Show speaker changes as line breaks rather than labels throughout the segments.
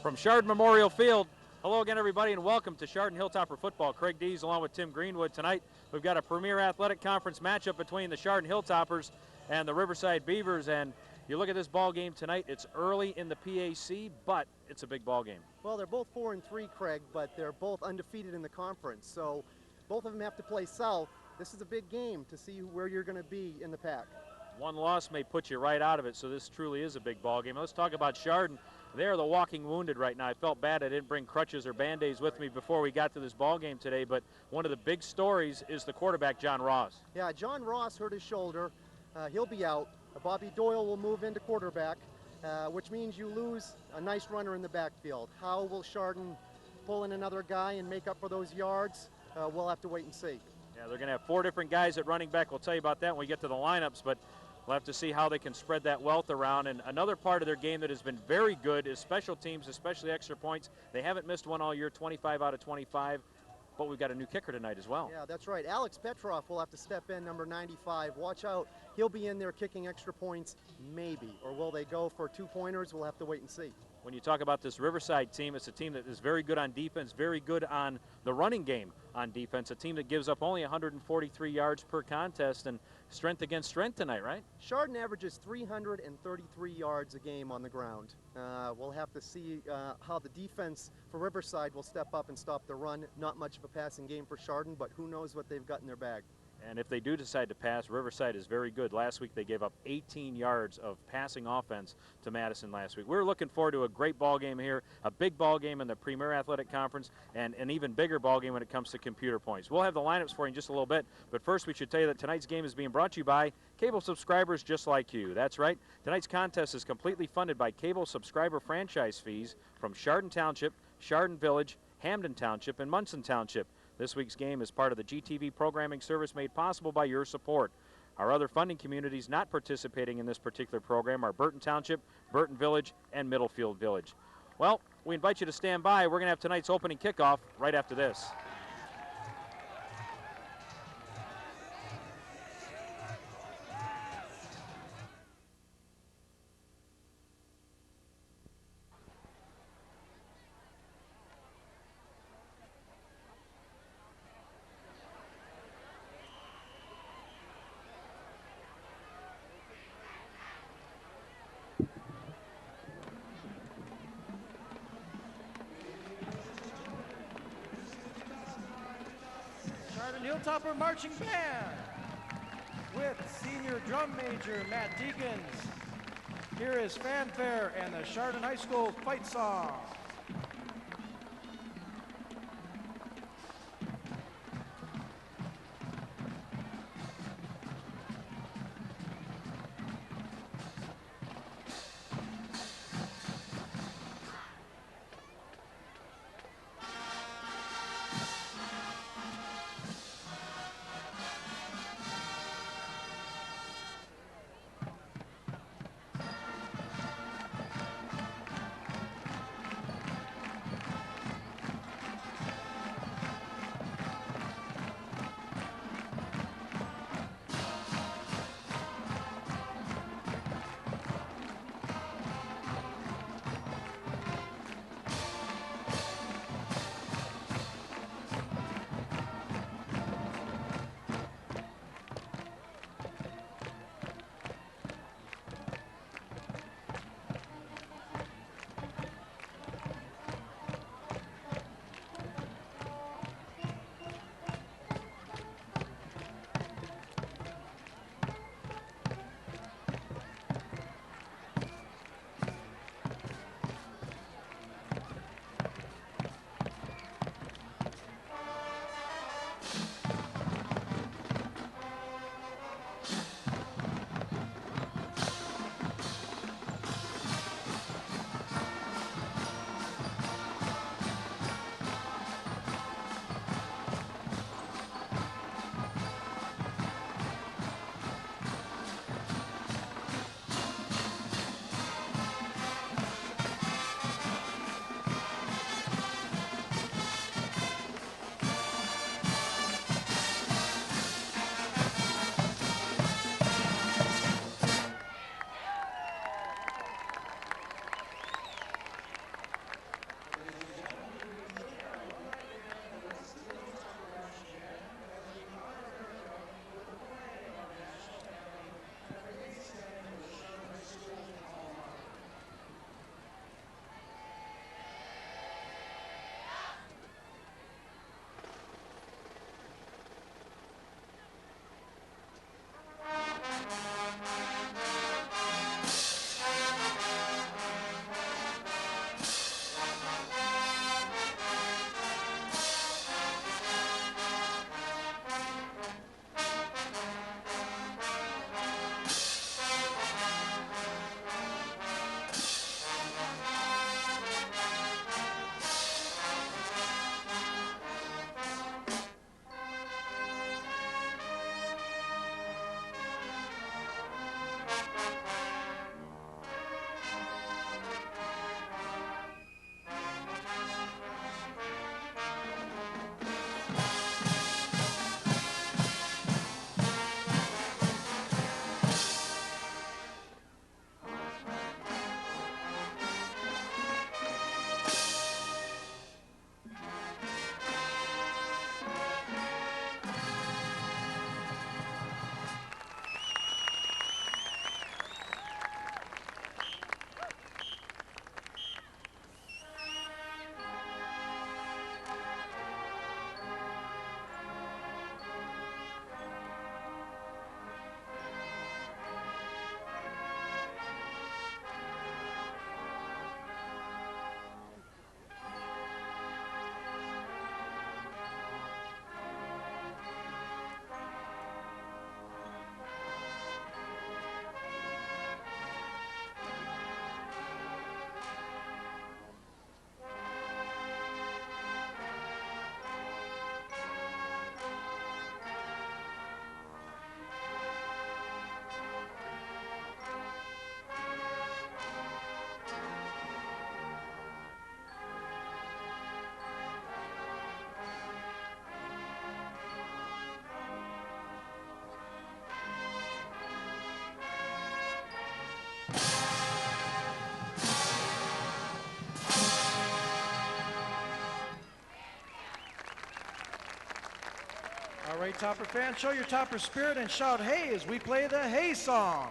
From Chardon Memorial Field, hello again, everybody, and welcome to Chardon Hilltopper Football. Craig Dees along with Tim Greenwood. Tonight, we've got a Premier Athletic Conference matchup between the Chardon Hilltoppers and the Riverside Beavers. And you look at this ball game tonight, it's early in the PAC, but it's a big ball game.
Well, they're both 4-3, Craig, but they're both undefeated in the conference. So both of them have to play south. This is a big game to see where you're going to be in the pack.
One loss may put you right out of it, so this truly is a big ball game. Let's talk about Chardon. They're the walking wounded right now. I felt bad I didn't bring crutches or Band-Aids with me before we got to this ball game today, but one of the big stories is the quarterback, John Ross.
Yeah, John Ross hurt his shoulder. He'll be out. Bobby Doyle will move into quarterback, which means you lose a nice runner in the backfield. How will Chardon pull in another guy and make up for those yards? We'll have to wait and see.
Yeah, they're going to have 4 different guys at running back. We'll tell you about that when we get to the lineups, but we'll have to see how they can spread that wealth around. And another part of their game that has been very good is special teams, especially extra points. They haven't missed one all year, 25 out of 25, but we've got a new kicker tonight as well.
Yeah, that's right. Alex Petroff will have to step in, number 95. Watch out. He'll be in there kicking extra points, maybe. Or will they go for 2-pointers? We'll have to wait and see.
When you talk about this Riverside team, it's a team that is very good on defense, very good on the running game on defense, a team that gives up only 143 yards per contest, and strength against strength tonight, right?
Chardon averages 333 yards a game on the ground. We'll have to see how the defense for Riverside will step up and stop the run. Not much of a passing game for Chardon, but who knows what they've got in their bag.
And if they do decide to pass, Riverside is very good. Last week they gave up 18 yards of passing offense to Madison last week. We're looking forward to a great ball game here, a big ball game in the Premier Athletic Conference, and an even bigger ball game when it comes to computer points. We'll have the lineups for you in just a little bit, but first we should tell you that tonight's game is being brought to you by cable subscribers just like you. That's right. Tonight's contest is completely funded by cable subscriber franchise fees from Chardon Township, Chardon Village, Hamden Township, and Munson Township. This week's game is part of the GTV programming service made possible by your support. Our other funding communities not participating in this particular program are Burton Township, Burton Village, and Middlefield Village. Well, we invite you to stand by. We're going to have tonight's opening kickoff right after this.
Hilltopper Marching Band with senior drum major Matt Deakins. Here is Fanfare and the Chardon High School Fight Song. All right, Topper fans, show your Topper spirit and shout hey as we play the hey song.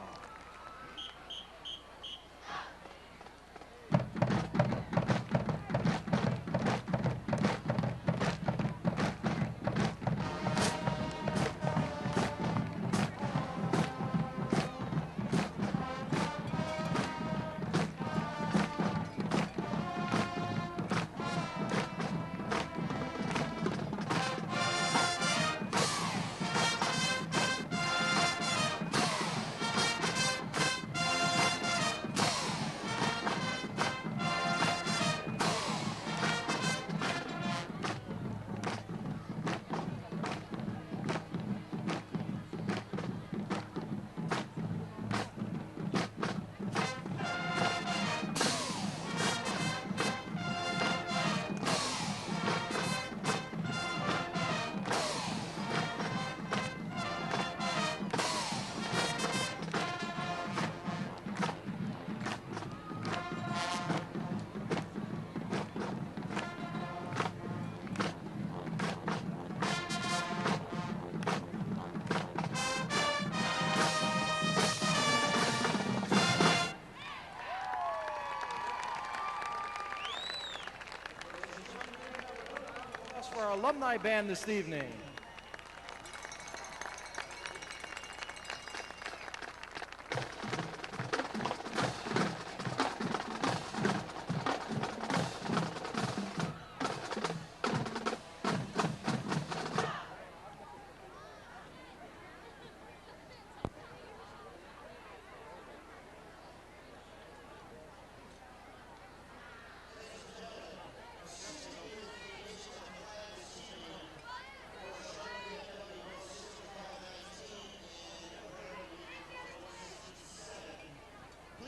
For our alumni band this evening.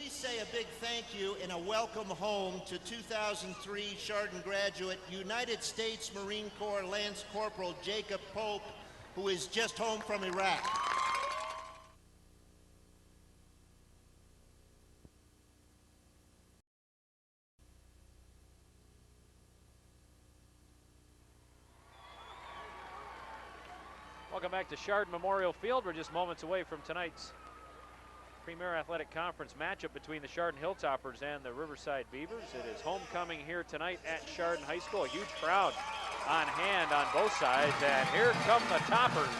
Say a big thank you and a welcome home to 2003 Chardon graduate, United States Marine Corps Lance Corporal Jacob Pope, who is just home from Iraq.
Welcome back to Chardon Memorial Field. We're just moments away from tonight's Premier Athletic Conference matchup between the Chardon Hilltoppers and the Riverside Beavers. It is homecoming here tonight at Chardon High School. A huge crowd on hand on both sides, and here come the Toppers,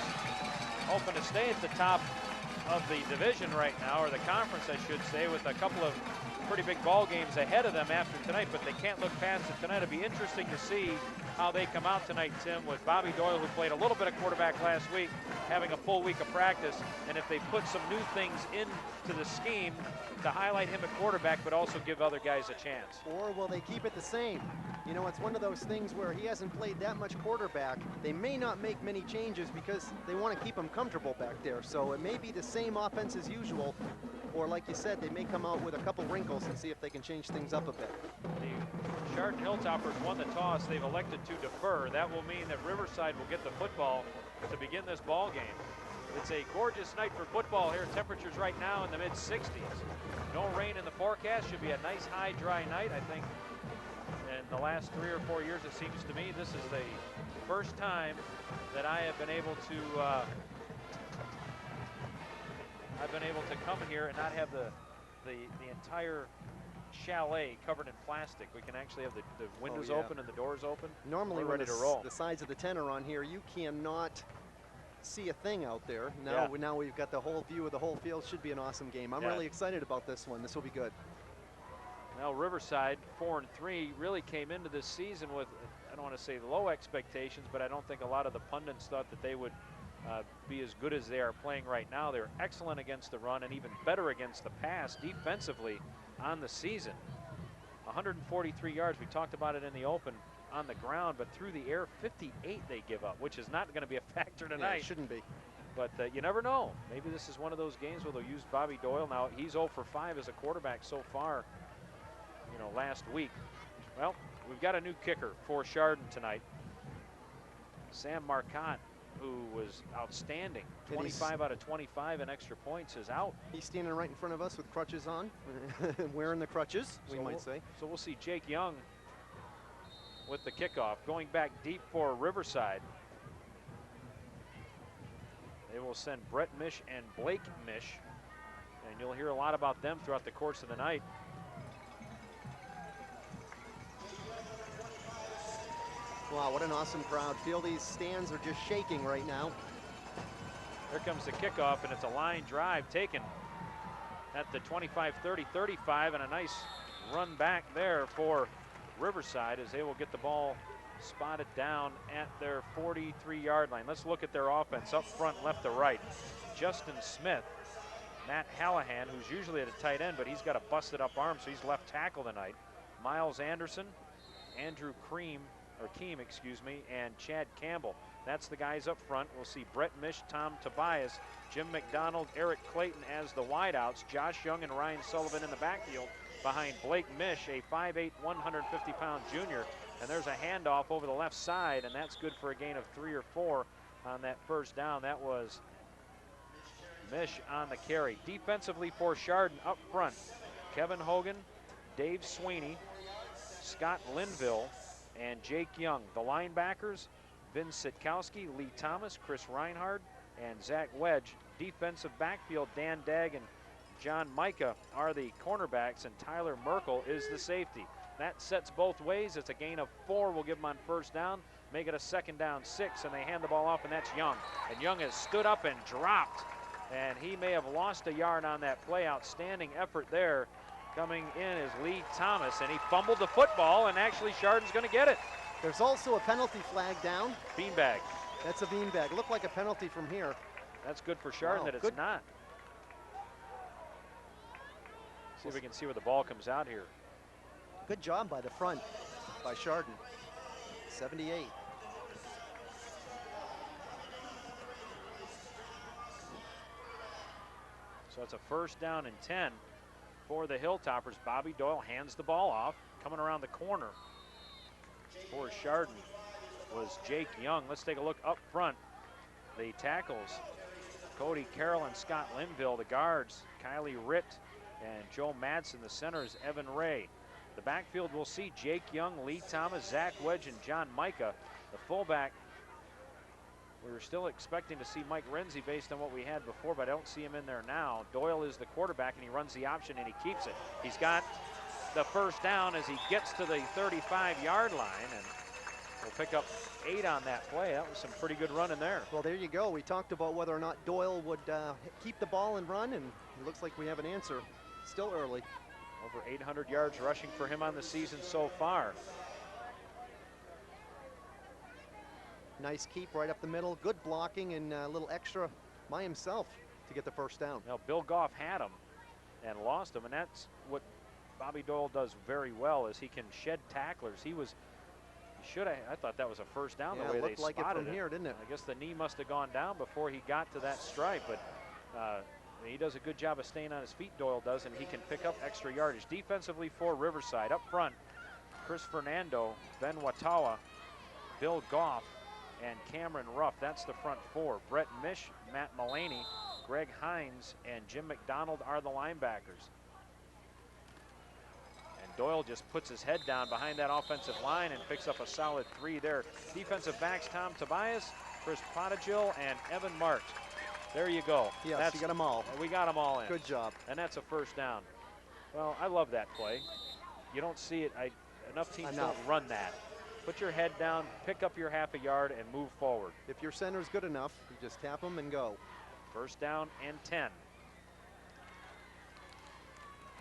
hoping to stay at the top of the division right now, or the conference I should say, with a couple of pretty big ball games ahead of them after tonight, but they can't look past it tonight. It'll be interesting to see how they come out tonight, Tim, with Bobby Doyle, who played a little bit of quarterback last week, having a full week of practice, and if they put some new things into the scheme to highlight him at quarterback, but also give other guys a chance.
Or will they keep it the same? You know, it's one of those things where he hasn't played that much quarterback. They may not make many changes because they want to keep him comfortable back there. So it may be the same offense as usual, or like you said, they may come out with a couple wrinkles and see if they can change things up a bit.
The Chardon Hilltoppers won the toss. They've elected to defer. That will mean that Riverside will get the football to begin this ball game. It's a gorgeous night for football here. Temperatures right now in the mid-60s. No rain in the forecast. Should be a nice, high, dry night. I think in the last 3 or 4 years, it seems to me, this is the first time that I have been able to come here and not have the entire chalet covered in plastic. We can actually have the windows open and the doors open.
Normally
we're ready
when
to roll.
The sides of the tent are on here, you cannot see a thing out there. Now, now we've got the whole view of the whole field. Should be an awesome game. I'm really excited about this one. This will be good.
Well, Riverside 4-3 really came into this season with, I don't want to say low expectations, but I don't think a lot of the pundits thought that they would be as good as they are playing right now. They're excellent against the run and even better against the pass defensively on the season. 143 yards, we talked about it in the open, on the ground, but through the air, 58 they give up, which is not going to be a factor tonight.
Yeah, it shouldn't be.
But you never know. Maybe this is one of those games where they'll use Bobby Doyle. Now, he's 0 for 5 as a quarterback so far, you know, last week. Well, we've got a new kicker for Chardon tonight. Sam Marcotte, who was outstanding. 25 out of 25 in extra points, is out.
He's standing right in front of us with crutches on, wearing the crutches, we might say.
So we'll see Jake Young with the kickoff, going back deep for Riverside. They will send Brett Mish and Blake Mish, and you'll hear a lot about them throughout the course of the night.
Wow, what an awesome crowd. Feel these stands are just shaking right now.
Here comes the kickoff, and it's a line drive taken at the 25-30-35, and a nice run back there for Riverside as they will get the ball spotted down at their 43-yard line. Let's look at their offense up front, left to right. Justin Smith, Matt Hallahan, who's usually at a tight end, but he's got a busted up arm, so he's left tackle tonight. Miles Anderson, Andrew Keem, and Chad Campbell. That's the guys up front. We'll see Brett Mish, Tom Tobias, Jim McDonald, Eric Clayton as the wideouts, Josh Young and Ryan Sullivan in the backfield behind Blake Mish, a 5'8", 150-pound junior. And there's a handoff over the left side, and that's good for a gain of 3 or 4 on that first down. That was Mish on the carry. Defensively for Chardon up front, Kevin Hogan, Dave Sweeney, Scott Linville, and Jake Young. The linebackers, Vince Sitkowski, Lee Thomas, Chris Reinhard, and Zach Wedge. Defensive backfield, Dan Dagg and John Micah are the cornerbacks, and Tyler Merkel is the safety. That sets both ways. It's a gain of 4. We'll give them on first down, make it a 2nd down 6, and they hand the ball off, and that's Young. And Young has stood up and dropped, and he may have lost a yard on that play. Outstanding effort there. Coming in is Lee Thomas, and he fumbled the football, and actually Chardon's going to get it.
There's also a penalty flag down.
Beanbag.
That's a beanbag. Looked like a penalty from here.
That's good for Chardon.
Wow,
that it's
good.
not. See if we can see where the ball comes out here.
Good job by the front by Chardon. 78.
So it's a 1st down and 10 for the Hilltoppers. Bobby Doyle hands the ball off. Coming around the corner for Chardon was Jake Young. Let's take a look up front. The tackles, Cody Carroll and Scott Linville. The guards, Kylie Ritt and Joe Madsen. The centers, Evan Ray. The backfield, we'll see Jake Young, Lee Thomas, Zach Wedge, and John Micah. The fullback, we were still expecting to see Mike Renzi based on what we had before, but I don't see him in there now. Doyle is the quarterback, and he runs the option, and he keeps it. He's got the first down as he gets to the 35-yard line, and we'll pick up 8 on that play. That was some pretty good running there.
Well, there you go. We talked about whether or not Doyle would keep the ball and run, and it looks like we have an answer. Still early.
Over 800 yards rushing for him on the season so far.
Nice keep right up the middle. Good blocking and a little extra by himself to get the first down.
Now, Bill Goff had him and lost him, and that's what Bobby Doyle does very well, is he can shed tacklers. I thought that was a first down,
Yeah,
the way they
looked like
spotted
it from here, didn't it?
I guess the knee must have gone down before he got to that stripe, but he does a good job of staying on his feet, Doyle does, and he can pick up extra yardage. Defensively for Riverside, up front, Chris Fernando, Ben Watawa, Bill Goff, and Cameron Ruff. That's the front 4. Brett Mish, Matt Mullaney, Greg Hines, and Jim McDonald are the linebackers. And Doyle just puts his head down behind that offensive line and picks up a solid 3 there. Defensive backs, Tom Tobias, Chris Pottigill, and Evan March. There you go.
Yes, you got them all.
We got them all in.
Good job.
And that's a first down. Well, I love that play. You don't see it. Enough teams don't run that. Put your head down, pick up your half a yard, and move forward.
If your center's good enough, you just tap them and go.
First down and 10.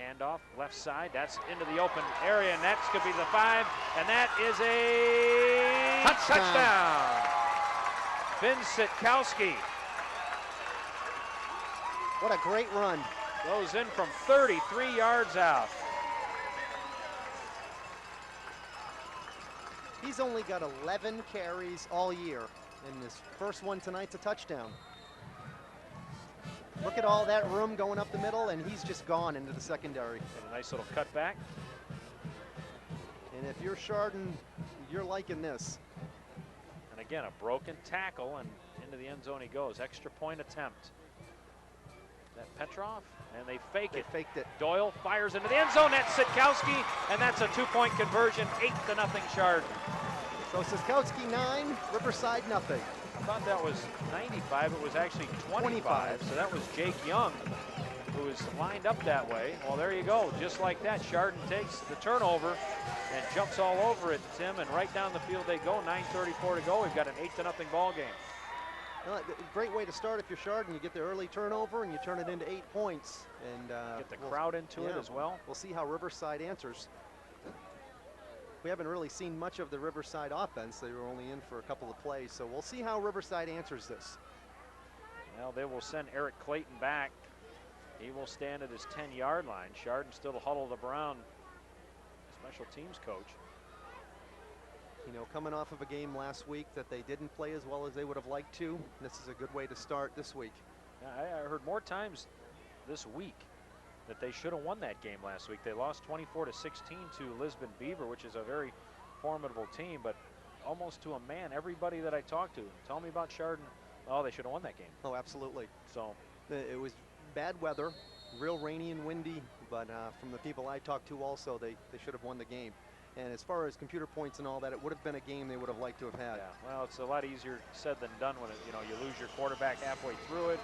Handoff, left side. That's into the open area, and that's going to be the 5. And that is a touchdown. Vince Sitkowski.
What a great run.
Goes in from 33 yards out.
He's only got 11 carries all year, and this first one tonight's a touchdown. Look at all that room going up the middle, and he's just gone into the secondary.
And a nice little cutback.
And if you're Chardon, you're liking this.
And again, a broken tackle, and into the end zone he goes. Extra point attempt. That Petrov, and they fake it.
They faked it.
Doyle fires into the end zone. That's Sitkowski, and that's a 2-point conversion. 8-0 Chardon.
So Sitkowski 9, Riverside nothing.
thought that was 95. It was actually 25. So that was Jake Young, who is lined up that way. Well, there you go. Just like that, Chardon takes the turnover and jumps all over it, Tim, and right down the field they go. 9:34 to go. We've got an 8-0 ball game.
Well, great way to start if you're Chardon. You get the early turnover and you turn it into 8 points. And
get the crowd into it as well.
We'll see how Riverside answers. We haven't really seen much of the Riverside offense. They were only in for a couple of plays, so we'll see how Riverside answers this.
Well, they will send Eric Clayton back. He will stand at his 10-yard line. Chardon still huddled around special teams coach.
You know, coming off of a game last week that they didn't play as well as they would have liked to, this is a good way to start this week.
Yeah, I heard more times this week that they should have won that game last week. They lost 24-16 to Lisbon Beaver, which is a very formidable team, but almost to a man, everybody that I talked to, tell me about Chardon, oh, they should have won that game.
Oh, absolutely.
So
it was bad weather, real rainy and windy, but from the people I talked to also, they should have won the game. And as far as computer points and all that, it would have been a game they would have liked to have had.
Yeah, well, it's a lot easier said than done when you lose your quarterback halfway through it.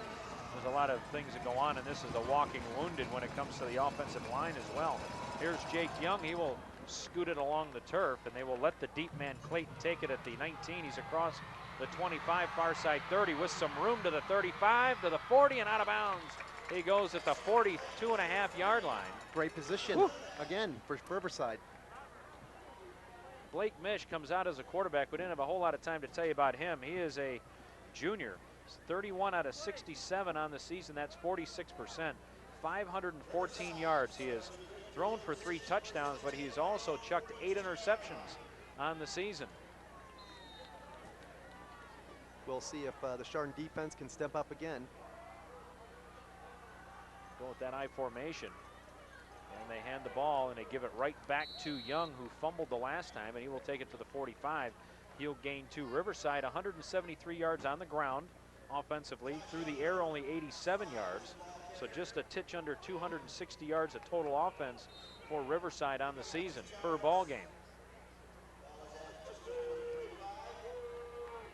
There's a lot of things that go on, and this is the walking wounded when it comes to the offensive line as well. Here's Jake Young. He will scoot it along the turf, and they will let the deep man Clayton take it at the 19. He's across the 25, far side 30, with some room to the 35, to the 40, and out of bounds. He goes at the 42.5-yard line.
Great position, again, for Riverside.
Blake Mish comes out as a quarterback. We didn't have a whole lot of time to tell you about him. He is a junior. 31 out of 67 on the season. That's 46%. 514 yards. He has thrown for 3 touchdowns, but he's also chucked 8 interceptions on the season.
We'll see if the Chardon defense can step up again.
Go with that I formation. And they hand the ball, and they give it right back to Young, who fumbled the last time, and he will take it to the 45. He'll gain 2. Riverside 173 yards on the ground offensively. Through the air, only 87 yards. So just a titch under 260 yards of total offense for Riverside on the season per ball game.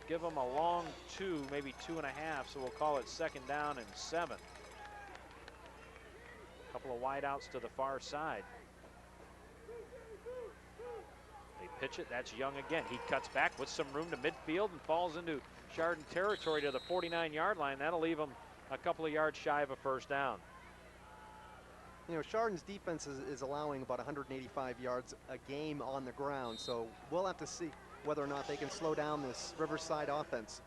Give them a long 2, maybe 2.5, so we'll call it 2nd down and 7. Couple of wideouts to the far side. They pitch it. That's Young again. He cuts back with some room to midfield and falls into Chardon territory to the 49-yard line. That'll leave him a couple of yards shy of a 1st down.
You know, Chardon's defense is allowing about 185 yards a game on the ground, so we'll have to see whether or not they can slow down this Riverside offense.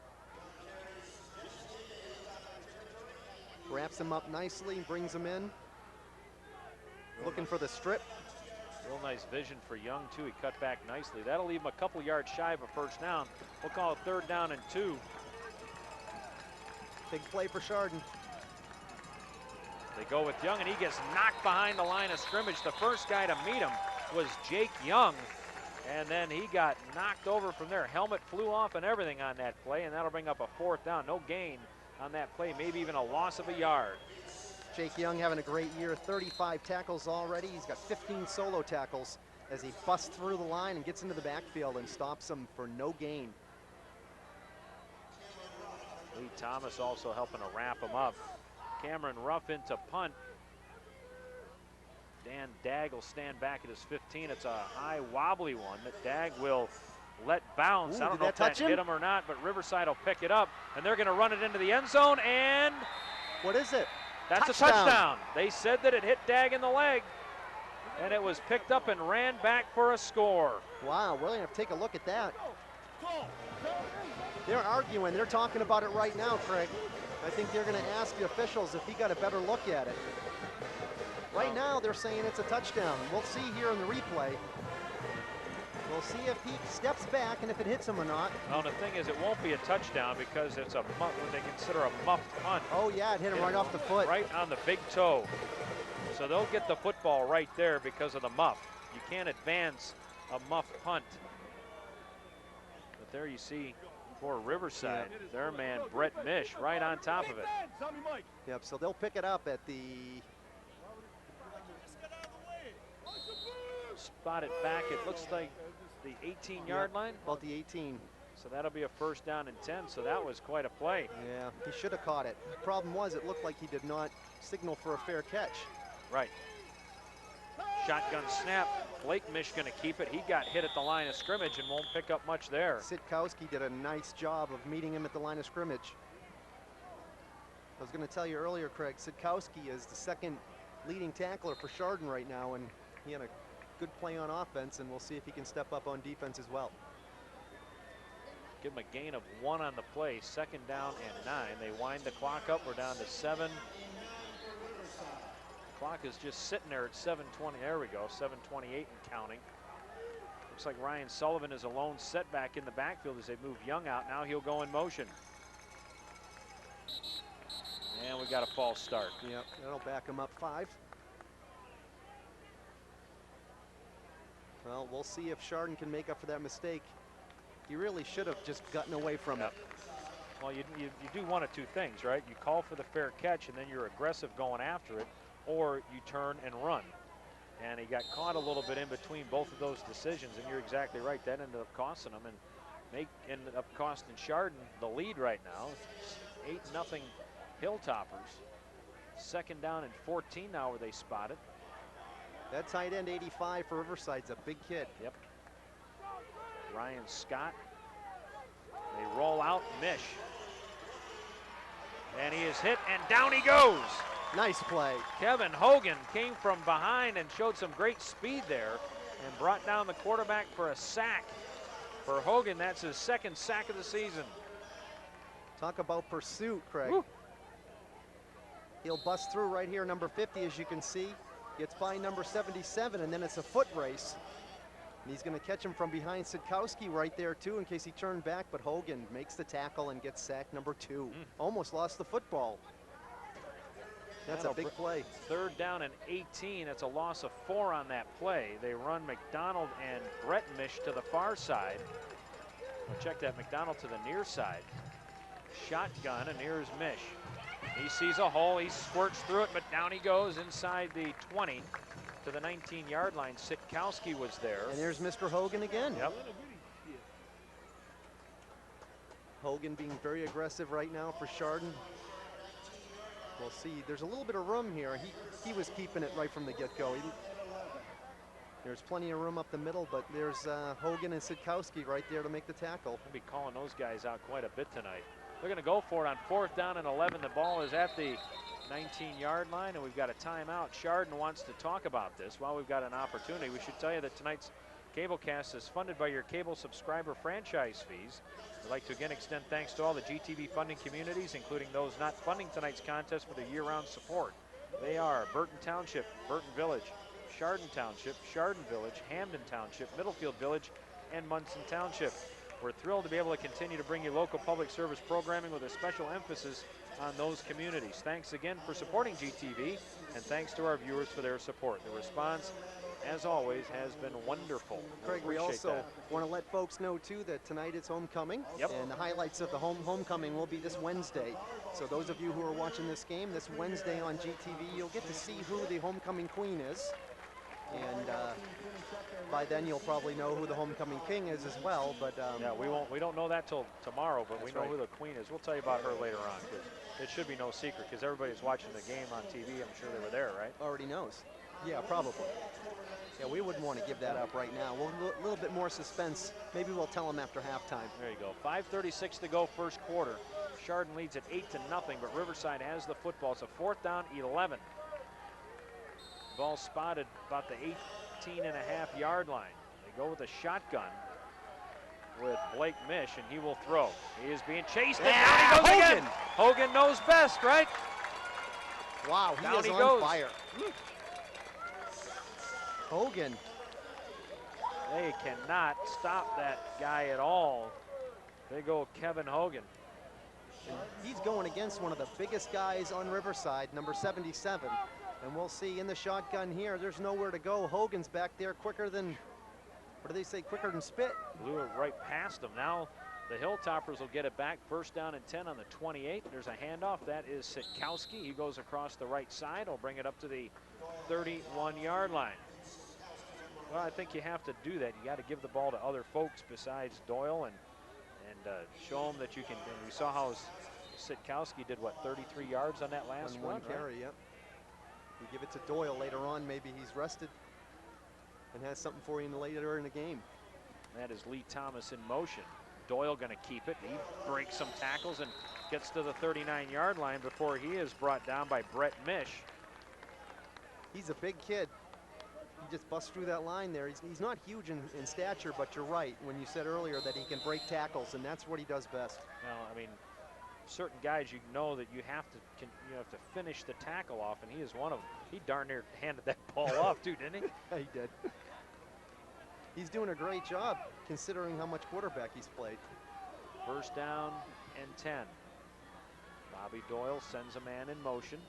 Wraps him up nicely, brings him in. Looking for the strip.
Real nice vision for Young, too. He cut back nicely. That'll leave him a couple yards shy of a 1st down. We'll call it 3rd down and 2.
Big play for Chardon.
They go with Young, and he gets knocked behind the line of scrimmage. The first guy to meet him was Jake Young, and then he got knocked over from there. Helmet flew off and everything on that play, and that'll bring up a 4th down. No gain on that play, maybe even a loss of a yard.
Jake Young having a great year, 35 tackles already. He's got 15 solo tackles as he busts through the line and gets into the backfield and stops him for no gain.
Lee Thomas also helping to wrap him up. Cameron Ruff into punt. Dan Dagg will stand back at his 15. It's a high wobbly one that Dagg will let bounce.
Ooh,
I don't know if that
him?
hit him or not, but Riverside will pick it up, and they're going to run it into the end zone, and
what is it?
That's
touchdown.
A touchdown. They said that it hit Dagg in the leg, and it was picked up and ran back for a score.
Wow, we're going to have to take a look at that. They're arguing. They're talking about it right now, Craig. I think they're going to ask the officials if he got a better look at it. Right now, they're saying it's a touchdown. We'll see here in the replay. We'll see if he steps back and if it hits him or not.
Well, the thing is, it won't be a touchdown because it's a what they consider a muffed punt.
Oh, yeah, it hit him right off the foot.
Right on the big toe. So they'll get the football right there because of the muff. You can't advance a muffed punt. But there you see for Riverside, their man Brett Mish right on top of it.
Yep, so they'll pick it up at the...
Spot it back, it looks like the 18-yard line.
About the 18.
So that'll be a first down and 10, so that was quite a play.
Yeah, he should have caught it. The problem was it looked like he did not signal for a fair catch.
Right. Shotgun snap. Blake Mish going to keep it. He got hit at the line of scrimmage and won't pick up much there.
Sitkowski did a nice job of meeting him at the line of scrimmage. I was going to tell you earlier, Craig, Sitkowski is the second leading tackler for Chardon right now, and he had a good play on offense, and we'll see if he can step up on defense as well.
Give him a gain of 1 on the play. Second down and 9. They wind the clock up. We're down to 7. Clock is just sitting there at 7:20. There we go, 7:28 and counting. Looks like Ryan Sullivan is a lone setback in the backfield as they move Young out. Now he'll go in motion. And we got a false start.
Yep, that'll back him up 5. Well, we'll see if Chardon can make up for that mistake. He really should have just gotten away from it.
Well, you do one of two things, right? You call for the fair catch and then you're aggressive going after it, or you turn and run. And he got caught a little bit in between both of those decisions, and you're exactly right. That ended up costing him, and ended up costing Chardon the lead right now. 8-0 Hilltoppers. Second down and 14 now where they spot it.
That tight end 85 for Riverside's a big kid.
Yep. Ryan Scott. They roll out Mish. And he is hit, and down he goes.
Nice play.
Kevin Hogan came from behind and showed some great speed there and brought down the quarterback for a sack. For Hogan, that's his second sack of the season.
Talk about pursuit, Craig.
Woo.
He'll bust through right here, number 50, as you can see. Gets by number 77, and then it's a foot race. And he's going to catch him from behind Sitkowski right there, too, in case he turned back. But Hogan makes the tackle and gets sack number 2. Almost lost the football. That's a big play. Third
down and 18. That's a loss of 4 on that play. They run McDonald and Brett Mish to the far side. We'll check that. McDonald to the near side. Shotgun, and here's Mish. He sees a hole. He squirts through it, but down he goes inside the 20 to the 19-yard line. Sitkowski was there.
And there's Mr. Hogan again.
Yep.
Hogan being very aggressive right now for Chardon. We'll see. There's a little bit of room here. He was keeping it right from the get-go. There's plenty of room up the middle, but there's Hogan and Sitkowski right there to make the tackle.
We'll be calling those guys out quite a bit tonight. They're going to go for it on 4th down and 11. The ball is at the 19-yard line, and we've got a timeout. Chardon wants to talk about this while we've got an opportunity. We should tell you that tonight's Cablecast is funded by your cable subscriber franchise fees. We'd like to again extend thanks to all the GTV funding communities, including those not funding tonight's contest, for their year-round support. They are Burton Township, Burton Village, Chardon Township, Chardon Village, Hamden Township, Middlefield Village, and Munson Township. We're thrilled to be able to continue to bring you local public service programming with a special emphasis on those communities. Thanks again for supporting GTV, and thanks to our viewers for their support. The response, as always, has been wonderful.
Craig, we also want to let folks know, too, that tonight is homecoming.
Yep.
And the highlights of the homecoming will be this Wednesday. So those of you who are watching this game, this Wednesday on GTV, you'll get to see who the homecoming queen is. And by then you'll probably know who the homecoming king is as well. But
yeah, we don't know that till tomorrow, but we know
right.
who the queen is. We'll tell you about her later on, because it should be no secret, because everybody's watching the game on TV. I'm sure they were there, right?
Already knows. Yeah, probably. Yeah, we wouldn't want to give that up right now. A little bit more suspense. Maybe we'll tell them after halftime.
There you go. 5:36 to go, first quarter. Chardon leads at 8-0, but Riverside has the football. It's a 4th down, 11. Ball spotted about the 18.5-yard line. They go with a shotgun with Blake Mish, and he will throw. He is being chased, and down he goes again. Hogan knows best, right?
Wow, he
down
is
he
on
goes.
fire. Hogan.
They cannot stop that guy at all. They go Kevin Hogan.
And he's going against one of the biggest guys on Riverside, number 77. And we'll see in the shotgun here, there's nowhere to go. Hogan's back there quicker than, what do they say, quicker than spit.
Blew it right past him. Now the Hilltoppers will get it back. 1st down and 10 on the 28. There's a handoff. That is Sitkowski. He goes across the right side. He'll bring it up to the 31-yard line. Well, I think you have to do that. You got to give the ball to other folks besides Doyle, and and show them that you can. And we saw how Sitkowski did, what, 33 yards on that last
on
run,
one carry,
right?
yep. You give it to Doyle later on, maybe he's rested and has something for you later in the game.
That is Lee Thomas in motion. Doyle going to keep it. He breaks some tackles and gets to the 39-yard line before he is brought down by Brett Mish.
He's a big kid. He just busts through that line there. He's not huge in stature, but you're right when you said earlier that he can break tackles, and that's what he does best.
Now, I mean, certain guys you know that you have to finish the tackle off, and he is one of them. He darn near handed that ball off too, didn't he?
He did. He's doing a great job considering how much quarterback he's played.
First down and 10. Bobby Doyle sends a man in motion.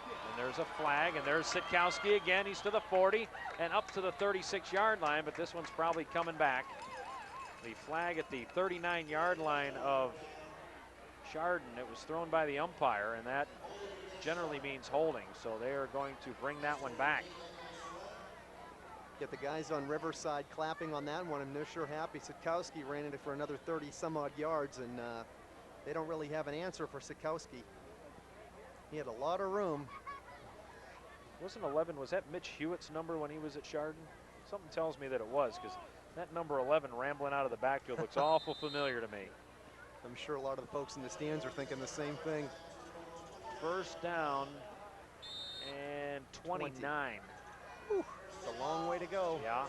And there's a flag, and there's Sitkowski again. He's to the 40 and up to the 36-yard line, but this one's probably coming back. The flag at the 39-yard line of Chardon. It was thrown by the umpire, and that generally means holding, so they are going to bring that one back.
Get the guys on Riverside clapping on that one, and they're sure happy. Sitkowski ran it for another 30-some-odd yards, and they don't really have an answer for Sitkowski. He had a lot of room.
Wasn't 11, was that Mitch Hewitt's number when he was at Chardon? Something tells me that it was, because that number 11 rambling out of the backfield looks awful familiar to me.
I'm sure a lot of the folks in the stands are thinking the same thing.
First down and 29.
Whew, it's a long way to go.
Yeah.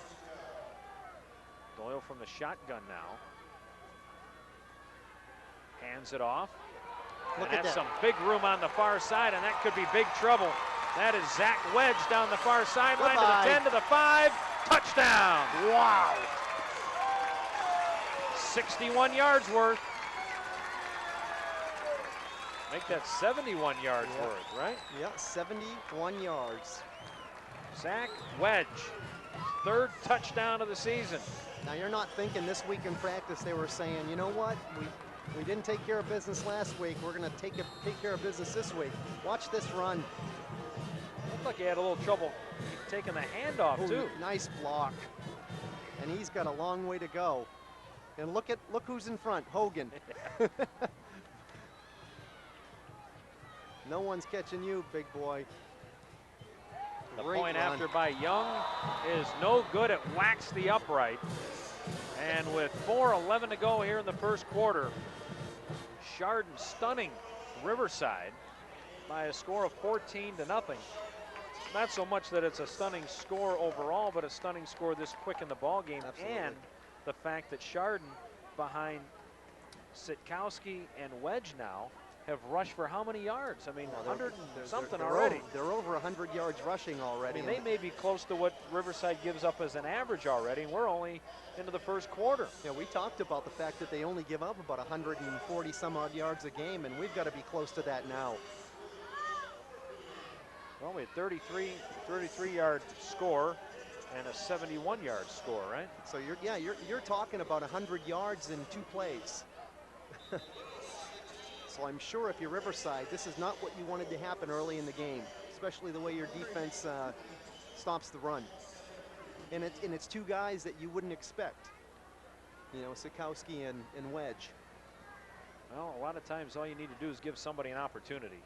Doyle from the shotgun now. Hands it off.
Look
and
at
that's
that.
some big room on the far side, and that could be big trouble. That is Zach Wedge down the far sideline to the 10, to the 5. Touchdown.
Wow.
61 yards worth. Make that 71 yards worth, right?
Yeah, 71 yards.
Zach Wedge, third touchdown of the season.
Now you're not thinking this week in practice they were saying, you know what, we didn't take care of business last week. We're going to take care of business this week. Watch this run.
Looked like he had a little trouble taking the handoff too.
Nice block. And he's got a long way to go. And look who's in front, Hogan. No one's catching you, big boy.
The
Great
point
run.
after by Young is no good. It whacks the upright. And with 4:11 to go here in the first quarter, Chardon stunning Riverside by a score of 14-0. Not so much that it's a stunning score overall, but a stunning score this quick in the ball game.
Absolutely.
And the fact that Chardon, behind Sitkowski and Wedge now, have rushed for how many yards? I mean, 100 and something already.
They're over 100 yards rushing already.
I mean, they may be close to what Riverside gives up as an average already, and we're only into the first quarter.
Yeah, we talked about the fact that they only give up about 140 some odd yards a game, and we've got to be close to that now.
Well, we had 33-yard score and a 71-yard score, right?
So you're talking about 100 yards in 2 plays. So I'm sure if you're Riverside, this is not what you wanted to happen early in the game, especially the way your defense stops the run. And it's 2 guys that you wouldn't expect. You know, Sitkowski and Wedge.
Well, a lot of times all you need to do is give somebody an opportunity.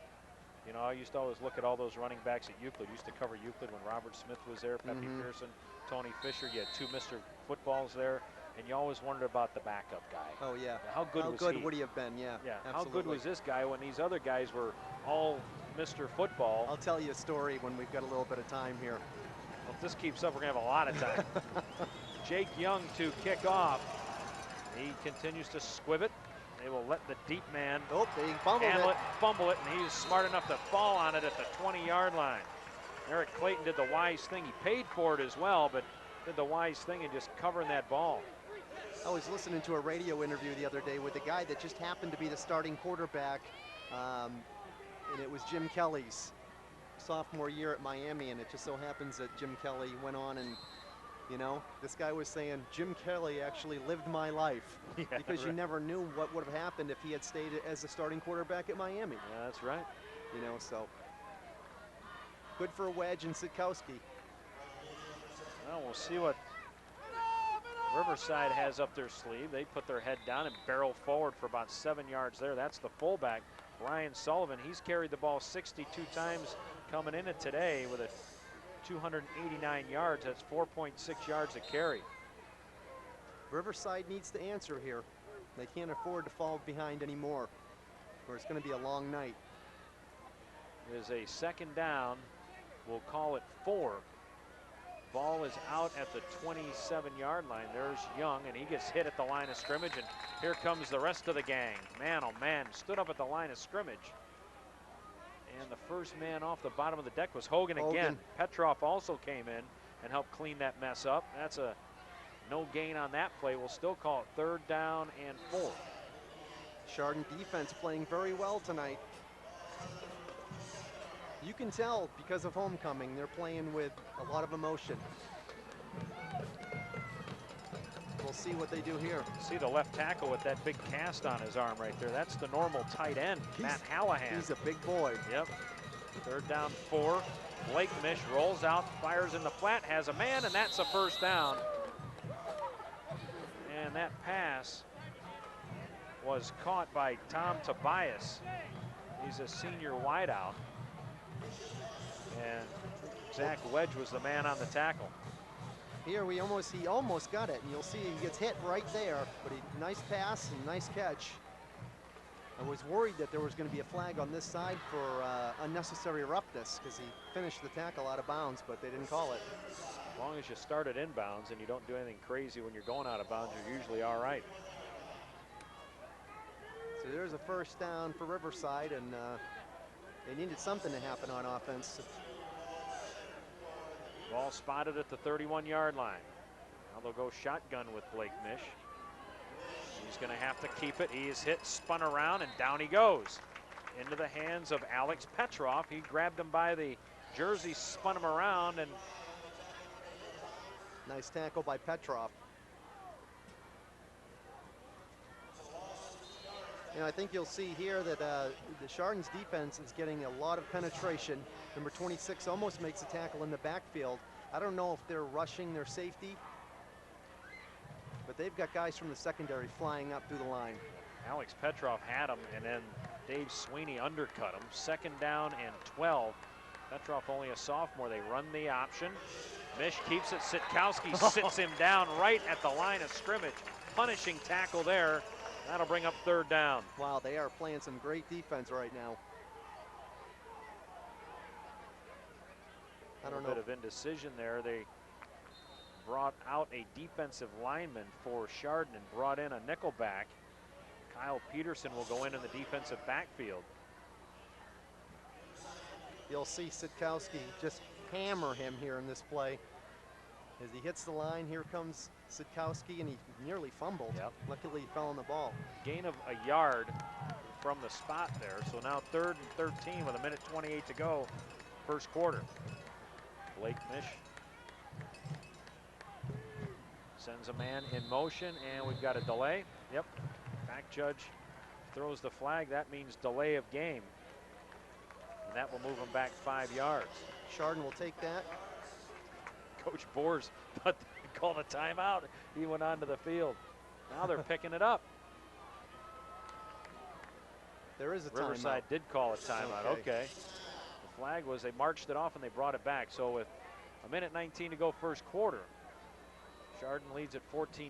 You know, I used to always look at all those running backs at Euclid. Used to cover Euclid when Robert Smith was there, Pepe Pearson, Tony Fisher. You had 2 Mr. Footballs there, and you always wondered about the backup guy.
Oh, yeah.
How good
would he have been? Yeah,
yeah.
absolutely.
How good was this guy when these other guys were all Mr. Football?
I'll tell you a story when we've got a little bit of time here.
Well, if this keeps up, we're going to have a lot of time. Jake Young to kick off. He continues to squib it. They will let the deep man
They fumbled
fumble it, and he's smart enough to fall on it at the 20-yard line. Eric Clayton did the wise thing. He paid for it as well, but did the wise thing in just covering that ball.
I was listening to a radio interview the other day with a guy that just happened to be the starting quarterback, and it was Jim Kelly's sophomore year at Miami, and it just so happens that Jim Kelly went on and, you know, this guy was saying, Jim Kelly actually lived my life, because you never knew what would have happened if he had stayed as the starting quarterback at Miami.
Yeah, that's right.
You know, so good for Wedge and Sitkowski.
Well, we'll see what Riverside has up their sleeve. They put their head down and barrel forward for about 7 yards there. That's the fullback, Brian Sullivan. He's carried the ball 62 times coming in it today with a 289 yards. That's 4.6 yards a carry.
Riverside needs to answer here. They can't afford to fall behind anymore, or it's going to be a long night.
It is a second down. We'll call it 4. Ball is out at the 27-yard line. There's Young, and he gets hit at the line of scrimmage, and here comes the rest of the gang. Man, oh man, stood up at the line of scrimmage. And the first man off the bottom of the deck was Hogan again. Petrov also came in and helped clean that mess up. That's a no gain on that play. We'll still call it 3rd down and 4.
Chardon defense playing very well tonight. You can tell because of homecoming, they're playing with a lot of emotion. We'll see what they do here.
See the left tackle with that big cast on his arm right there. That's the normal tight end, Matt Hallahan.
He's a big boy.
Yep. 3rd down, 4. Blake Mish rolls out, fires in the flat, has a man, and that's a first down. And that pass was caught by Tom Tobias. He's a senior wideout. And Zach Wedge was the man on the tackle.
Here he almost got it, and you'll see he gets hit right there, but nice pass and nice catch. I was worried that there was going to be a flag on this side for unnecessary roughness because he finished the tackle out of bounds, but they didn't call it.
As long as you start it inbounds and you don't do anything crazy when you're going out of bounds, you're usually all right.
So there's a first down for Riverside, and they needed something to happen on offense.
Ball spotted at the 31-yard line. Now they'll go shotgun with Blake Mish. He's going to have to keep it. He is hit, spun around, and down he goes. Into the hands of Alex Petrov. He grabbed him by the jersey, spun him around, and
nice tackle by Petrov. And I think you'll see here that the Chardon's defense is getting a lot of penetration. Number 26 almost makes a tackle in the backfield. I don't know if they're rushing their safety, but they've got guys from the secondary flying up through the line.
Alex Petrov had him, and then Dave Sweeney undercut him. 2nd down and 12. Petrov only a sophomore. They run the option. Mish keeps it. Sitkowski sits him down right at the line of scrimmage. Punishing tackle there. That'll bring up 3rd down.
Wow, they are playing some great defense right now. I don't know.
A bit of indecision there. They brought out a defensive lineman for Chardon and brought in a nickelback. Kyle Peterson will go in the defensive backfield.
You'll see Sitkowski just hammer him here in this play. As he hits the line, here comes Sitkowski, and he nearly fumbled.
Yep.
Luckily, he fell on the ball.
Gain of a yard from the spot there. So now 3rd and 13 with 1:28 to go, 1st quarter. Blake Mish sends a man in motion, and we've got a delay. Yep. Back judge throws the flag. That means delay of game. And that will move him back 5 yards.
Chardon will take that.
Coach Boers thought they called a timeout. He went onto the field. Now they're picking it up.
There is a timeout.
Riverside did call a timeout. Okay. The flag was they marched it off and they brought it back. So with 1:19 to go, 1st quarter, Chardon leads at 14-0.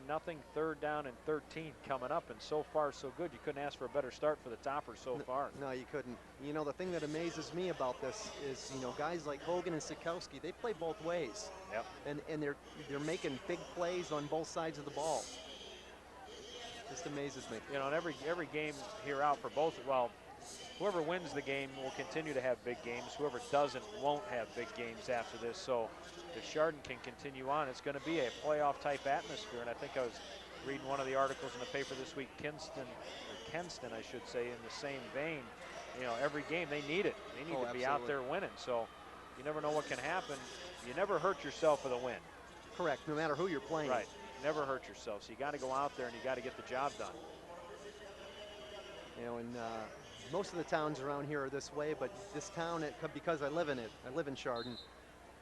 3rd down and 13 coming up, and so far so good. You couldn't ask for a better start for the Toppers so far.
No, you couldn't. You know, the thing that amazes me about this is, you know, guys like Hogan and Sitkowski, they play both ways.
Yep.
And they're making big plays on both sides of the ball. Just amazes me.
You know, and every game here out for both, well, whoever wins the game will continue to have big games. Whoever doesn't won't have big games after this. So if Chardon can continue on, it's going to be a playoff type atmosphere. And I think I was reading one of the articles in the paper this week, Kenston, I should say, in the same vein. You know, every game they need it. They need to be out there winning. So you never know what can happen. You never hurt yourself with a win.
Correct, no matter who you're playing.
Right, never hurt yourself. So you got to go out there and you got to get the job done.
You know, and most of the towns around here are this way, but this town, because I live in it, I live in Chardon,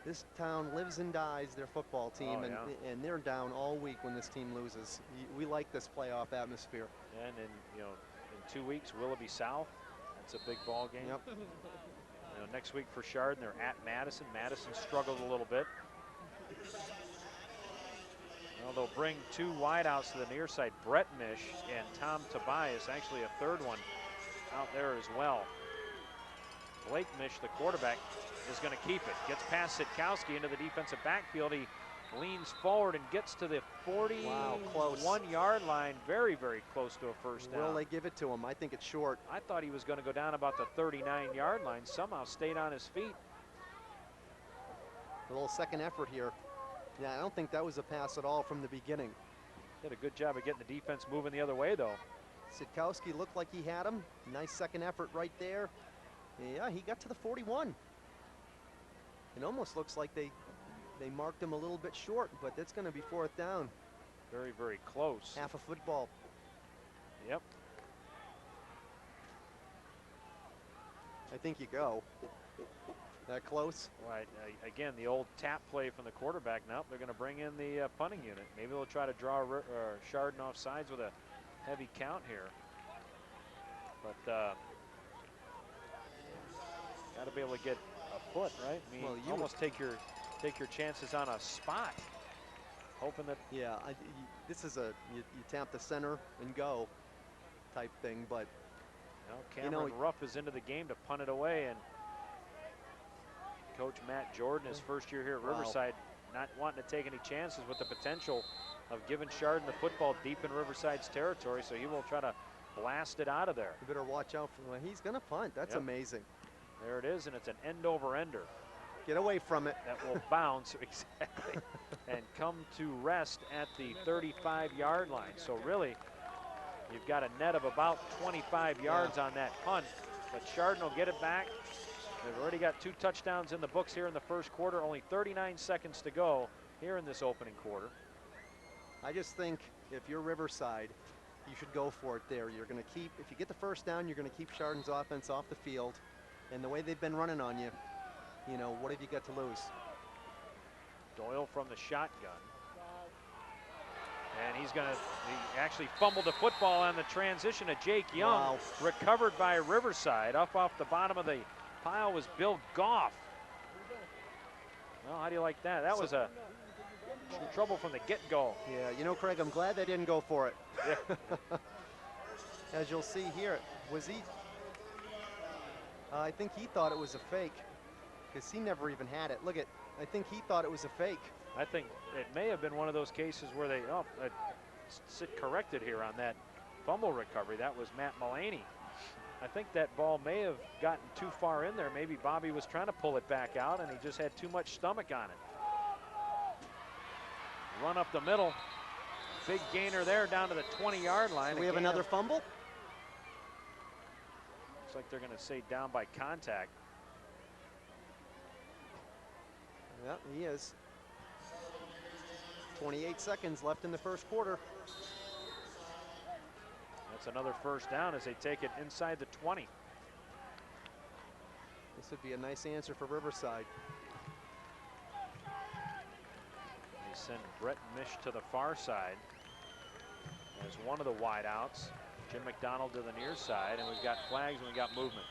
This town lives and dies their football team,
Oh, yeah.
and they're down all week when this team loses. We like this playoff atmosphere.
And in, in 2 weeks, Willoughby South. That's a big ball game.
Yep.
Next week for Chardon, they're at Madison. Madison struggled a little bit. They'll bring 2 wideouts to the near side, Brett Mish and Tom Tobias, actually a third one out there as well. Blake Mish, the quarterback, is going to keep it. Gets past Sitkowski into the defensive backfield. He leans forward and gets to the 41-yard line. Very, very close to a first down.
Will they give it to him? I think it's short.
I thought he was going to go down about the 39-yard line. Somehow stayed on his feet.
A little second effort here. Yeah, I don't think that was a pass at all from the beginning.
Did a good job of getting the defense moving the other way, though.
Sitkowski looked like he had him. Nice second effort right there. Yeah, he got to the 41. It almost looks like they marked him a little bit short, but it's going to be 4th down.
Very, very close.
Half a football.
Yep.
I think you go. That close?
Right. Again, the old tap play from the quarterback. Now they're going to bring in the punting unit. Maybe they'll try to draw Chardon off sides with a heavy count here. But got to be able to get a foot, right? I mean,
Well, you
almost take your chances on a spot, hoping that.
Yeah, this is you tap the center and go type thing, but
Cameron Ruff is into the game to punt it away, and Coach Matt Jordan, his first year here at Riverside, not wanting to take any chances with the potential of giving Chardon the football deep in Riverside's territory, so he will try to blast it out of there.
you better watch out for when he's going to punt. That's amazing.
There it is, and it's an end-over-ender.
Get away from it.
That will bounce, exactly, and come to rest at the 35-yard line. So really, you've got a net of about 25 yards on that punt, but Chardon will get it back. They've already got 2 touchdowns in the books here in the first quarter. Only 39 seconds to go here in this opening quarter.
I just think if you're Riverside, you should go for it there. You're going to keep, if you get the first down, you're going to keep Chardon's offense off the field. And the way they've been running on you, what have you got to lose?
Doyle from the shotgun. And he actually fumbled the football on the transition to Jake Young.
Wow.
Recovered by Riverside. Up off the bottom of the pile was Bill Goff. Well, how do you like that? That was a trouble from the get-go.
Yeah, Craig, I'm glad they didn't go for it.
Yeah.
As you'll see here, was he? I think he thought it was a fake because he never even had it. Look I think he thought it was a fake.
I think it may have been one of those cases where they sit corrected here on that fumble recovery. That was Matt Mullaney. I think that ball may have gotten too far in there. Maybe Bobby was trying to pull it back out and he just had too much stomach on it. Run up the middle. Big gainer there down to the 20-yard line.
Do we have another fumble?
Looks like they're going to say down by contact.
Yeah, he is. 28 seconds left in the first quarter.
That's another first down as they take it inside the 20.
This would be a nice answer for Riverside.
They send Brett Mish to the far side as one of the wideouts. Jim McDonald to the near side, and we've got flags and we've got movement.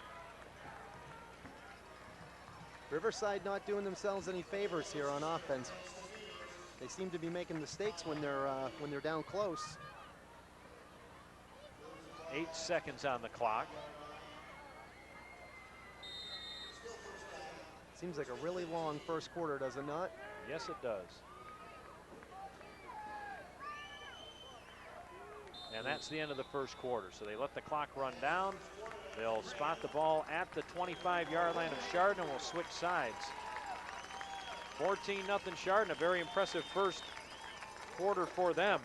Riverside not doing themselves any favors here on offense. They seem to be making mistakes when they're down close.
8 seconds on the clock.
Seems like a really long first quarter, does it not?
Yes, it does. And that's the end of the first quarter. So they let the clock run down. They'll spot the ball at the 25-yard line of Chardon and will switch sides. 14-0 Chardon, a very impressive first quarter for them.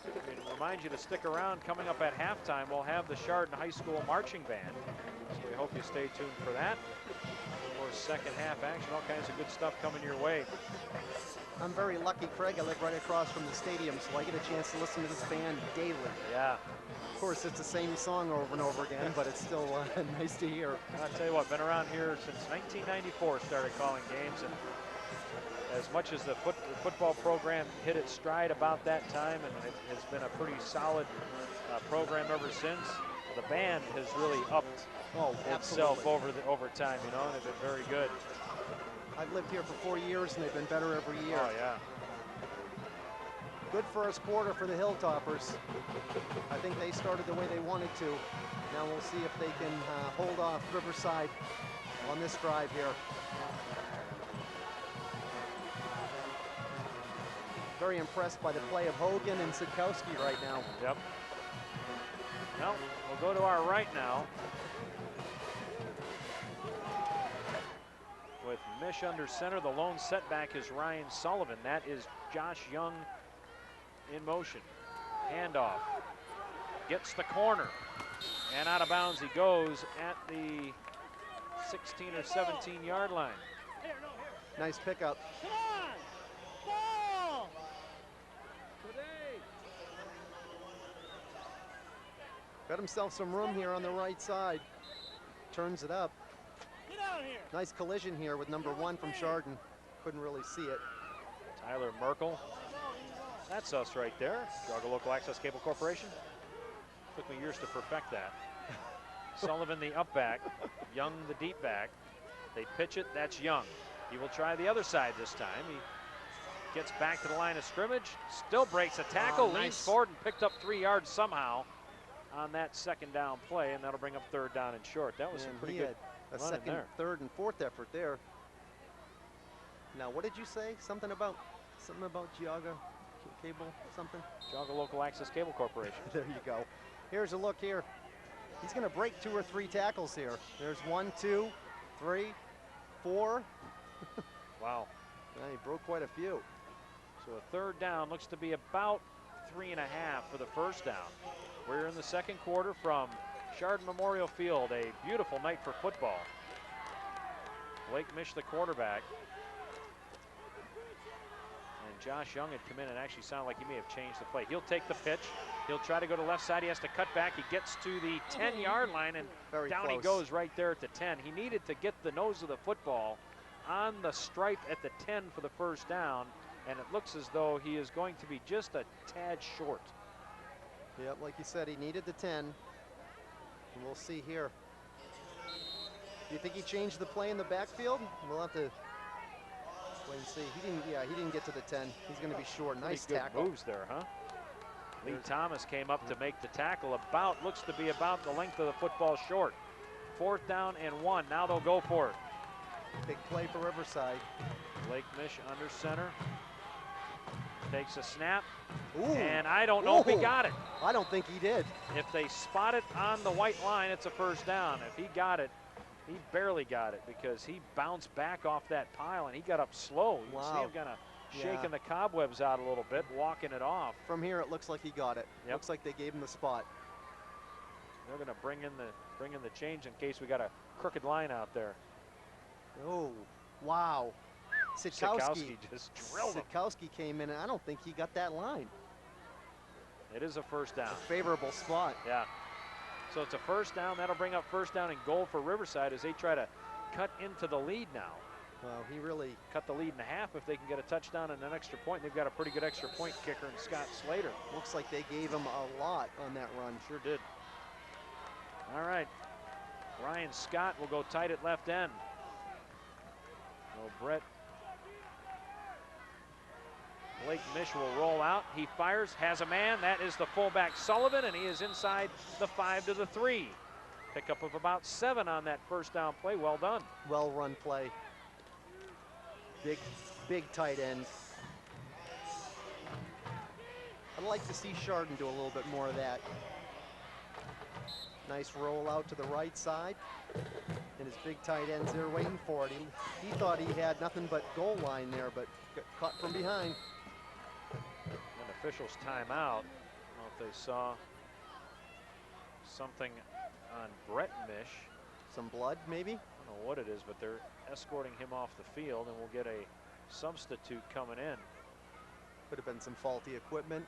I remind you to stick around. Coming up at halftime, we'll have the Chardon High School Marching Band. So we hope you stay tuned for that. More second half action, all kinds of good stuff coming your way.
I'm very lucky, Craig. I live right across from the stadium, so I get a chance to listen to this band daily.
Yeah.
Of course, it's the same song over and over again, but it's still nice to hear.
I'll tell you what, been around here since 1994, started calling games, and as much as the football program hit its stride about that time, and it has been a pretty solid program ever since, the band has really upped itself over time, you know, and they've been very good.
I've lived here for 4 years, and they've been better every year.
Oh, yeah.
Good first quarter for the Hilltoppers. I think they started the way they wanted to. Now we'll see if they can hold off Riverside on this drive here. Very impressed by the play of Hogan and Sikowski right now.
Yep. Well, we'll go to our right now. With Mish under center, the lone setback is Ryan Sullivan. That is Josh Young in motion. Handoff. Gets the corner. And out of bounds he goes at the 16 or 17 yard line.
Nice pickup.
Come on! Ball!
Got himself some room here on the right side. Turns it up.
Get out here!
Nice collision here with number 1 from Chardon. Couldn't really see it.
Tyler Merkel. That's us right there. Chicago Local Access Cable Corporation. Took me years to perfect that. Sullivan the up back, Young the deep back. They pitch it, that's Young. He will try the other side this time. He gets back to the line of scrimmage, still breaks a tackle, leans forward and picked up 3 yards somehow on that second down play, and that'll bring up third down and short. That was some pretty good
a
run
second,
in there.
third, and fourth effort there. Now, what did you say? Something about Geauga Cable, something?
Geauga Local Access Cable Corporation.
There you go. Here's a look here. He's going to break 2 or 3 tackles here. There's 1, 2, 3, 4.
Wow.
Yeah, he broke quite a few.
So a third down looks to be about 3.5 for the first down. We're in the second quarter from Chardon Memorial Field. A beautiful night for football. Blake Mish, the quarterback. And Josh Young had come in and actually sounded like he may have changed the play. He'll take the pitch. He'll try to go to left side. He has to cut back. He gets to the 10-yard line, and
Very
down
close.
he goes right there at the 10. He needed to get the nose of the football on the stripe at the 10 for the first down, and it looks as though he is going to be just a tad short.
Yep, like you said, he needed the 10. And we'll see here. Do you think he changed the play in the backfield? We'll have to wait and see. He didn't get to the 10. He's going to be short. Nice
Pretty good
tackle.
moves there, huh? Lee Thomas came up to make the tackle. Looks to be about the length of the football short. 4th down and 1. Now they'll go for it.
Big play for Riverside.
Blake Mish under center. Takes a snap.
Ooh.
And I don't know if he got it.
I don't think he did.
If they spot it on the white line, it's a first down. If he got it, he barely got it because he bounced back off that pile and he got up slow. You can see him kind of shaking the cobwebs out a little bit, walking it off.
From here, it looks like he got it.
Yep.
Looks like they gave him the spot.
They're going to bring in the change in case we got a crooked line out there.
Oh, wow.
Sikowski just drilled him.
Sikowski came in, and I don't think he got that line.
It is a first down.
A favorable spot.
Yeah. So it's a first down. That'll bring up first down and goal for Riverside as they try to cut into the lead now.
Well, he really
cut the lead in half if they can get a touchdown and an extra point. They've got a pretty good extra point kicker in Scott Slater.
looks like they gave him a lot on that run.
Sure did. All right. Ryan Scott will go tight at left end. No, Blake Mish will roll out. He fires, has a man. That is the fullback Sullivan, and he is inside the 5 to the 3. Pickup of about 7 on that first down play. Well done.
Well run play. Big tight end. I'd like to see Chardon do a little bit more of that. Nice roll out to the right side. And his big tight end's there waiting for it. He thought he had nothing but goal line there, but got caught from behind.
An official's timeout. I don't know if they saw something on Brett Mish.
Some blood, maybe?
I don't know what it is, but they're escorting him off the field, and we'll get a substitute coming in.
Could have been some faulty equipment.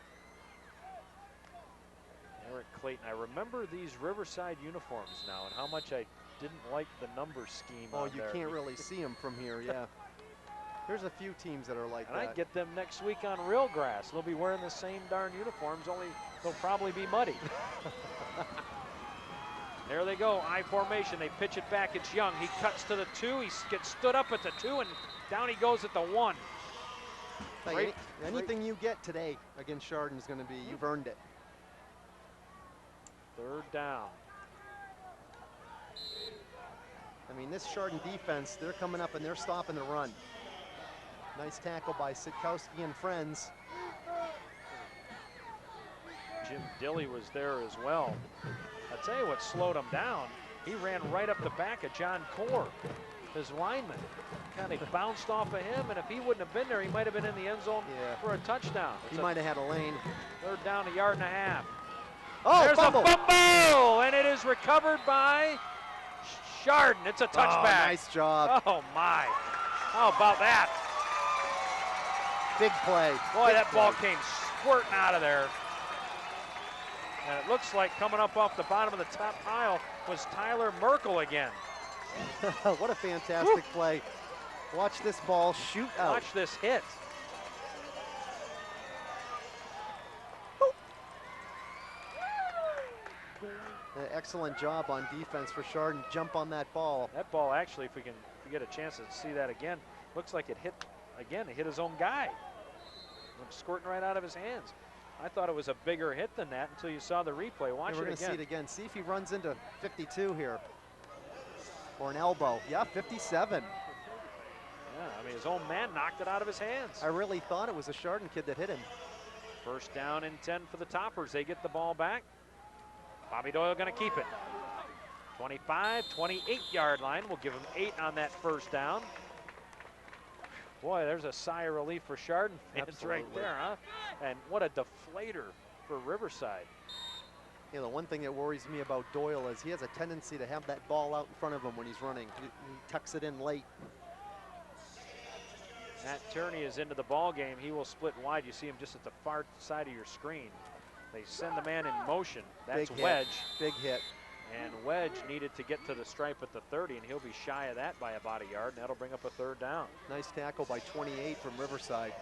Eric Clayton. I remember these Riverside uniforms now and how much I didn't like the number scheme on
You
there.
can't really see him from here, yeah. There's a few teams that are like
And
that.
I'd get them next week on real grass. They'll be wearing the same darn uniforms, only they'll probably be muddy. There they go, I formation. They pitch it back. It's Young. He cuts to the 2. He gets stood up at the 2, and down he goes at the 1.
Hey, anything you get today against Chardon is going to be, you've earned it.
3rd down.
I mean, this Chardon defense, they're coming up and they're stopping the run. Nice tackle by Sitkowski and friends.
Jim Dilly was there as well. I'll tell you what slowed him down. He ran right up the back of John Core, his lineman. Kind of bounced off of him, and if he wouldn't have been there, he might have been in the end zone for a touchdown.
He might have had a lane.
3rd down, 1.5 yards.
Oh,
there's
fumble.
a fumble, and it is recovered by Chardon. It's a touchback.
Oh, nice job.
Oh, my. How about that?
Big play.
Boy,
Big
that ball
play.
came squirting out of there. And it looks like coming up off the bottom of the top pile was Tyler Merkel again.
What a fantastic play. Watch this ball shoot out.
Watch this hit.
Excellent job on defense for Chardon. Jump on that ball.
That ball actually, if we get a chance to see that again, looks like it hit, again, it hit his own guy. Went squirting right out of his hands. I thought it was a bigger hit than that until you saw the replay. Watch
We're
it
going to
again.
see it again. See if he runs into 52 here. Or an elbow. Yeah, 57.
Yeah, I mean, his own man knocked it out of his hands.
I really thought it was a Chardon kid that hit him.
1st down and 10 for the Toppers. They get the ball back. Bobby Doyle going to keep it. 25, 28-yard line. We'll give him 8 on that 1st down. Boy, there's a sigh of relief for Chardon fans right there, huh? And what a deflator for Riverside.
Yeah, the one thing that worries me about Doyle is he has a tendency to have that ball out in front of him when he's running. He tucks it in late.
Matt Turney is into the ball game. He will split wide. You see him just at the far side of your screen. They send the man in motion. That's
Big
Wedge.
Big hit.
And Wedge needed to get to the stripe at the 30, and he'll be shy of that by about 1 yard, and that'll bring up a 3rd down.
Nice tackle by 28 from Riverside.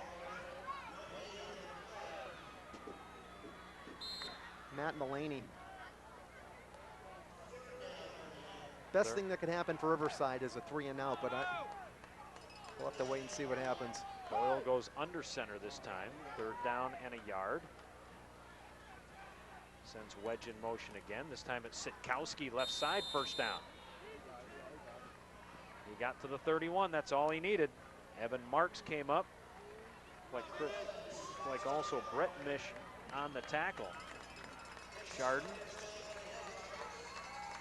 Matt Mullaney. Best thing that could happen for Riverside is a 3-and-out, but we'll have to wait and see what happens.
Doyle goes under center this time. 3rd down and 1 yard. Sends Wedge in motion again. This time it's Sitkowski left side, 1st down. He got to the 31. That's all he needed. Evan Marks came up, like also Brett Mish on the tackle. Chardon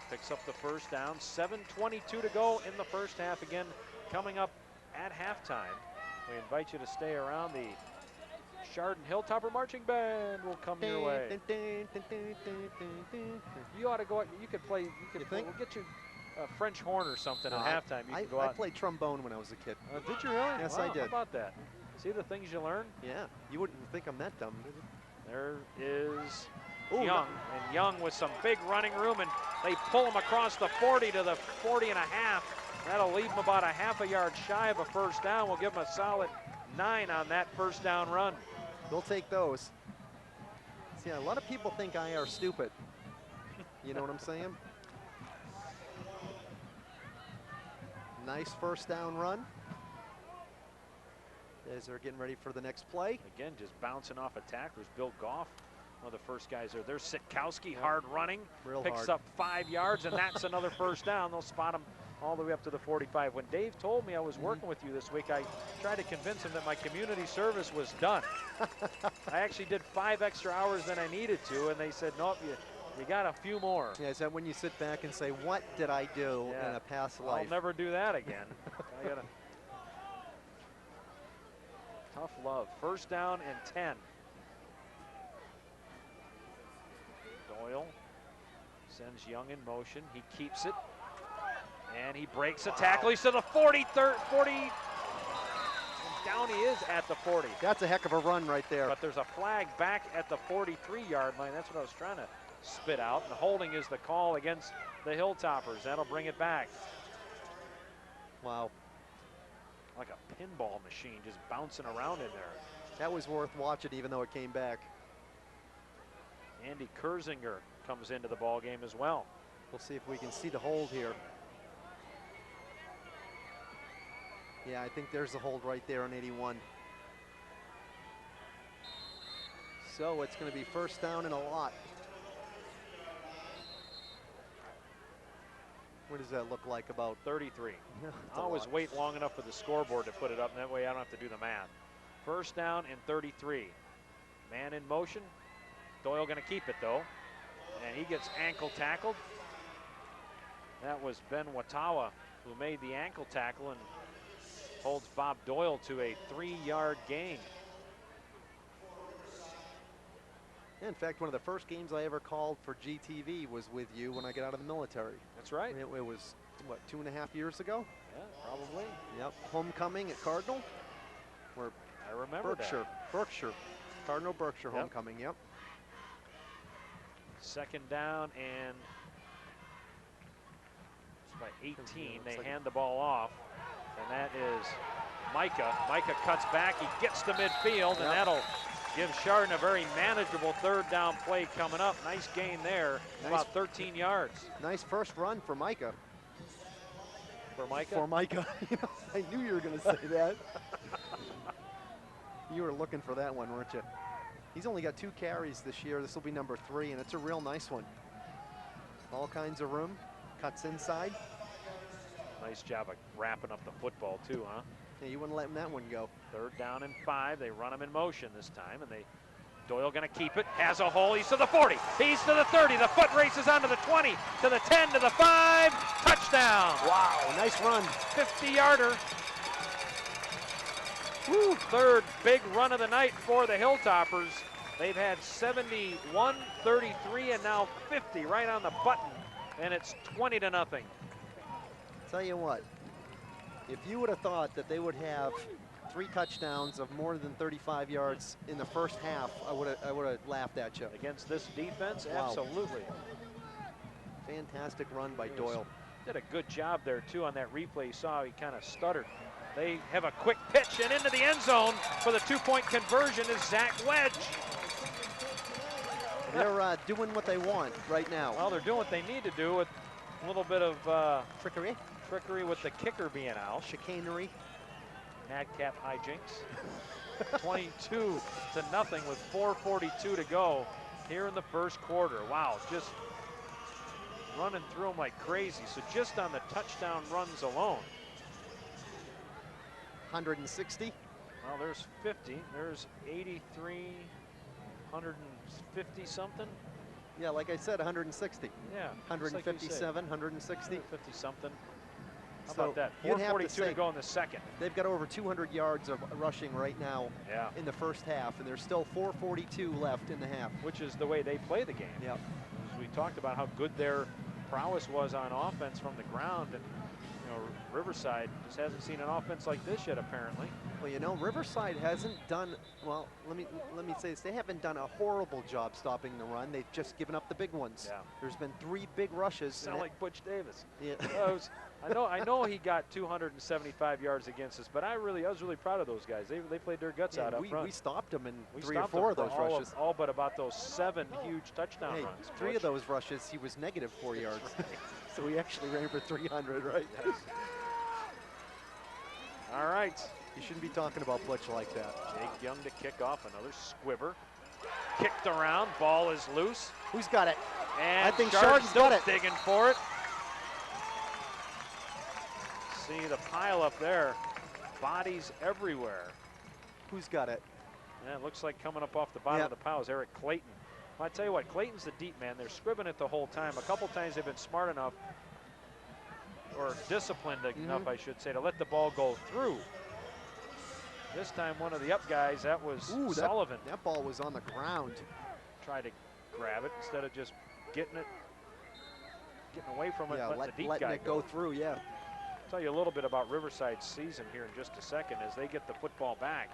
picks up the 1st down. 7:22 to go in the 1st half. Again, coming up at halftime. We invite you to stay around. The Chardon Hilltopper Marching Band will come your way. You ought to go out. You could play. We'll get you a French horn or something at halftime. You can go out.
I played trombone when I was a kid.
Did you really?
Yes,
wow,
I did.
How about that? See the things you learn?
Yeah, you wouldn't think I'm that dumb.
There is Young, and Young with some big running room, and they pull him across the 40 to the 40 and a half. That'll leave him about 1/2 yard shy of a 1st down. We'll give him a solid 9 on that 1st down run.
They'll take those. See, a lot of people think I are stupid. You know what I'm saying? Nice 1st down run. As they're getting ready for the next play.
Again, just bouncing off of tacklers. Bill Goff, one of the first guys there. There's Sitkowski, hard running. Picks up 5 yards, and that's another 1st down. They'll spot him all the way up to the 45. When Dave told me I was working with you this week, I tried to convince him that my community service was done. I actually did 5 extra hours than I needed to, and they said, nope, you got a few more.
Yeah, is that when you sit back and say, what did I do in a past life?
I'll never do that again. I gotta. Tough love. 1st down and 10. Doyle sends Young in motion. He keeps it. And he breaks a tackle. He's to the 40. Down he is at the 40.
That's a heck of a run right there.
But there's a flag back at the 43-yard line. That's what I was trying to spit out. And holding is the call against the Hilltoppers. That'll bring it back.
Wow.
like a pinball machine, just bouncing around in there.
That was worth watching, even though it came back.
Andy Kurzinger comes into the ball game as well.
We'll see if we can see the hold here. Yeah, I think there's the hold right there on 81. So it's going to be first down and a lot. What does that look like? About
33.
Yeah,
I always wait long enough for the scoreboard to put it up, and that way I don't have to do the math. First down and 33. Man in motion. Doyle going to keep it though, and he gets ankle tackled. That was Ben Watawa who made the ankle tackle and holds Bob Doyle to a 3-yard gain.
Yeah, in fact, one of the first games I ever called for GTV was with you when I got out of the military.
That's right.
It was, what, 2.5 years ago?
Yeah, probably.
Yep, homecoming at Cardinal. Where
I remember
Berkshire. Cardinal Berkshire
Yep.
homecoming, yep.
Second down and it's by 18. They hand the ball off, and that is Micah. Micah cuts back, he gets to midfield, and that'll give Chardon a very manageable third down play coming up. Nice gain there, about 13 yards.
Nice first run for Micah.
For Micah?
For Micah. I knew you were going to say that. You were looking for that one, weren't you? He's only got 2 carries this year. This will be number 3, and it's a real nice one. All kinds of room. Cuts inside.
Nice job of wrapping up the football too, huh?
Yeah, you wouldn't let that one go.
Third down and 5. They run him in motion this time, and Doyle going to keep it. Has a hole. He's to the 40. He's to the 30. The foot races onto the 20, to the 10, to the 5. Touchdown.
Wow, nice run.
50-yarder. Woo, third big run of the night for the Hilltoppers. They've had 71, 33, and now 50 right on the button, and it's 20-0.
Tell you what, if you would have thought that they would have 3 touchdowns of more than 35 yards in the first half, I would have laughed at you.
Against this defense,
Wow.
absolutely.
Fantastic run by Doyle.
Did a good job there too on that replay. You saw he kind of stuttered. They have a quick pitch and into the end zone for the 2-point conversion is Zach Wedge.
They're doing what they want right now.
Well, they're doing what they need to do with a little bit of
Trickery.
trickery with the kicker being out.
Chicanery.
Madcap hijinks. 22-0 with 4:42 to go here in the first quarter. Wow, just running through them like crazy. So just on the touchdown runs alone.
160.
Well, there's 50. There's 83, 150 something.
Yeah, like I said, 160.
Yeah.
157, 160.
50 something. How
So
about that?
you'd have to
4:42 to
say
go in the second.
They've got over 200 yards of rushing right now
Yeah.
in the first half, and there's still 4:42 left in the half.
Which is the way they play the game.
Yep.
As we talked about how good their prowess was on offense from the ground, and Riverside just hasn't seen an offense like this yet, apparently.
Well, Riverside hasn't done, well, let me say this. They haven't done a horrible job stopping the run. They've just given up the big ones.
Yeah.
There's been 3 big rushes.
Sound like Butch Davis.
Yeah.
I know he got 275 yards against us, but I was really proud of those guys. They played their guts out up front.
We stopped them in
We
3 or
stopped
4 of
them
those
for
rushes.
all but about those 7 huge touchdown
Hey,
runs.
3 of
Butch.
those rushes, he was negative 4 yards. So he actually ran for 300, right?
All right.
You shouldn't be talking about Butch like that.
Jake Young to kick off, another squibber. Kicked around, ball is loose.
Who's got it?
And
I think
Chardon's
Chardon's got
still
it.
digging for it. See the pile up there. Bodies everywhere.
Who's got it?
Yeah, it looks like coming up off the bottom of the pile is Eric Clayton. Well, I tell you what, Clayton's the deep man. They're scribbing it the whole time. A couple times they've been smart enough, or disciplined enough, I should say, to let the ball go through. This time one of the up guys, that was Sullivan.
That ball was on the ground.
Tried to grab it instead of just getting away from it,
Yeah,
letting the deep
letting
guy
it go through, yeah.
I'll tell you a little bit about Riverside's season here in just a second as they get the football back.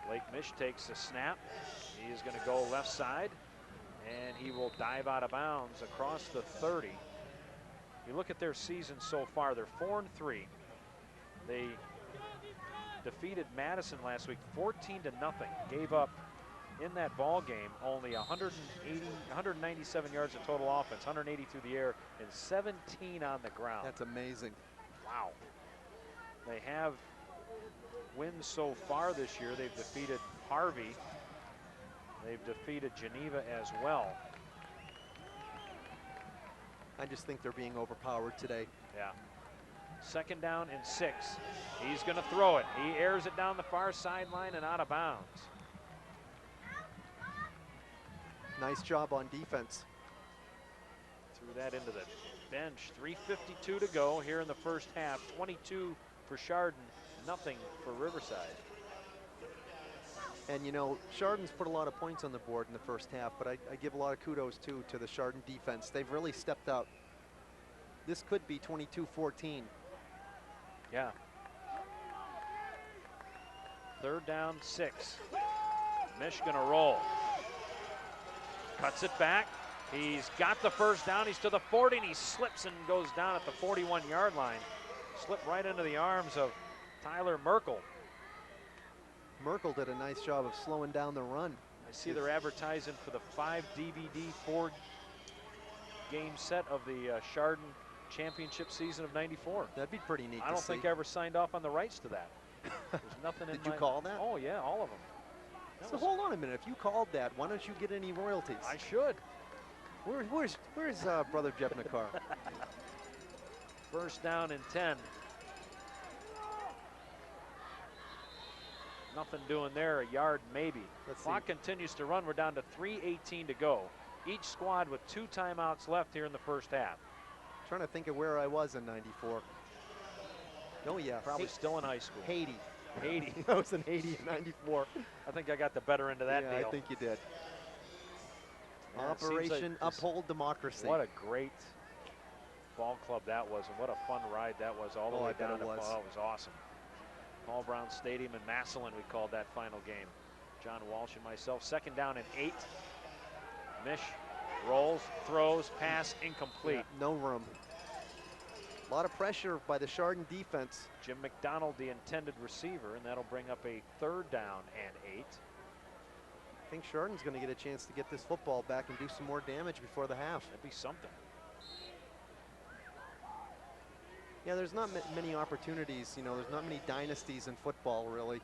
Blake Mish takes a snap. He is going to go left side, and he will dive out of bounds across the 30. You look at their season so far, they're 4-3. They defeated Madison last week 14-0. Gave up in that ball game only 197 yards of total offense, 180 through the air, and 17 on the ground.
That's amazing.
Wow. They have wins so far this year. They've defeated Harvey. They've defeated Geneva as well.
I just think they're being overpowered today.
Yeah. 2nd down and 6. He's going to throw it. He airs it down the far sideline and out of bounds.
Nice job on defense.
Threw that into the bench. 3:52 to go here in the first half. 22 for Chardon, nothing for Riverside.
And you know, Chardon's put a lot of points on the board in the first half, but I give a lot of kudos too to the Chardon defense. They've really stepped up. This could be 22-14.
Yeah. 3rd down, 6. Mish gonna roll. Cuts it back. He's got the first down. He's to the 40, and he slips and goes down at the 41-yard line. Slipped right into the arms of Tyler Merkel.
Merkel did a nice job of slowing down the run.
I see they're advertising for the 5 DVD 4-game set of the Chardon championship season of '94.
That'd be pretty neat.
I don't think I ever signed off on the rights to that. There's nothing in
Did you call that?
Oh yeah, all of them.
So hold on a minute. If you called that, why don't you get any royalties?
I should.
Where's brother Jeff Nakar?
1st down and 10. Nothing doing there, a yard maybe. Clock continues to run. We're down to 3:18 to go. Each squad with 2 timeouts left here in the first half.
Trying to think of where I was in '94. Oh yeah,
Probably still in high school.
Haiti.
Haiti.
I was in Haiti in '94.
I think I got the better end of that
Yeah,
deal.
I think you did.
Yeah, it seems
Operation
like this-
Uphold Democracy.
What a great ball club that was, and what a fun ride that was all the way
I bet
down
it
to
was.
Oh, it was awesome. Paul Brown Stadium in Massillon, we called that final game. John Walsh and myself. 2nd down and 8. Mish rolls, throws, pass, incomplete.
Yeah, no room. A lot of pressure by the Chardon defense.
Jim McDonald, the intended receiver, and that'll bring up a 3rd down and 8.
I think Chardon's going to get a chance to get this football back and do some more damage before the half.
That'd be something.
Yeah, there's not many opportunities. You know, there's not many dynasties in football, really,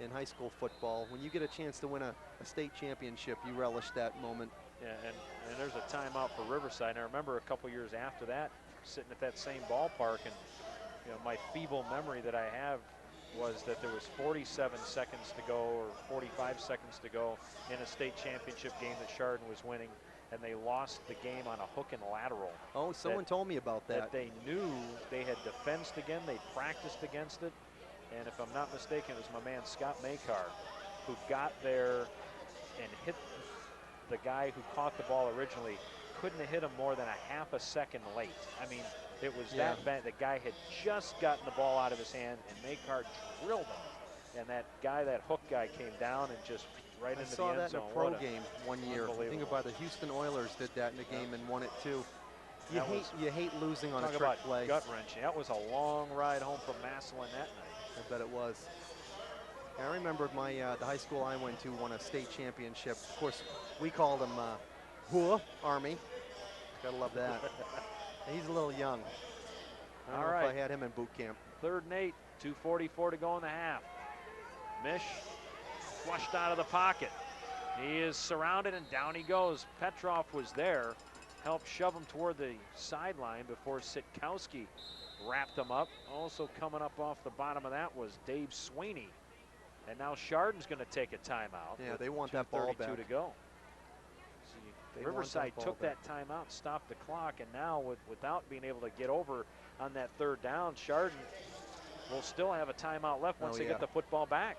in high school football. When you get a chance to win a state championship, you relish that moment.
Yeah, and there's a timeout for Riverside. And I remember a couple years after that, sitting at that same ballpark, and you know, my feeble memory that I have was that there was 47 seconds to go or 45 seconds to go in a state championship game that Chardon was winning, and they lost the game on a hook and lateral.
Oh, someone told me about that.
That they knew they had defensed again, they practiced against it, and if I'm not mistaken, it was my man Scott Makar who got there and hit the guy who caught the ball originally. Couldn't have hit him more than a half a second late. I mean, it was that bad. The guy had just gotten the ball out of his hand, and Makar drilled him. And that guy, that hook guy, came down and just right into the end zone.
I saw that in a pro game one year. I think about the Houston Oilers did that in a game and won it too. You hate losing on a trick play.
Gut wrenching. That was a long ride home from Massillon that night.
I bet it was. I remember the high school I went to won a state championship. Of course, we called them Army. Gotta love that. He's a little young. I don't know if I had him in boot camp.
3rd and 8, 2:44 to go in the half. Mish flushed out of the pocket. He is surrounded and down he goes. Petrov was there, helped shove him toward the sideline before Sitkowski wrapped him up. Also coming up off the bottom of that was Dave Sweeney. And now Chardon's going to take a timeout.
Yeah, they want that ball back.
2:32 to go. Riverside took that timeout, stopped the clock, and now without being able to get over on that 3rd down, Chardon will still have a timeout left once they get the football back.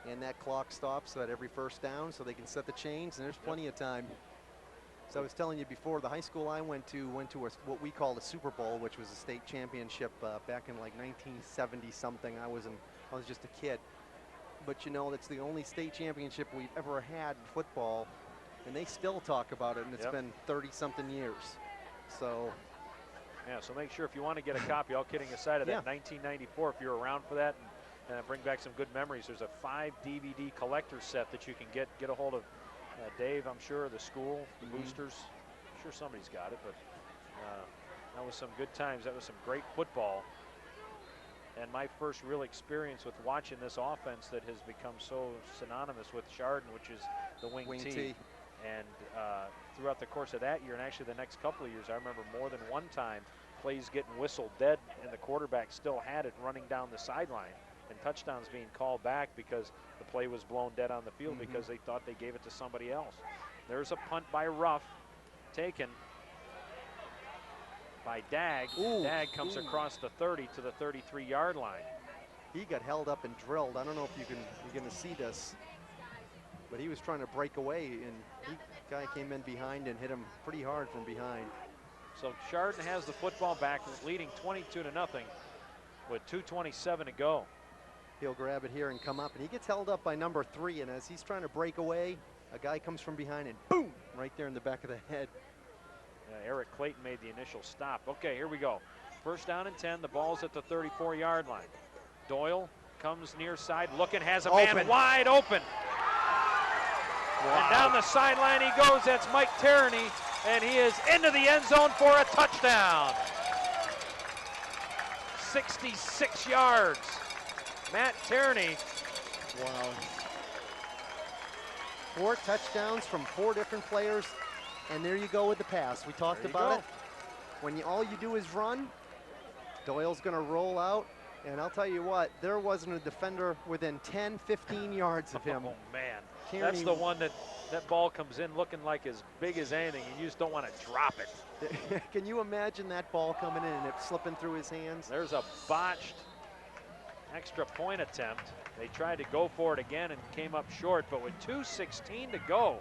And that clock stops at every 1st down, so they can set the chains, and there's plenty of time. So I was telling you before, the high school I went to what we called a Super Bowl, which was a state championship back in like 1970 something. I was just a kid, but you know, that's the only state championship we've ever had in football. And they still talk about it, and it's been 30-something years. So
Yeah, so make sure if you want to get a copy, all kidding aside, of that 1994, if you're around for that, and bring back some good memories. There's a 5 DVD collector set that you can get a hold of. Dave, I'm sure, the school, the boosters. I'm sure somebody's got it, but that was some good times. That was some great football. And my first real experience with watching this offense that has become so synonymous with Chardon, which is the wing T. And throughout the course of that year, and actually the next couple of years, I remember more than one time plays getting whistled dead, and the quarterback still had it running down the sideline, and touchdowns being called back because the play was blown dead on the field because they thought they gave it to somebody else. There's a punt by Ruff, taken by Dag. Dag comes across the 30 to the 33-yard line.
He got held up and drilled. I don't know if you're going to see this, but he was trying to break away, and guy came in behind and hit him pretty hard from behind.
So Chardon has the football back, leading 22-0 with 2:27 to go.
He'll grab it here and come up, and he gets held up by number 3, and as he's trying to break away, a guy comes from behind and boom, right there in the back of the head.
Eric Clayton made the initial stop. Okay, here we go. First down and 10. The ball's at the 34-yard line. Doyle comes near side, looking, has a man wide open. Wow. And down the sideline he goes. That's Mike Tierney, and he is into the end zone for a touchdown. 66 yards. Matt Tierney.
Wow. 4 touchdowns from 4 different players, and there you go with the pass. We talked about it. When all you do is run, Doyle's going to roll out, and I'll tell you what, there wasn't a defender within 10, 15 yards of him.
Oh, man.
Tierney,
that's the one that ball comes in looking like as big as anything, and you just don't want to drop it.
Can you imagine that ball coming in and it slipping through his hands?
There's a botched extra point attempt. They tried to go for it again and came up short, but with 2:16 to go,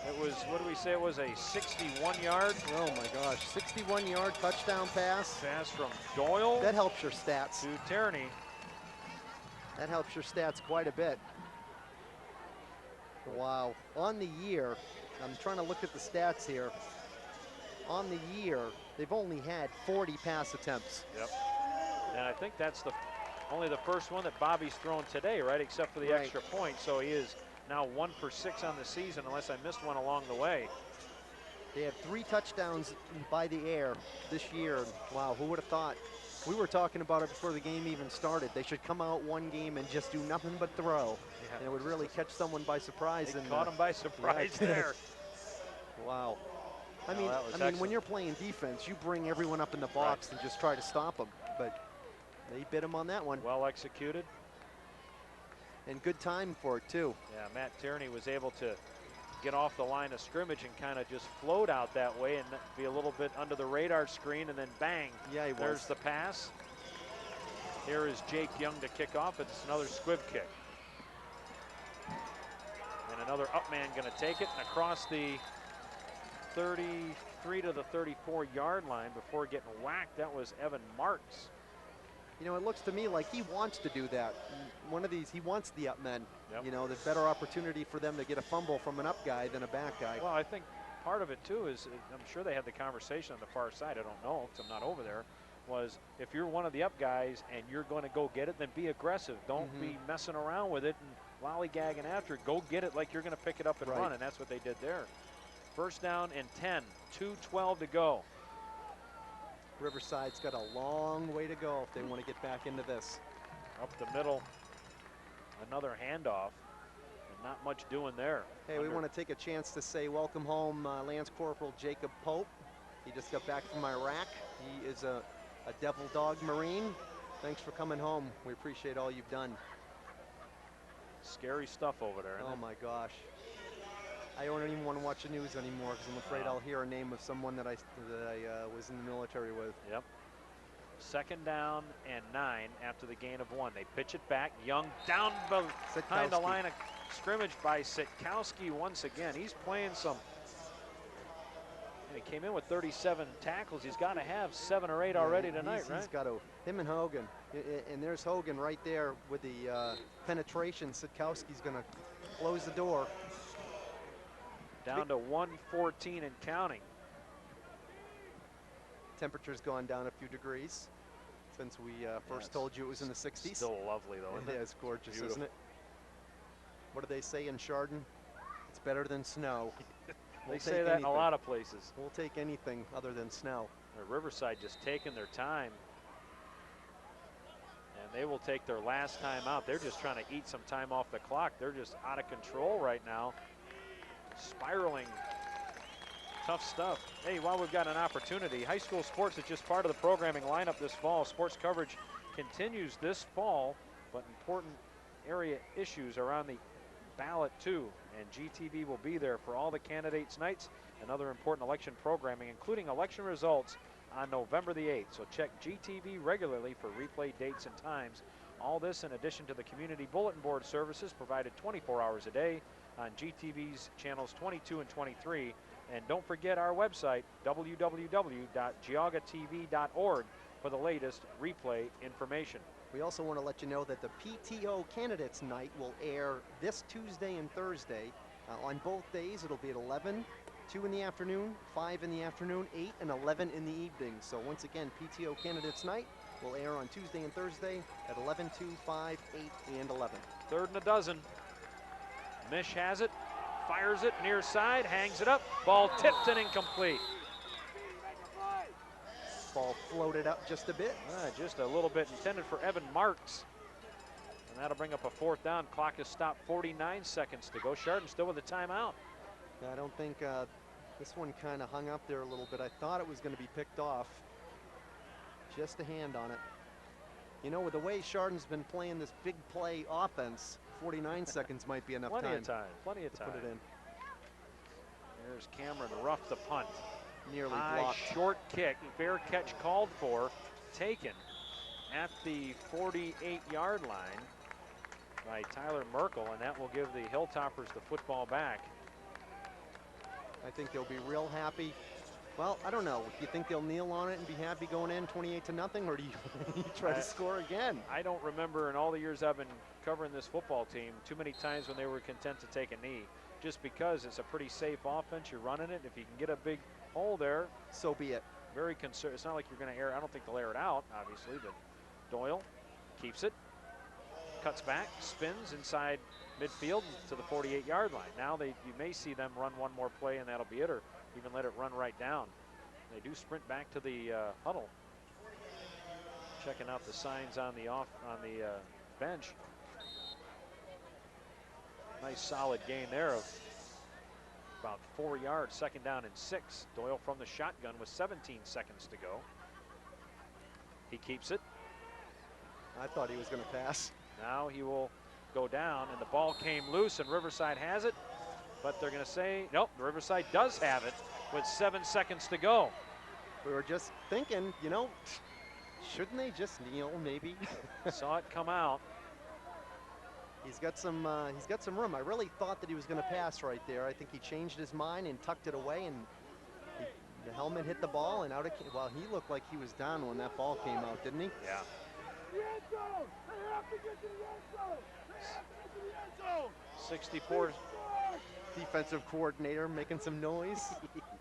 it was, what do we say, it was a 61-yard?
Oh my gosh, 61-yard touchdown pass.
Pass from Doyle.
That helps your stats.
To Tierney.
That helps your stats quite a bit. Wow, on the year, I'm trying to look at the stats here. On the year, they've only had 40 pass attempts.
Yep. And I think that's only the first one that Bobby's thrown today, right? Except for the extra point. So he is now 1 for 6 on the season, unless I missed one along the way.
They have 3 touchdowns by the air this year. Wow, who would have thought? We were talking about it before the game even started. They should come out one game and just do nothing but throw. Yeah. And it would really catch someone by surprise.
They caught him by surprise there.
Wow. I mean, when you're playing defense, you bring everyone up in the box and just try to stop them. But they bit him on that one.
Well executed.
And good time for it, too.
Yeah, Matt Tierney was able to get off the line of scrimmage and kind of just float out that way and be a little bit under the radar screen, and then bang.
Yeah, he was.
There's the pass. Here is Jake Young to kick off. It's another squib kick. And another up man going to take it and across the 33 to the 34-yard line before getting whacked. That was Evan Marks.
You know, it looks to me like he wants to do that. One of these, he wants the up men.
Yep.
You know, the better opportunity for them to get a fumble from an up guy than a back guy.
Well, I think part of it, too, is I'm sure they had the conversation on the far side. I don't know because I'm not over there. Was if you're one of the up guys and you're going to go get it, then be aggressive. Don't be messing around with it and lollygagging after it. Go get it like you're going to pick it up and run, and that's what they did there. First down and 10, 2:12 to go.
Riverside's got a long way to go if they want to get back into this.
Up the middle, another handoff, and not much doing there.
Hey, we want to take a chance to say welcome home Lance Corporal Jacob Pope. He just got back from Iraq. He is a Devil Dog Marine. Thanks for coming home. We appreciate all you've done.
Scary stuff over there.
Oh my gosh. I don't even want to watch the news anymore because I'm afraid I'll hear a name of someone that I was in the military with.
Yep. Second down and 9 after the gain of 1. They pitch it back. Young down behind the line of scrimmage by Sitkowski once again. He's playing some. And he came in with 37 tackles. He's got to have 7 or 8 already tonight, right?
He's got to. Him and Hogan. And there's Hogan right there with the penetration. Sitkowski's going to close the door.
Down to 114 and counting.
temperature's gone down a few degrees since we first told you it was in the 60s.
Still lovely, though, isn't it?
It is gorgeous,
Beautiful.
isn't it? What do they say in Chardon? It's better than snow.
They say that in a lot of places.
We'll take anything other than snow.
Riverside just taking their time. And they will take their last time out. They're just trying to eat some time off the clock. They're just out of control right now. Spiraling. Tough stuff. Hey, while we've got an opportunity, high school sports is just part of the programming lineup this fall. Sports coverage continues this fall, but important area issues are on the ballot too. And GTV will be there for all the candidates' nights and other important election programming, including election results on November the 8th. So check GTV regularly for replay dates and times. All this in addition to the community bulletin board services provided 24 hours a day on GTV's channels 22 and 23. And don't forget our website, www.geaugatv.org, for the latest replay information.
We also want to let you know that the PTO Candidates Night will air this Tuesday and Thursday. On both days, it'll be at 11, 2 in the afternoon, 5 in the afternoon, 8 and 11 in the evening. So once again, PTO Candidates Night will air on Tuesday and Thursday at 11, 2, 5, 8, and 11.
Third and a dozen. Mish has it, fires it near side, hangs it up. Ball tipped and incomplete.
Ball floated up just a bit.
Just a little bit, intended for Evan Marks. And that'll bring up a fourth down. Clock is stopped, 49 seconds to go. Chardon still with a timeout.
I don't think this one kind of hung up there a little bit. I thought it was going to be picked off. Just a hand on it. You know, with the way Chardon's been playing this big play offense, 49 seconds might be enough
Plenty
time.
of time, plenty of time.
Put it in.
There's Cameron Ruff the punt.
Nearly
High
blocked.
Short kick, fair catch called for, taken at the 48-yard line by Tyler Merkel, and that will give the Hilltoppers the football back.
I think they'll be real happy. Well, I don't know. Do you think they'll kneel on it and be happy going in 28-0, or do you try to score again?
I don't remember in all the years I've been covering this football team too many times when they were content to take a knee, just because it's a pretty safe offense. You're running it. If you can get a big hole there,
so be it.
Very concerned. It's not like you're going to air. I don't think they'll air it out, obviously, but Doyle keeps it, cuts back, spins inside midfield to the 48-yard line. Now you may see them run one more play, and that'll be it, or even let it run right down. They do sprint back to the huddle, checking out the signs on the bench. Nice solid gain there of about 4 yards, second down and 6. Doyle from the shotgun with 17 seconds to go. He keeps it.
I thought he was going to pass.
Now he will go down, and the ball came loose, and Riverside has it. But they're going to say, nope, Riverside does have it with 7 seconds to go.
We were just thinking, you know, shouldn't they just kneel maybe?
Saw it come out.
He's got some room. I really thought that he was going to pass right there. I think he changed his mind and tucked it away, and the helmet hit the ball, and out it came. Well, he looked like he was down when that ball came out, didn't he?
Yeah.
The end zone! They have to get to the end zone! They have to get to the end zone!
64.
Defensive coordinator making some noise.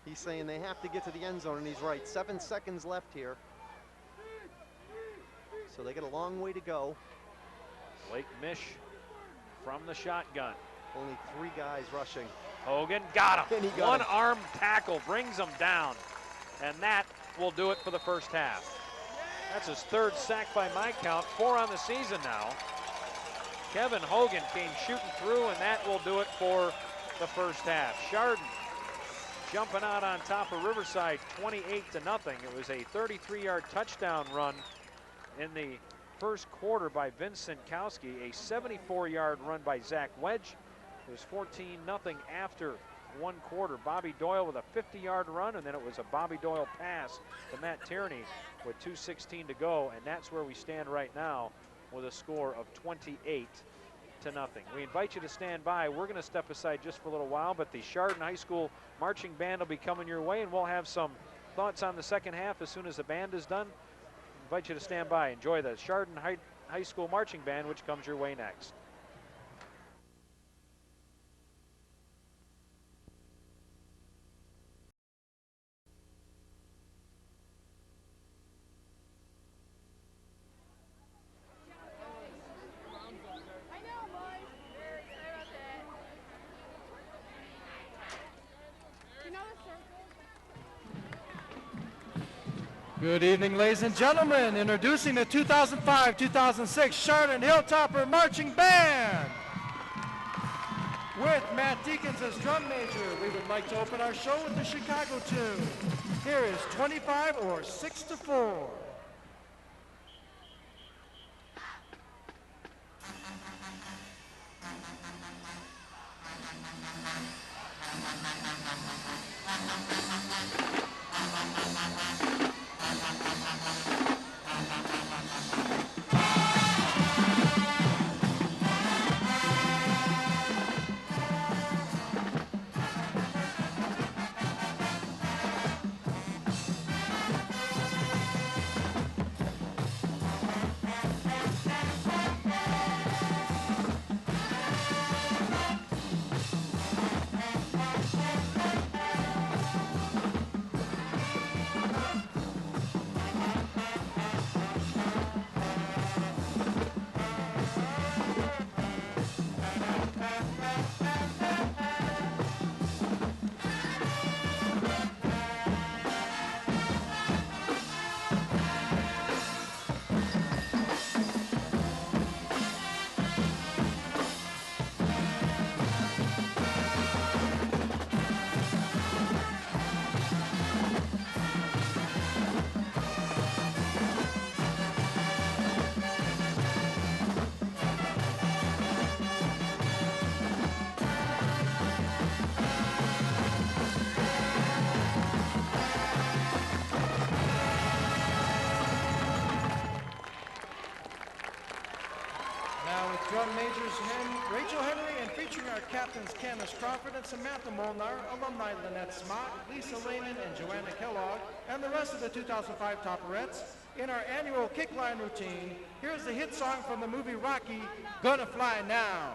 He's saying they have to get to the end zone, and he's right. 7 seconds left here. So they got a long way to go.
Blake Mish from the shotgun.
Only 3 guys rushing.
Hogan got him.
And he got
One
him.
arm tackle brings him down. And that will do it for the first half. That's his 3rd sack by my count. 4 on the season now. Kevin Hogan came shooting through, and that will do it for the first half. Chardon jumping out on top of Riverside 28-0. It was a 33-yard touchdown run in the first quarter by Vincent Kowski, a 74-yard run by Zach Wedge. It was 14-0 after 1 quarter. Bobby Doyle with a 50-yard run, and then it was a Bobby Doyle pass to Matt Tierney with 2:16 to go, and that's where we stand right now with a score of 28-0. We invite you to stand by. We're going to step aside just for a little while, but the Chardon High School Marching Band will be coming your way, and we'll have some thoughts on the second half as soon as the band is done. Invite you to stand by. Enjoy the Chardon High School Marching Band, which comes your way next.
Good evening, ladies and gentlemen. Introducing the 2005-2006 Chardon Hilltopper Marching Band. With Matt Deacons as drum major, we would like to open our show with the Chicago tune. Here is 25 or 6 to 4. Drum majors Rachel Henry, and featuring our captains Candace Crawford and Samantha Molnar, alumni Lynette Smock, Lisa Lehman, and Joanna Kellogg, and the rest of the 2005 Topperettes. In our annual kick line routine, here's the hit song from the movie Rocky, Gonna Fly Now.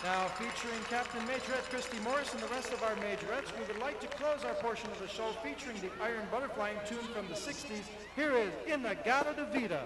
Now, featuring Captain Majorette Christy Morris and the rest of our majorettes, we would like to close our portion of the show featuring the Iron Butterflying tune from the 60s. Here is In-A-Gata de Vida.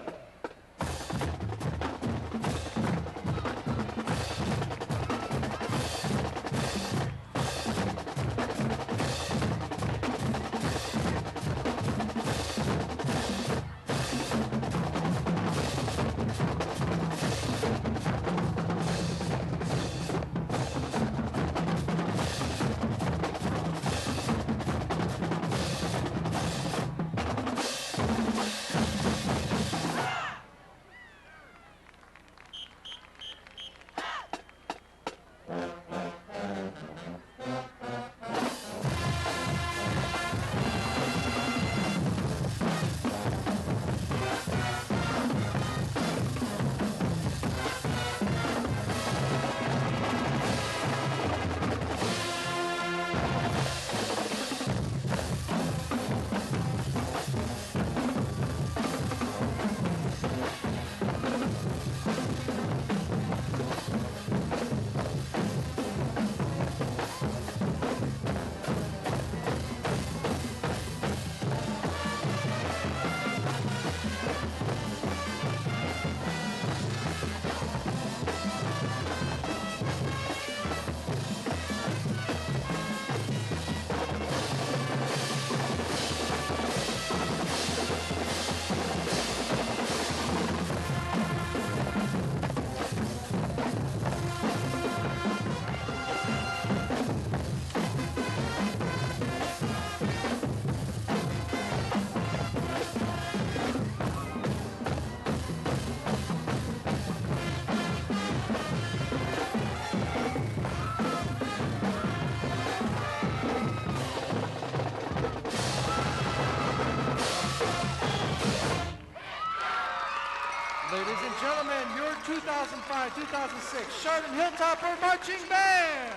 gentlemen, your 2005-2006 Chardon Hilltopper Marching Band.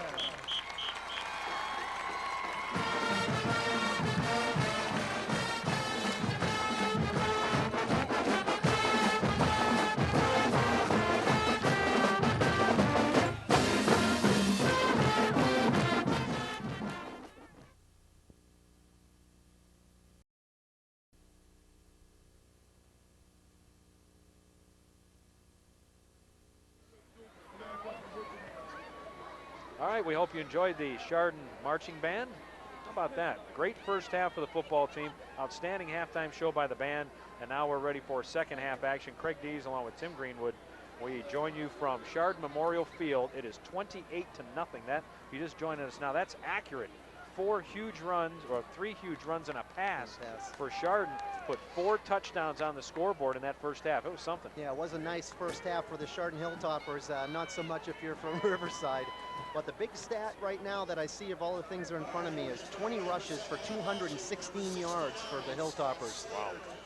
All right, we hope you enjoyed the Chardon Marching Band. How about that? Great first half for the football team. Outstanding halftime show by the band. And now we're ready for second half action. Craig Dees along with Tim Greenwood. We join you from Chardon Memorial Field. It is 28-0. That, if you just joined us now, that's accurate. 3 huge runs and a pass for Chardon. Put 4 touchdowns on the scoreboard in that first half. It was something.
Yeah, it was a nice first half for the Chardon Hilltoppers. Not so much if you're from Riverside. But the big stat right now that I see of all the things that are in front of me is 20 rushes for 216 yards for the Hilltoppers.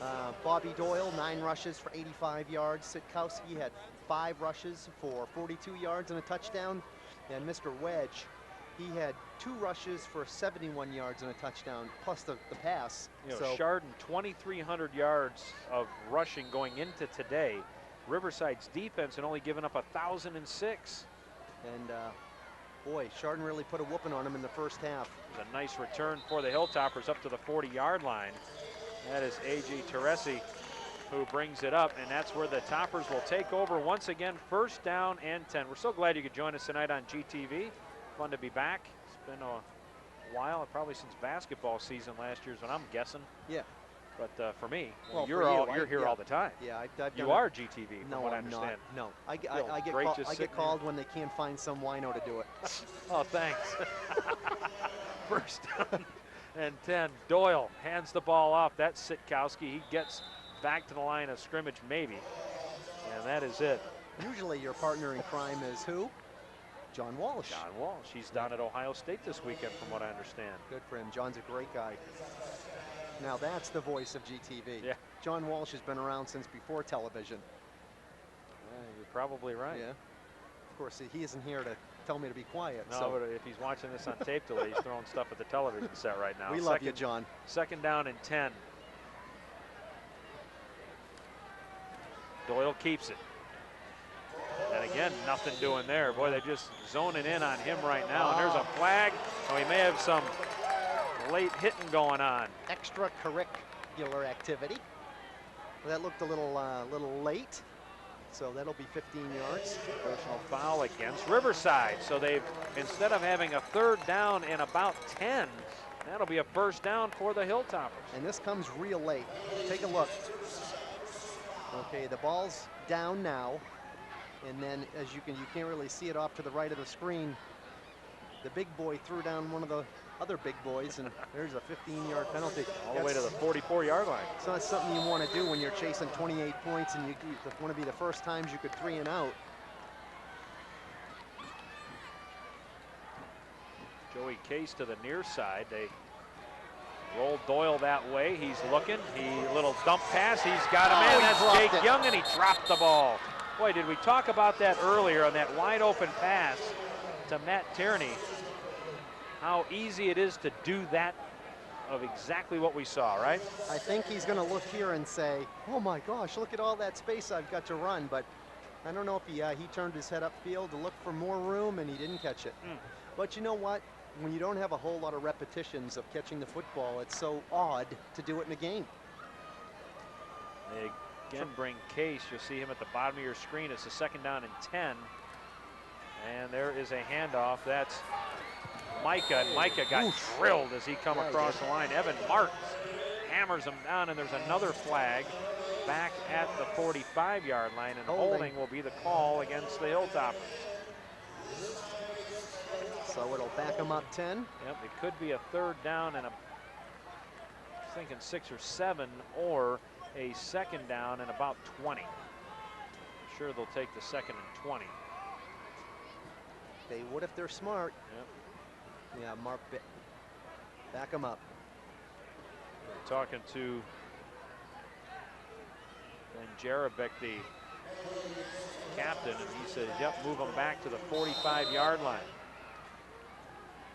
Wow.
Bobby Doyle, 9 rushes for 85 yards. Sitkowski had 5 rushes for 42 yards and a touchdown. And Mr. Wedge, he had 2 rushes for 71 yards and a touchdown, plus the pass.
You know, Chardon, 2,300 yards of rushing going into today. Riverside's defense had only given up 1,006.
And boy, Chardon really put a whooping on him in the first half.
It was a nice return for the Hilltoppers up to the 40-yard line. That is A.J. Teresi who brings it up, and that's where the Toppers will take over once again, first down and 10. We're so glad you could join us tonight on GTV. Fun to be back. It's been a while, probably since basketball season last year's when I'm guessing.
Yeah.
But for me,
well,
you're here all the time.
Yeah, I've
you are GTV, from
no,
what I
I'm
understand.
Not. No, I get called when they can't find some wino to do it.
Oh, thanks. First down and 10. Doyle hands the ball off. That's Sitkowski. He gets back to the line of scrimmage, maybe. And that is it.
Usually your partner in crime is who? John Walsh.
John Walsh. He's down at Ohio State this weekend, from what I understand.
Good for him. John's a great guy. Now that's the voice of GTV.
Yeah.
John Walsh has been around since before television.
You're probably right.
Yeah. Of course, he isn't here to tell me to be quiet.
No,
so.
but if he's watching this on tape delay, he's throwing stuff at the television set right now.
We love you, John.
Second down and 10. Doyle keeps it. And again, nothing doing there. Boy, they're just zoning in on him right now. And there's a flag. So he may have some late hitting going on.
Extracurricular activity. Well, that looked a little late. So that'll be 15 yards.
Personal foul against Riverside. So they've, instead of having a third down in about 10, that'll be a first down for the Hilltoppers.
And this comes real late. Take a look. Okay, the ball's down now. And then as you can't really see it off to the right of the screen. The big boy threw down one of the other big boys, and there's a 15-yard penalty.
All the way to the 44-yard line.
It's not something you want to do when you're chasing 28 points and you want to be the first times you could 3 and out.
Joey Case to the near side. They roll Doyle that way. He's looking. Little dump pass. He's got him in. That's Jake Young, and he dropped the ball. Boy, did we talk about that earlier on that wide open pass to Matt Tierney. How easy it is to do that of exactly what we saw, right?
I think he's going to look here and say, oh my gosh, look at all that space I've got to run. But I don't know if he turned his head upfield to look for more room and he didn't catch it. But you know what? When you don't have a whole lot of repetitions of catching the football, it's so odd to do it in a game.
They again bring Case. You'll see him at the bottom of your screen. It's a second down and 10. And there is a handoff. That's Micah. And Micah got drilled as he come across the line. Evan Marks hammers him down, and there's another flag back at the 45-yard line. And holding will be the call against the Hilltoppers.
So it'll back him up 10.
Yep, it could be a third down and thinking 6 or 7, or a second down and about 20. I'm sure they'll take the second and 20.
They would if they're smart.
Yep.
Yeah, Mark, back him up.
We're talking to Ben Jarabek, the captain, and he says, yep, move them back to the 45-yard line.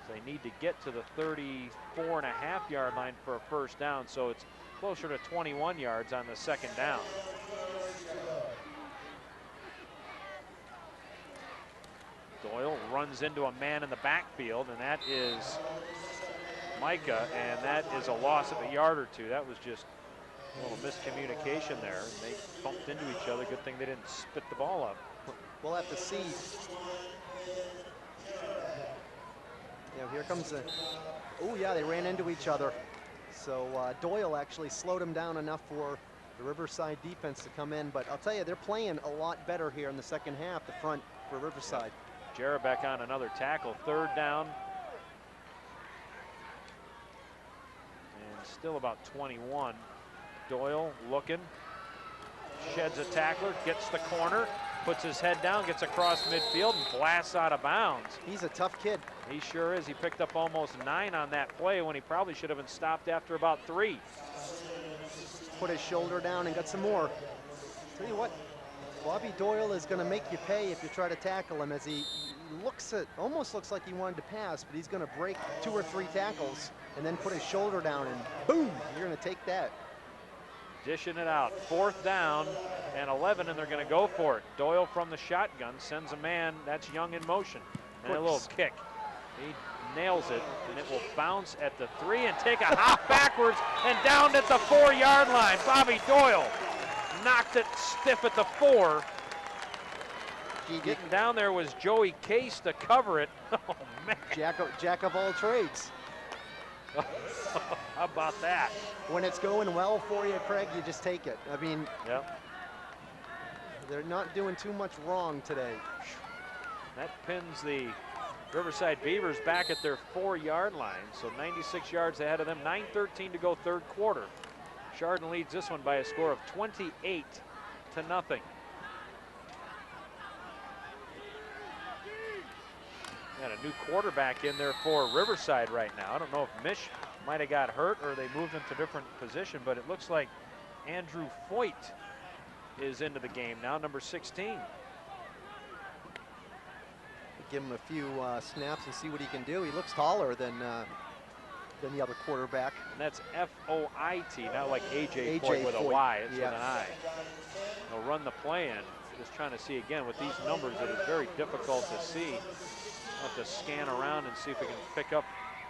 So they need to get to the 34.5-yard line for a first down, so it's closer to 21 yards on the second down. Doyle runs into a man in the backfield, and that is Micah, and that is a loss of a yard or two. That was just a little miscommunication there. They bumped into each other. Good thing they didn't spit the ball up.
We'll have to see. Yeah, here comes the, oh yeah, they ran into each other. So Doyle actually slowed him down enough for the Riverside defense to come in, but I'll tell you, they're playing a lot better here in the second half, the front for Riverside.
Jarabek on another tackle, third down. And still about 21. Doyle looking, sheds a tackler, gets the corner, puts his head down, gets across midfield, and blasts out of bounds.
He's a tough kid.
He sure is. He picked up almost 9 on that play when he probably should have been stopped after about 3.
Put his shoulder down and got some more. Tell you what, Bobby Doyle is going to make you pay if you try to tackle him, as he almost looks like he wanted to pass, but he's going to break 2 or 3 tackles and then put his shoulder down, and boom, you're going to take that.
Dishing it out, 4th down and 11, and they're going to go for it. Doyle from the shotgun sends a man, that's Young in motion, and a little kick. He nails it, and it will bounce at the 3 and take a hop backwards and down at the 4-yard line. Bobby Doyle knocked it stiff at the 4. Getting down there was Joey Case to cover it. Oh, man.
Jack of all trades.
How about that?
When it's going well for you, Craig, you just take it. I mean,
yep.
They're not doing too much wrong today.
That pins the Riverside Beavers back at their 4-yard line, so 96 yards ahead of them, 9:13 to go, third quarter. Chardon leads this one by a score of 28-0. Got a new quarterback in there for Riverside right now. I don't know if Mish might have got hurt or they moved him to a different position, but it looks like Andrew Foyt is into the game now, number 16.
Give him a few snaps and see what he can do. He looks taller than the other quarterback.
And that's F-O-I-T, not like A.J. Foyt with a Y, it's with an I. They'll run the play in. Just trying to see again with these numbers, it is very difficult to see. We'll have to scan around and see if we can pick up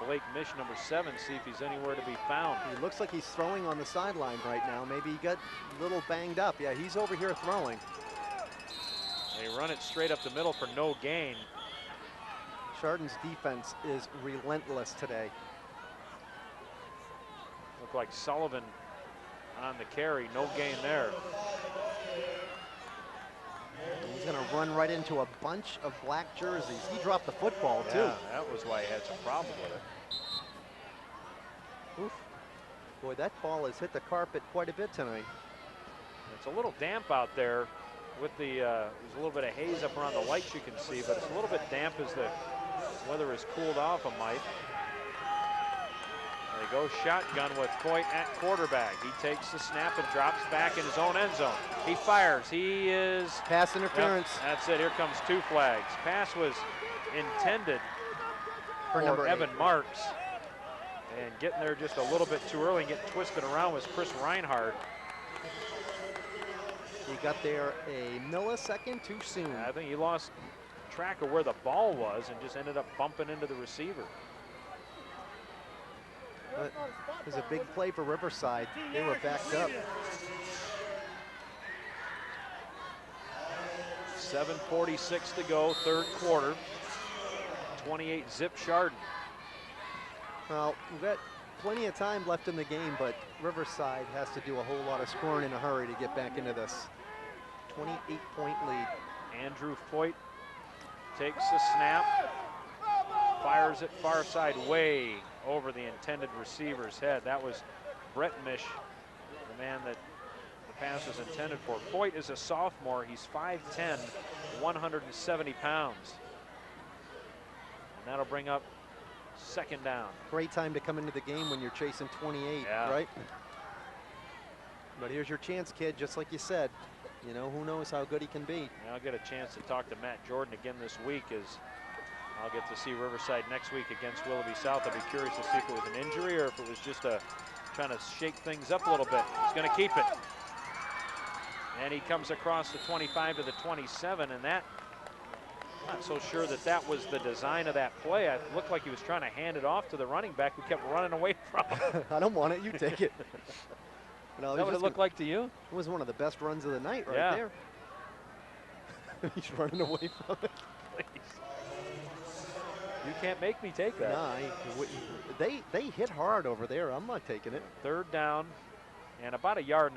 Blake Mish, number 7, see if he's anywhere to be found.
He looks like he's throwing on the sideline right now. Maybe he got a little banged up. Yeah, he's over here throwing.
They run it straight up the middle for no gain.
Chardon's defense is relentless today.
Look like Sullivan on the carry, no gain there.
He's going to run right into a bunch of black jerseys. He dropped the football, too.
Yeah, that was why he had some problem with it.
Oof. Boy, that ball has hit the carpet quite a bit tonight.
It's a little damp out there with the, there's a little bit of haze up around the lights you can see, but it's a little bit damp as the weather has cooled off a mite. They go shotgun with Foyt at quarterback. He takes the snap and drops back in his own end zone. He fires. He is...
Pass interference.
Yep, that's it. Here comes 2 flags. Pass was intended for Evan Marks. And getting there just a little bit too early and getting twisted around was Chris Reinhardt.
He got there a millisecond too soon.
I think he lost track of where the ball was and just ended up bumping into the receiver.
It was a big play for Riverside. They were backed up.
7:46 to go, third quarter. 28-zip Chardon.
Well, we've got plenty of time left in the game, but Riverside has to do a whole lot of scoring in a hurry to get back into this. 28-point lead.
Andrew Foyt takes the snap, fires it far side way over the intended receiver's head. That was Brett Mish, the man that the pass was intended for. Foyt is a sophomore. He's 5'10", 170 pounds. And that'll bring up second down.
Great time to come into the game when you're chasing 28,
yeah.
Right? But here's your chance, kid, just like you said. You know, who knows how good he can be.
And I'll get a chance to talk to Matt Jordan again this week as I'll get to see Riverside next week against Willoughby South. I'll be curious to see if it was an injury or if it was just trying to shake things up a little bit. He's going to keep it. And he comes across the 25 to the 27, and that, I'm not so sure that that was the design of that play. It looked like he was trying to hand it off to the running back who kept running away from him.
I don't want it, you take it. No,
Is that what it looked like to you?
It was one of the best runs of the night right
Yeah.
there. He's running away from it.
Please. You can't make me take that.
Nah, they hit hard over there. I'm not taking it.
3rd down and about 1.5 yards.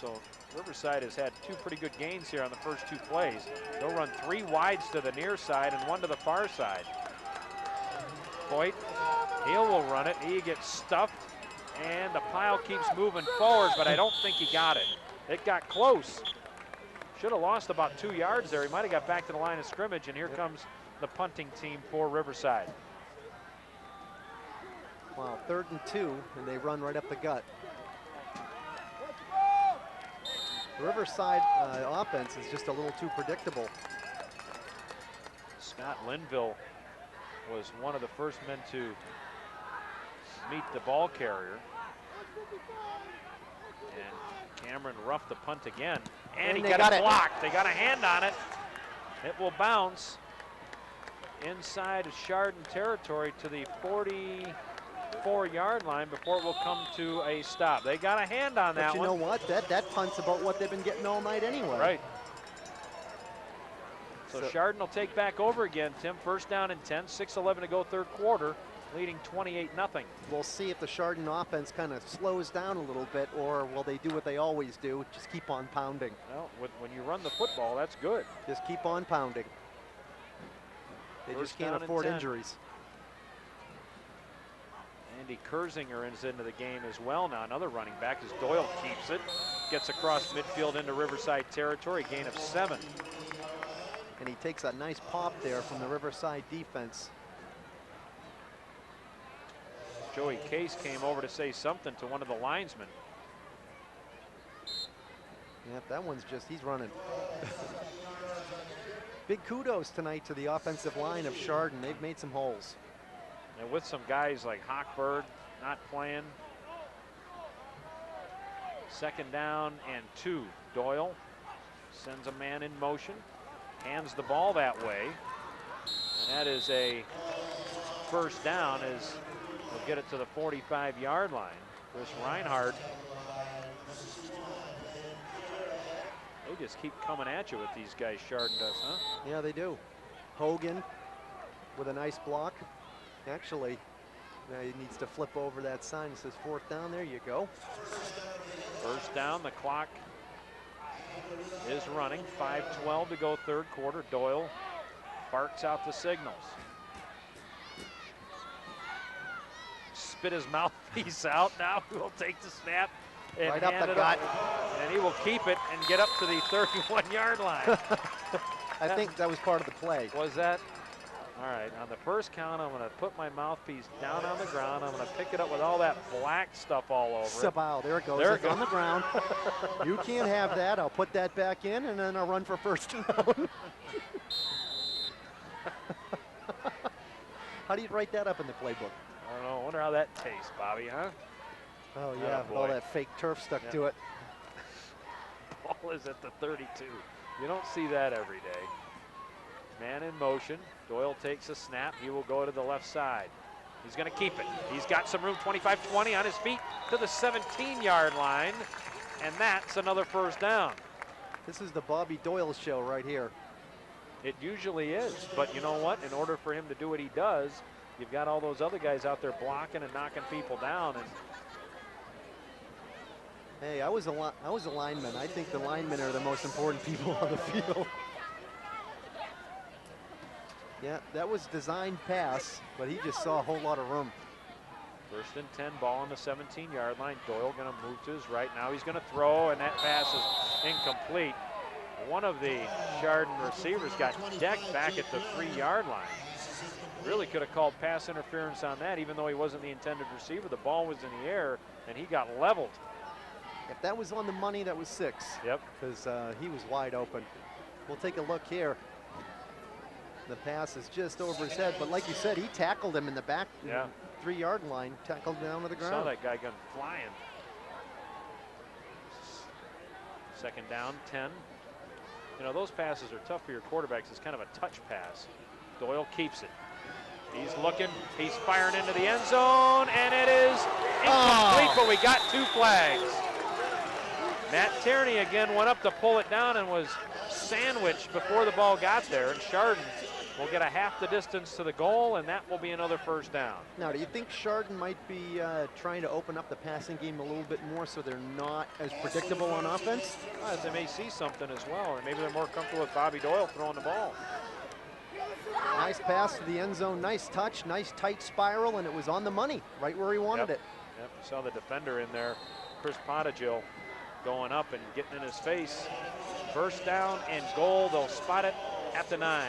So Riverside has had 2 pretty good gains here on the first 2 plays. They'll run 3 wides to the near side and 1 to the far side. Voigt, Hill will run it. He gets stuffed, and the pile keeps moving forward, but I don't think he got it. It got close. Should have lost about 2 yards there. He might have got back to the line of scrimmage, and here comes the punting team for Riverside.
Wow, 3rd and 2, and they run right up the gut. The Riverside offense is just a little too predictable.
Scott Linville was one of the first men to meet the ball carrier. And Cameron roughed the punt again, and he got it blocked. They got a hand on it. It will bounce inside of Chardon territory to the 44-yard line before it will come to a stop. They got a hand on that one.
But you know what? That punt's about what they've been getting all night anyway.
Right. So Chardon will take back over again, Tim. 1st down and 10, 6:11 to go 3rd quarter, leading 28-0.
We'll see if the Chardon offense kind of slows down a little bit, or will they do what they always do, just keep on pounding.
Well, when you run the football, that's good.
Just keep on pounding. They just can't afford injuries.
Andy Kersinger is into the game as well now. Another running back as Doyle keeps it. Gets across midfield into Riverside territory, gain of 7.
And he takes a nice pop there from the Riverside defense.
Joey Case came over to say something to one of the linesmen.
Yeah, that one's just, he's running. Big kudos tonight to the offensive line of Chardon. They've made some holes.
And with some guys like Hochberg not playing. 2nd down and 2. Doyle sends a man in motion, hands the ball that way. And that is a 1st down as we'll get it to the 45-yard line. Chris Reinhardt. They just keep coming at you with these guys, Chardon does, huh?
Yeah, they do. Hogan with a nice block. Actually, he needs to flip over that sign. It says 4th down. There you go.
1st down. The clock is running. 5:12 to go 3rd quarter. Doyle barks out the signals. Spit his mouthpiece out. Now he will take the snap and
right up
hand
the
it
gut.
And he will keep it and get up to the 31-yard line.
I think that was part of the play.
Was that? All right, on the first count, I'm going to put my mouthpiece down on the ground. I'm going to pick it up with all that black stuff all over it.
Wow, there it goes.
There it
it's
goes.
on the ground. You can't have that. I'll put that back in, and then I'll run for 1st down. How do you write that up in the playbook?
I don't know. I wonder how that tastes, Bobby, huh?
Oh, yeah,
boy.
all that fake turf stuck to it.
Ball is at the 32. You don't see that every day. Man in motion. Doyle takes a snap. He will go to the left side. He's going to keep it. He's got some room, 25-20 on his feet to the 17-yard line, and that's another 1st down.
This is the Bobby Doyle show right here.
It usually is, but you know what? In order for him to do what he does, you've got all those other guys out there blocking and knocking people down. And
hey, I was a lineman. I think the linemen are the most important people on the field. Yeah, that was designed pass, but he just saw a whole lot of room.
1st and 10, ball on the 17-yard line. Doyle going to move to his right. Now he's going to throw, and that pass is incomplete. One of the Chardon receivers got decked back at the 3-yard line. Really could have called pass interference on that, even though he wasn't the intended receiver. The ball was in the air, and he got leveled.
If that was on the money, that was 6.
Yep.
Because he was wide open. We'll take a look here. The pass is just over his head, but like you said, he tackled him in the back 3-yard line, tackled down to the ground.
Saw that guy gun flying. 2nd down, 10. You know, those passes are tough for your quarterbacks. It's kind of a touch pass. Doyle keeps it. He's looking, he's firing into the end zone, and it is incomplete, but we got 2 flags. Matt Tierney again went up to pull it down and was sandwiched before the ball got there, and Chardon will get a half the distance to the goal, and that will be another 1st down.
Now, do you think Chardon might be trying to open up the passing game a little bit more so they're not as predictable on offense?
Well, they may see something as well, or maybe they're more comfortable with Bobby Doyle throwing the ball.
Nice pass to the end zone, nice touch, nice tight spiral, and it was on the money, right where he wanted it.
Yep, you saw the defender in there, Chris Pottigill, going up and getting in his face. 1st down and goal, they'll spot it at the 9.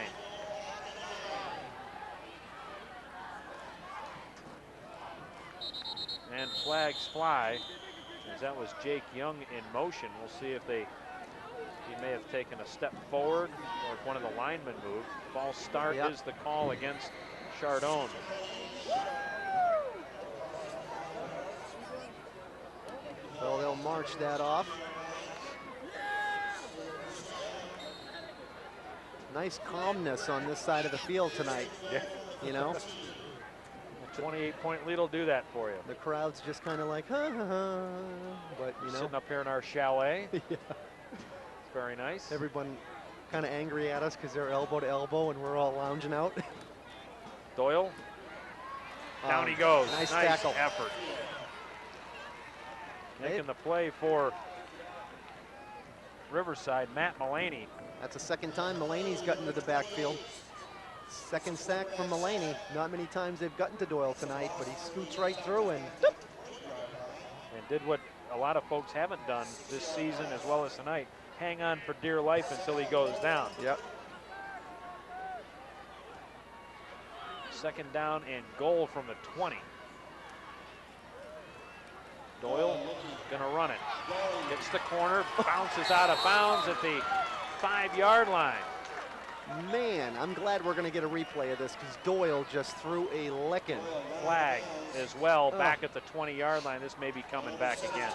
And flags fly, as that was Jake Young in motion. We'll see if he may have taken a step forward or if one of the linemen moved. False start is the call against Chardon.
So they'll march that off. Nice calmness on this side of the field tonight.
Yeah.
You know?
A 28-point lead will do that for you.
The crowd's just kind of like, ha, ha, ha. But, you know.
Sitting up here in our chalet.
Yeah.
It's very nice.
Everyone kind of angry at us because they're elbow to elbow and we're all lounging out.
Doyle. Down he goes.
Nice tackle.
Effort. Making the play for Riverside, Matt Mullaney.
That's the 2nd time Mullaney's gotten to the backfield. 2nd sack from Mullaney. Not many times they've gotten to Doyle tonight, but he scoots right through and
did what a lot of folks haven't done this season as well as tonight. Hang on for dear life until he goes down.
Yep.
2nd down and goal from the 20. Doyle gonna run it. Hits the corner, bounces out of bounds at the 5-yard line.
Man, I'm glad we're gonna get a replay of this because Doyle just threw a licking.
Flag as well back at the 20-yard line. This may be coming back again.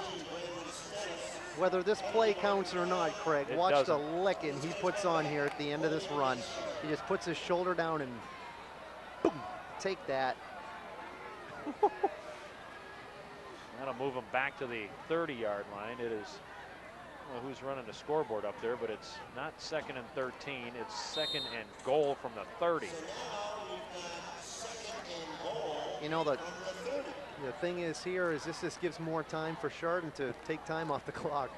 Whether this play counts or not, Craig, watch the
doesn't.
licking he puts on here at the end of this run. He just puts his shoulder down and boom, take that.
That'll move him back to the 30-yard line. It is, well, who's running the scoreboard up there, but it's not 2nd and 13. It's 2nd and goal from the 30.
You know, the thing is here is this just gives more time for Chardon to take time off the clock.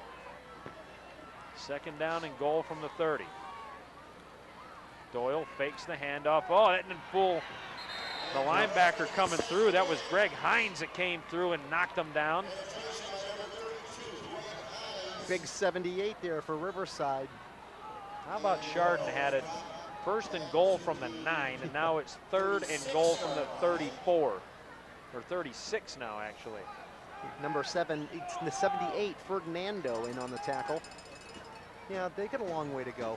2nd down and goal from the 30. Doyle fakes the handoff. Oh, that didn't fool the linebacker coming through. That was Greg Hines that came through and knocked him down.
Big 78 there for Riverside.
How about Chardon had it 1st and goal from the 9, and now it's 3rd and goal from the 34, or 36 now actually.
Number 7, it's the 78, Ferdinando in on the tackle. Yeah, they got a long way to go.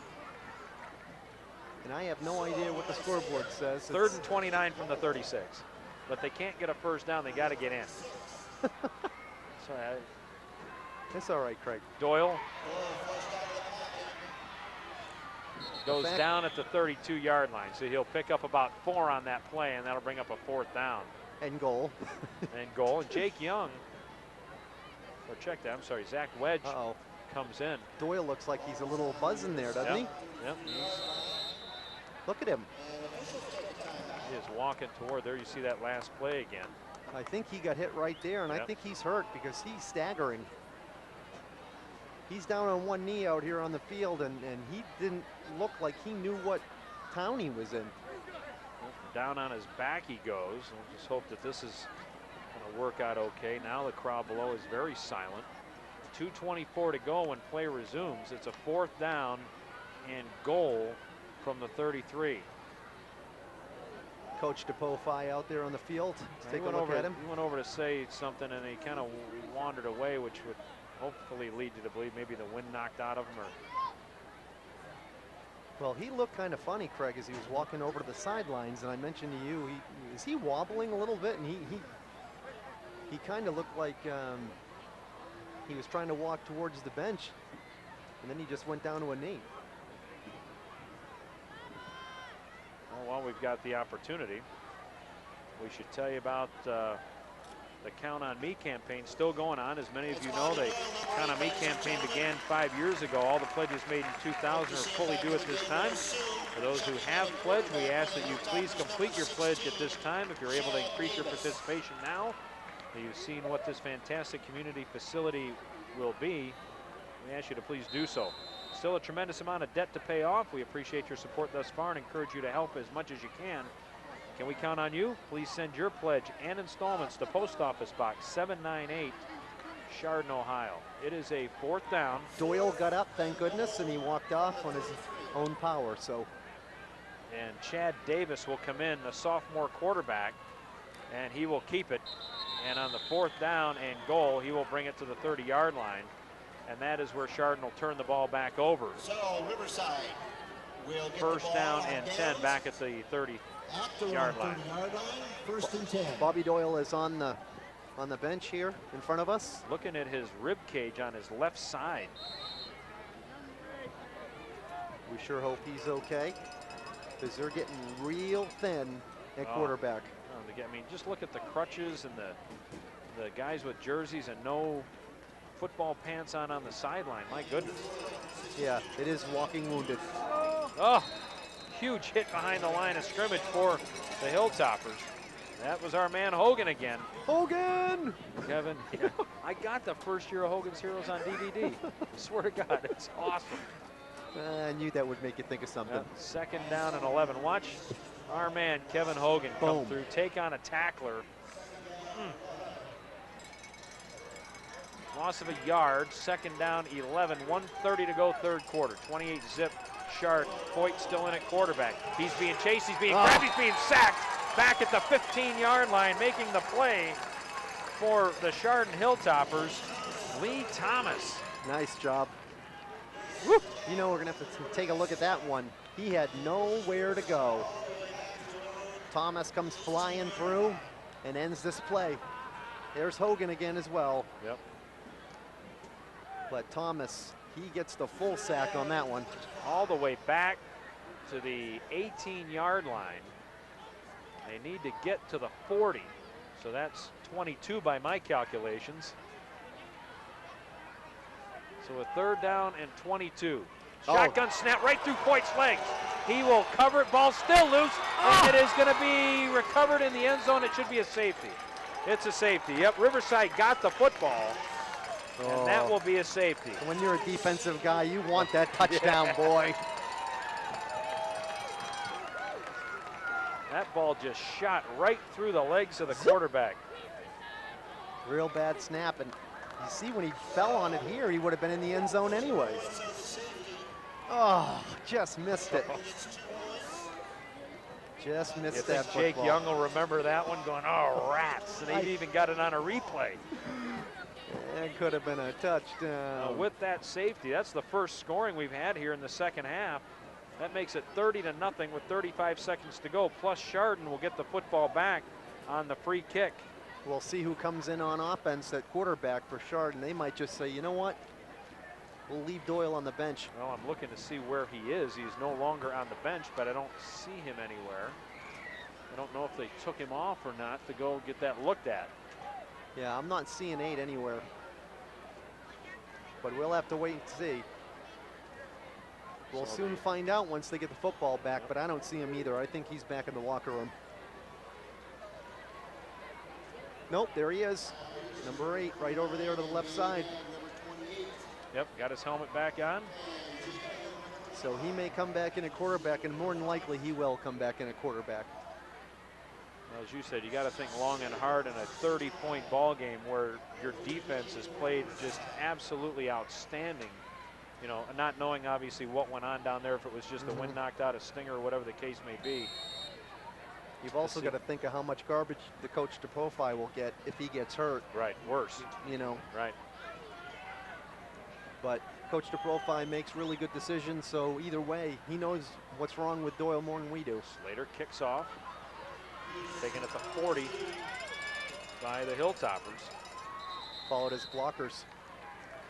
And I have no idea what the scoreboard says.
3rd and 29 from the 36. But they can't get a 1st down, they got to get in. Sorry,
It's all right, Craig.
Doyle goes down at the 32-yard line, so he'll pick up about 4 on that play, and that'll bring up a 4th down.
And goal.
And goal. And Jake Young, or check that, I'm sorry, Zach Wedge comes in.
Doyle looks like he's a little buzzing there, doesn't he?
Yep.
Look at him.
He is walking toward there. You see that last play again.
I think he got hit right there, and I think he's hurt because he's staggering. He's down on one knee out here on the field, and he didn't look like he knew what town he was in.
Down on his back he goes. We'll just hope that this is going to work out okay. Now the crowd below is very silent. 2:24 to go when play resumes. It's a 4th down and goal from the 33.
Coach DePofi out there on the field. Let's take a look at him.
He went over to say something, and he kind of wandered away, which would hopefully lead you to believe maybe the wind knocked out of him.
Well, he looked kind of funny, Craig, as he was walking over to the sidelines, and I mentioned to you, is he wobbling a little bit? And he kind of looked like he was trying to walk towards the bench, and then he just went down to a knee.
Well, while we've got the opportunity, we should tell you about the Count on Me campaign still going on. As many of you know, the Count on Me campaign began 5 years ago. All the pledges made in 2000 are fully due at this time. For those who have pledged, we ask that you please complete your pledge at this time. If you're able to increase your participation now, you've seen what this fantastic community facility will be. We ask you to please do so. Still a tremendous amount of debt to pay off. We appreciate your support thus far and encourage you to help as much as you can. Can we count on you? Please send your pledge and installments to Post Office Box 798, Chardon, Ohio. It is a 4th down.
Doyle got up, thank goodness, and he walked off on his own power. So,
and Chad Davis will come in, the sophomore quarterback, and he will keep it. And on the 4th down and goal, he will bring it to the 30-yard line. And that is where Chardon will turn the ball back over.
So Riverside will get
1st down and 10 back at the 30-yard line.
1st and 10.
Bobby Doyle is on the bench here in front of us.
Looking at his rib cage on his left side.
We sure hope he's okay, because they're getting real thin at quarterback.
I mean, just look at the crutches and the guys with jerseys and no football pants on the sideline. My goodness.
Yeah, it is walking wounded.
Oh, huge hit behind the line of scrimmage for the Hilltoppers. That was our man Hogan again.
Hogan!
Kevin, yeah, I got the first year of Hogan's Heroes on DVD. I swear to God, it's awesome.
I knew that would make you think of something.
2nd down and 11. Watch our man Kevin Hogan come through, take on a tackler. Loss of a yard. 2nd down, 11. 1:30 to go, 3rd quarter. 28 zip. Chardon. Foyt still in at quarterback. He's being chased. He's being grabbed. He's being sacked. Back at the 15-yard line, making the play for the Chardon Hilltoppers, Lee Thomas.
Nice job. Woo. You know, we're going to have to take a look at that one. He had nowhere to go. Thomas comes flying through and ends this play. There's Hogan again as well.
Yep.
But Thomas, he gets the full sack on that one.
All the way back to the 18-yard line. They need to get to the 40. So that's 22 by my calculations. So a 3rd down and 22. Shotgun snap right through Foyt's legs. He will cover it. Ball still loose. And it is going to be recovered in the end zone. It should be a safety. It's a safety. Yep, Riverside got the football. And that will be a safety.
When you're a defensive guy, you want that touchdown, boy.
That ball just shot right through the legs of the quarterback.
Real bad snap. And you see when he fell on it here, he would have been in the end zone anyway. Oh, just missed it. Just missed that football.
Jake Young will remember that one going, oh, rats. And he even got it on a replay.
That could have been a touchdown.
With that safety, that's the first scoring we've had here in the 2nd half. That makes it 30-0 with 35 seconds to go. Plus Chardon will get the football back on the free kick.
We'll see who comes in on offense at quarterback for Chardon. They might just say, you know what? We'll leave Doyle on the bench.
Well, I'm looking to see where he is. He's no longer on the bench, but I don't see him anywhere. I don't know if they took him off or not to go get that looked at.
Yeah, I'm not seeing 8 anywhere. But we'll have to wait and see. We'll soon find out once they get the football back, but I don't see him either. I think he's back in the locker room. Nope, there he is. Number 8, right over there to the left side.
Yep, got his helmet back on.
So he may come back in a quarterback, and more than likely he will come back in a quarterback.
Well, as you said, you got to think long and hard in a 30-point ball game where your defense has played just absolutely outstanding. You know, not knowing obviously what went on down there, if it was just the wind knocked out a stinger or whatever the case may be.
You've also got to think of how much garbage the coach DeProfi will get if he gets hurt.
Right, worse.
You know.
Right.
But Coach DeProfile makes really good decisions, so either way, he knows what's wrong with Doyle more than we do.
Slater kicks off, taken at the 40 by the Hilltoppers.
Followed his blockers.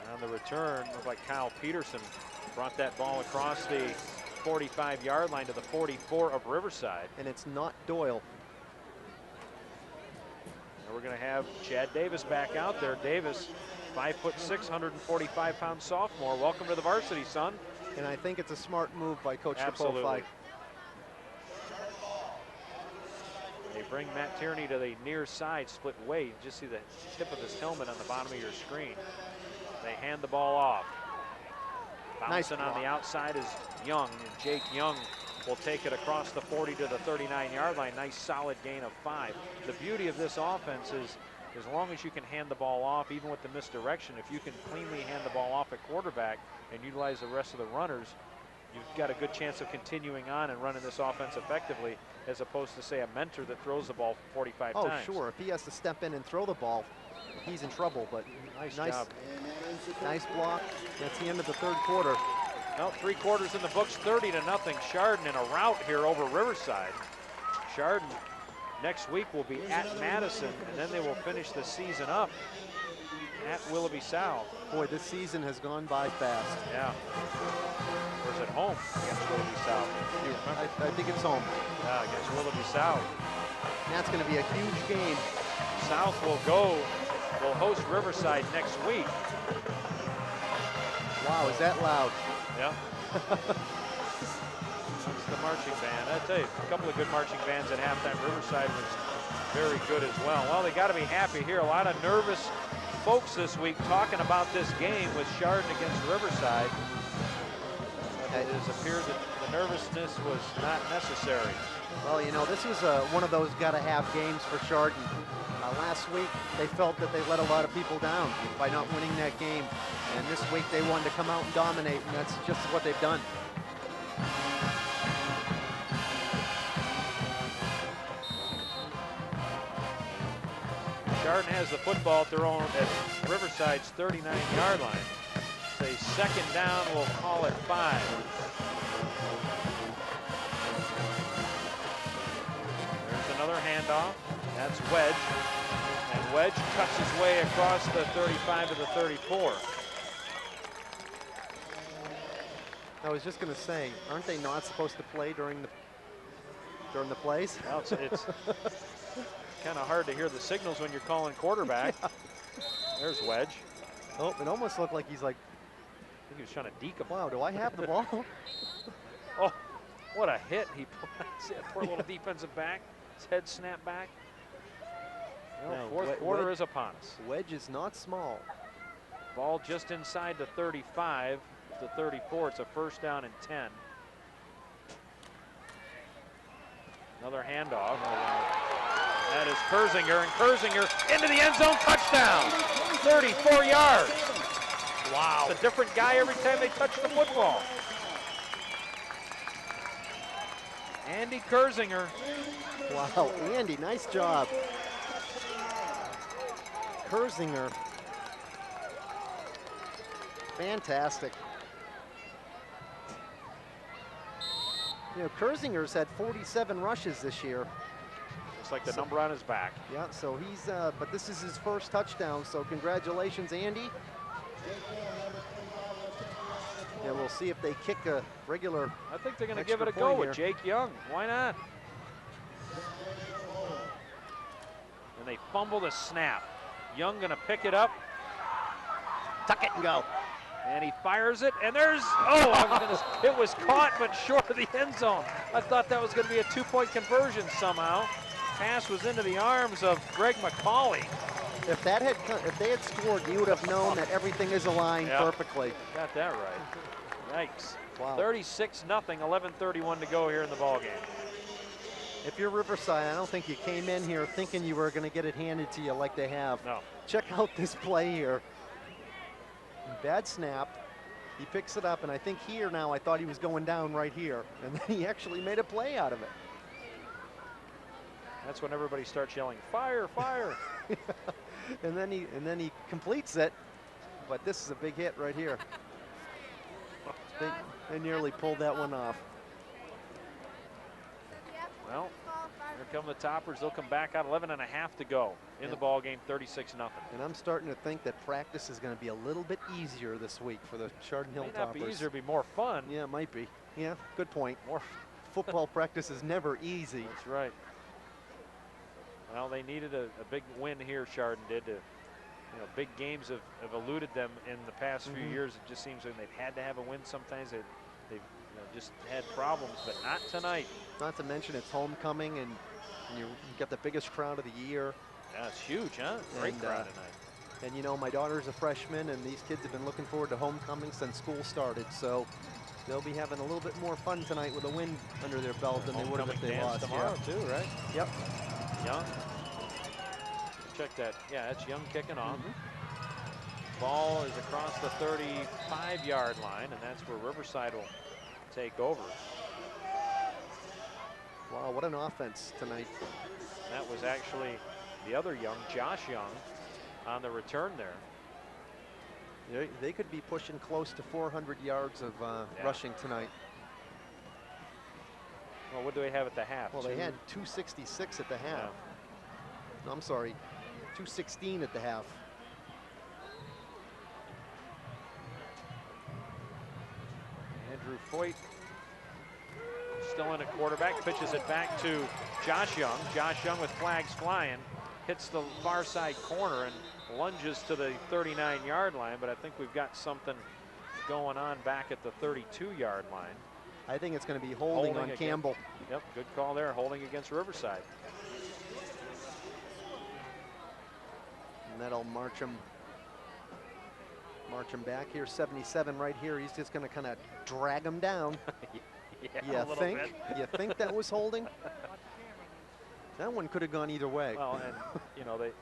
And on the return, looked like Kyle Peterson brought that ball across the 45-yard line to the 44 of Riverside.
And it's not Doyle.
And we're going to have Chad Davis back out there. Davis, 5'6", 145-pound sophomore. Welcome to the varsity, son.
And I think it's a smart move by Coach
Absolutely.
DeProfile.
They bring Matt Tierney to the near side, split weight. Just see the tip of his helmet on the bottom of your screen. They hand the ball off. Bouncing on the outside is Young, and Jake Young will take it across the 40 to the 39-yard line. Nice solid gain of 5. The beauty of this offense is as long as you can hand the ball off, even with the misdirection, if you can cleanly hand the ball off at quarterback and utilize the rest of the runners, you've got a good chance of continuing on and running this offense effectively, as opposed to, say, a mentor that throws the ball 45 times.
Oh, sure. If he has to step in and throw the ball, he's in trouble. But nice job. Nice block. That's the end of the third quarter.
Well, 3 quarters in the books, 30-0. Chardon in a rout here over Riverside. Chardon next week will be at Madison, and then they will finish the season up at Willoughby South.
Boy, this season has gone by fast.
Yeah. Or is it home against Willoughby South? Do you remember?
I think it's home.
Yeah, against Willoughby South.
And that's going to be a huge game.
South will host Riverside next week.
Wow, is that loud?
Yeah. That's the marching band. I tell you, a couple of good marching bands at halftime. Riverside was very good as well. Well, they got to be happy here. A lot of nervous folks this week talking about this game with Chardon against Riverside. But it has appeared that the nervousness was not necessary.
Well, you know, this was one of those gotta-have games for Chardon. Last week, they felt that they let a lot of people down by not winning that game. And this week, they wanted to come out and dominate, and that's just what they've done.
Chardon has the football at their own at Riverside's 39-yard line. It's a second down, we'll call it 5. There's another handoff. That's Wedge. And Wedge cuts his way across the 35 to the 34.
I was just going to say, aren't they not supposed to play during the plays?
Well, it's kind of hard to hear the signals when you're calling quarterback. Yeah. There's Wedge.
Oh, it almost looked like he's like,
I think he was trying to deke him.
Wow, do I have the ball?
Oh, what a hit. He poor little defensive back. His head snapped back. Well, fourth quarter is upon us.
Wedge is not small.
Ball just inside the 35 to 34. It's a first down and 10. Another handoff. That is Kersinger, and Kersinger into the end zone, touchdown. 34 yards. Wow. It's a different guy every time they touch the football. Andy Kersinger.
Wow, Andy, nice job. Kersinger. Fantastic. You know, Kersinger's had 47 rushes this year.
Looks like the number on his back.
Yeah, so he's, but this is his first touchdown, so congratulations, Andy. Yeah, we'll see if they kick a regular.
I think they're going to give it a go with Jake Young. Why not? And they fumble the snap. Young going to pick it up.
Tuck it and go.
And he fires it, and there's, oh, it was caught, but short of the end zone. I thought that was going to be a 2-point conversion somehow. Pass was into the arms of Greg McCauley.
If they had scored, you would have known that everything is aligned perfectly.
Got that right. Yikes.
Wow.
36-0, 11:31 to go here in the ball game.
If you're Riverside, I don't think you came in here thinking you were going to get it handed to you like they have.
No.
Check out this play here. Bad snap. He picks it up, and I think here now I thought he was going down right here, and then he actually made a play out of it.
That's when everybody starts yelling, "Fire, fire!"
and then he completes it. but this is a big hit right here. They nearly pulled that one off.
Well, here come the Toppers. They'll come back out 11.5 to go in the ball game, 36-0.
And I'm starting to think that practice is going to be a little bit easier this week for the Chardon Hill
May not
Toppers.
be easier, be more fun.
Yeah, it might be. Yeah, good point. More football practice is never easy.
That's right. Well, they needed a big win here, Chardon did. Big games have eluded them in the past few years. It just seems like they've had to have a win sometimes. They've just had problems, but not tonight.
Not to mention it's homecoming, and you got the biggest crowd of the year.
Yeah, it's huge, huh? Great crowd tonight.
And you know, my daughter's a freshman, and these kids have been looking forward to homecoming since school started. So they'll be having a little bit more fun tonight with a win under their belt than they would have if they lost.
Tomorrow too, right?
Yep.
Young. Check that. Yeah, that's Young kicking off. Ball is across the 35-yard line, and that's where Riverside will take over.
Wow, what an offense tonight.
That was actually the other Young, Josh Young, on the return there.
They could be pushing close to 400 yards of rushing tonight.
Well, what do they have at the half?
Well, they had 266 at the half.
Yeah.
No, I'm sorry, 216 at the half.
Andrew Foyt still in at quarterback, pitches it back to Josh Young. Josh Young with flags flying, hits the far side corner and lunges to the 39-yard line, but I think we've got something going on back at the 32-yard line.
I think it's going to be holding on
again.
Campbell.
Yep, good call there, holding against Riverside.
And that'll march him back here. 77 right here. He's just going to kind of drag him down.
Yeah, a little bit.
You think that was holding? That one could have gone either way.
Well, and you know, they're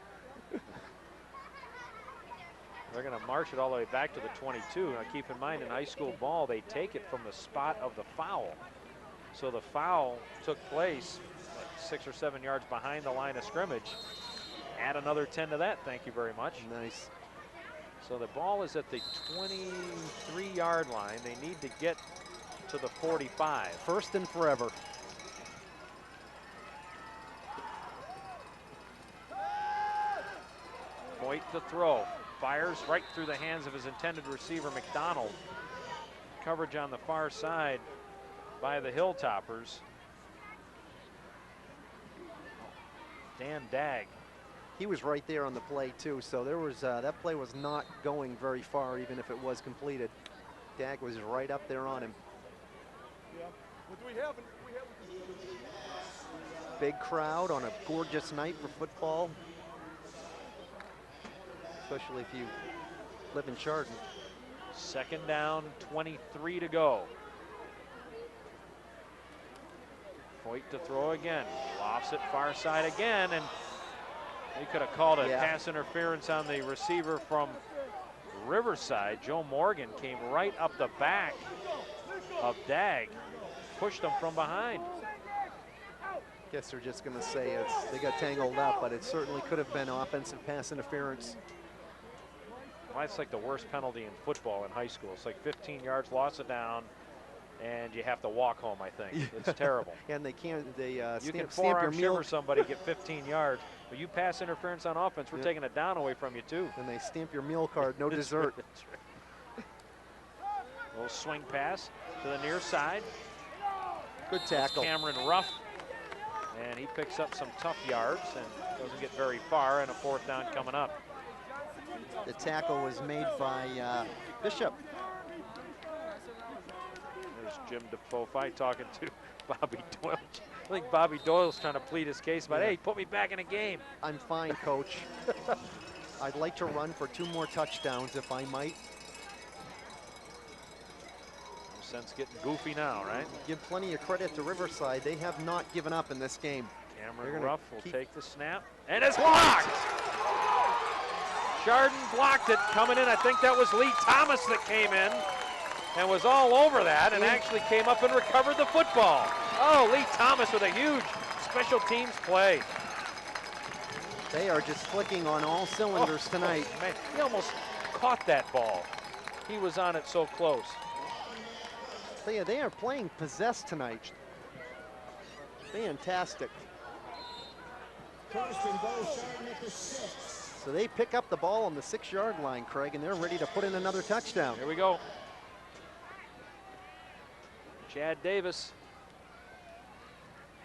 going to march it all the way back to the 22. Now keep in mind, in high school ball, they take it from the spot of the foul. So the foul took place like 6 or 7 yards behind the line of scrimmage. Add another 10 to that, thank you very much.
Nice.
So the ball is at the 23-yard line. They need to get to the 45.
First and forever.
Foyt to throw. Fires right through the hands of his intended receiver, McDonald. Coverage on the far side by the Hilltoppers. Dan Dagg.
He was right there on the play too, so there was that play was not going very far, even if it was completed. Dagg was right up there on him.
Yeah. What do we have?
Big crowd on a gorgeous night for football, especially if you live in Chardon.
Second down, 23 to go. Foyt to throw again. Lofts it far side again, and he could have called a pass interference on the receiver from Riverside. Joe Morgan came right up the back of Dagg, pushed him from behind.
Guess they're just going to say they got tangled up, but it certainly could have been offensive pass interference.
Well, that's like the worst penalty in football in high school. It's like 15 yards, loss of down, and you have to walk home, I think. It's terrible.
And they can't,
you can
stamp your
forearm
meal.
shimmer somebody, get 15 yards, but you pass interference on offense, we're taking it down away from you too.
And they stamp your meal card, no dessert.
That's right. A little swing pass to the near side.
Good tackle.
Cameron Ruff, and he picks up some tough yards and doesn't get very far, and a fourth down coming up.
The tackle was made by Bishop.
There's Jim DeFoe talking to Bobby Doyle. I think Bobby Doyle's trying to plead his case about, hey, put me back in a game.
I'm fine, coach. I'd like to run for 2 more touchdowns if I might.
No sense getting goofy now, right?
Give plenty of credit to Riverside. They have not given up in this game.
Cameron Ruff will take the snap, and it's blocked! Chardon blocked it, coming in. I think that was Lee Thomas that came in and was all over that and actually came up and recovered the football. Oh, Lee Thomas with a huge special teams play.
They are just clicking on all cylinders tonight.
Man, he almost caught that ball. He was on it so close.
They are playing possessed tonight. Fantastic.
First and goal, Chardon at the 6.
So they pick up the ball on the 6-yard line, Craig, and they're ready to put in another touchdown.
Here we go. Chad Davis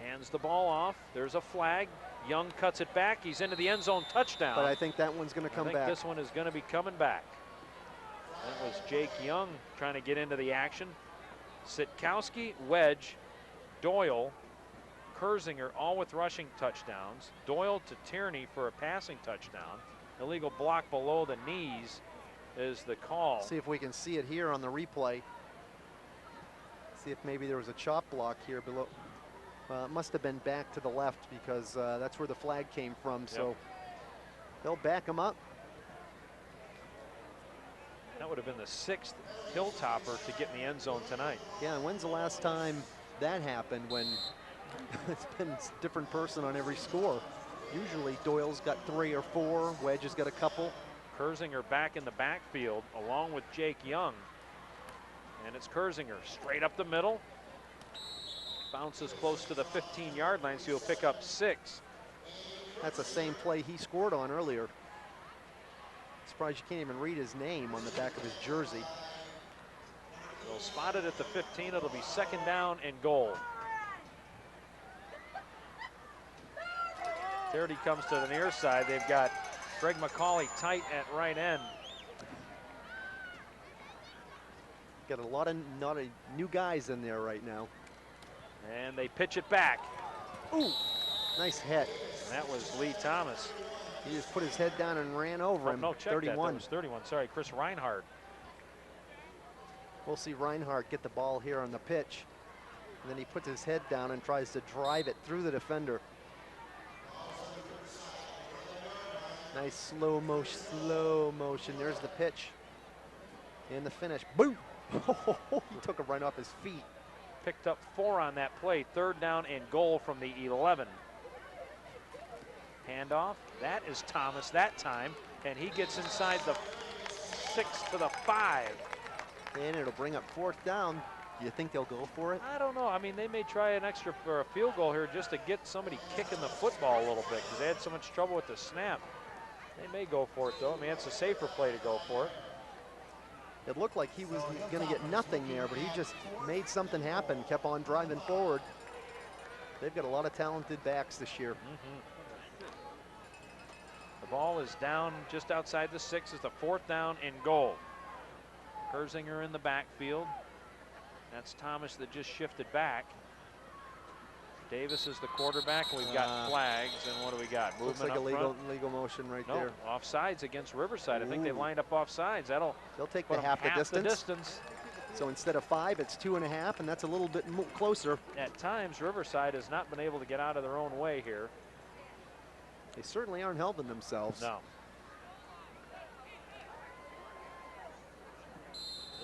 hands the ball off. There's a flag. Young cuts it back. He's into the end zone, touchdown.
But I think that one's going to come back.
I think this one is going to be coming back. That was Jake Young trying to get into the action. Sitkowski, Wedge, Doyle, Kersinger, all with rushing touchdowns. Doyle to Tierney for a passing touchdown. Illegal block below the knees is the call.
See if we can see it here on the replay. See if maybe there was a chop block here below. It must have been back to the left because that's where the flag came from. So they'll back him up.
That would have been the 6th Hilltopper to get in the end zone tonight.
Yeah, and when's the last time that happened when it's been a different person on every score? Usually Doyle's got 3 or 4, Wedge has got a couple.
Kersinger back in the backfield along with Jake Young. And it's Kersinger straight up the middle. Bounces close to the 15-yard line, so he'll pick up 6.
That's the same play he scored on earlier. Surprised you can't even read his name on the back of his jersey.
They'll spot it at the 15. It'll be 2nd down and goal. Tierney comes to the near side. They've got Greg McCauley tight at right end.
Got a lot of new guys in there right now.
And they pitch it back.
Ooh, nice hit.
And that was Lee Thomas.
He just put his head down and ran over him.
No, check
31.
that was 31. Sorry, Chris Reinhardt.
We'll see Reinhardt get the ball here on the pitch. And then he puts his head down and tries to drive it through the defender. Nice slow motion. There's the pitch. And the finish. Boom! He took it right off his feet.
Picked up 4 on that play. 3rd down and goal from the 11. Handoff. That is Thomas that time. And he gets inside the 6 to the 5.
And it'll bring up 4th down. Do you think they'll go for it?
I don't know. I mean, they may try an extra or a field goal here just to get somebody kicking the football a little bit because they had so much trouble with the snap. They may go for it, though. I mean, it's a safer play to go for it.
It looked like he was going to get nothing there, but he just made something happen, kept on driving forward. They've got a lot of talented backs this year.
The ball is down just outside the 6. It's the 4th down and goal. Kersinger in the backfield. That's Thomas that just shifted back. Davis is the quarterback. We've got flags, and what do we got? Movement
Looks like
up
a
front.
legal motion right
No,
there.
offsides against Riverside. I think they
Ooh.
lined up offsides. They'll
take
put
the
them
half the distance.
distance.
So instead of 5, it's 2.5, and that's a little bit closer.
At times, Riverside has not been able to get out of their own way here.
They certainly aren't helping themselves.
No.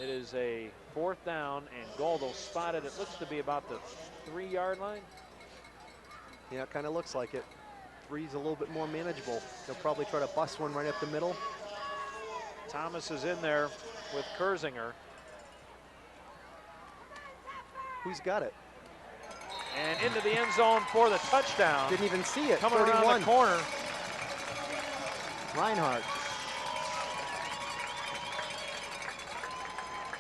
It is a 4th down and goal. They'll spot it. It looks to be about the 3-yard line.
Yeah, it kind of looks like it. 3's a little bit more manageable. They'll probably try to bust one right up the middle.
Thomas is in there with Kersinger.
Who's got it?
And into the end zone for the touchdown.
Didn't even see it.
Coming
31.
around the corner.
Reinhardt.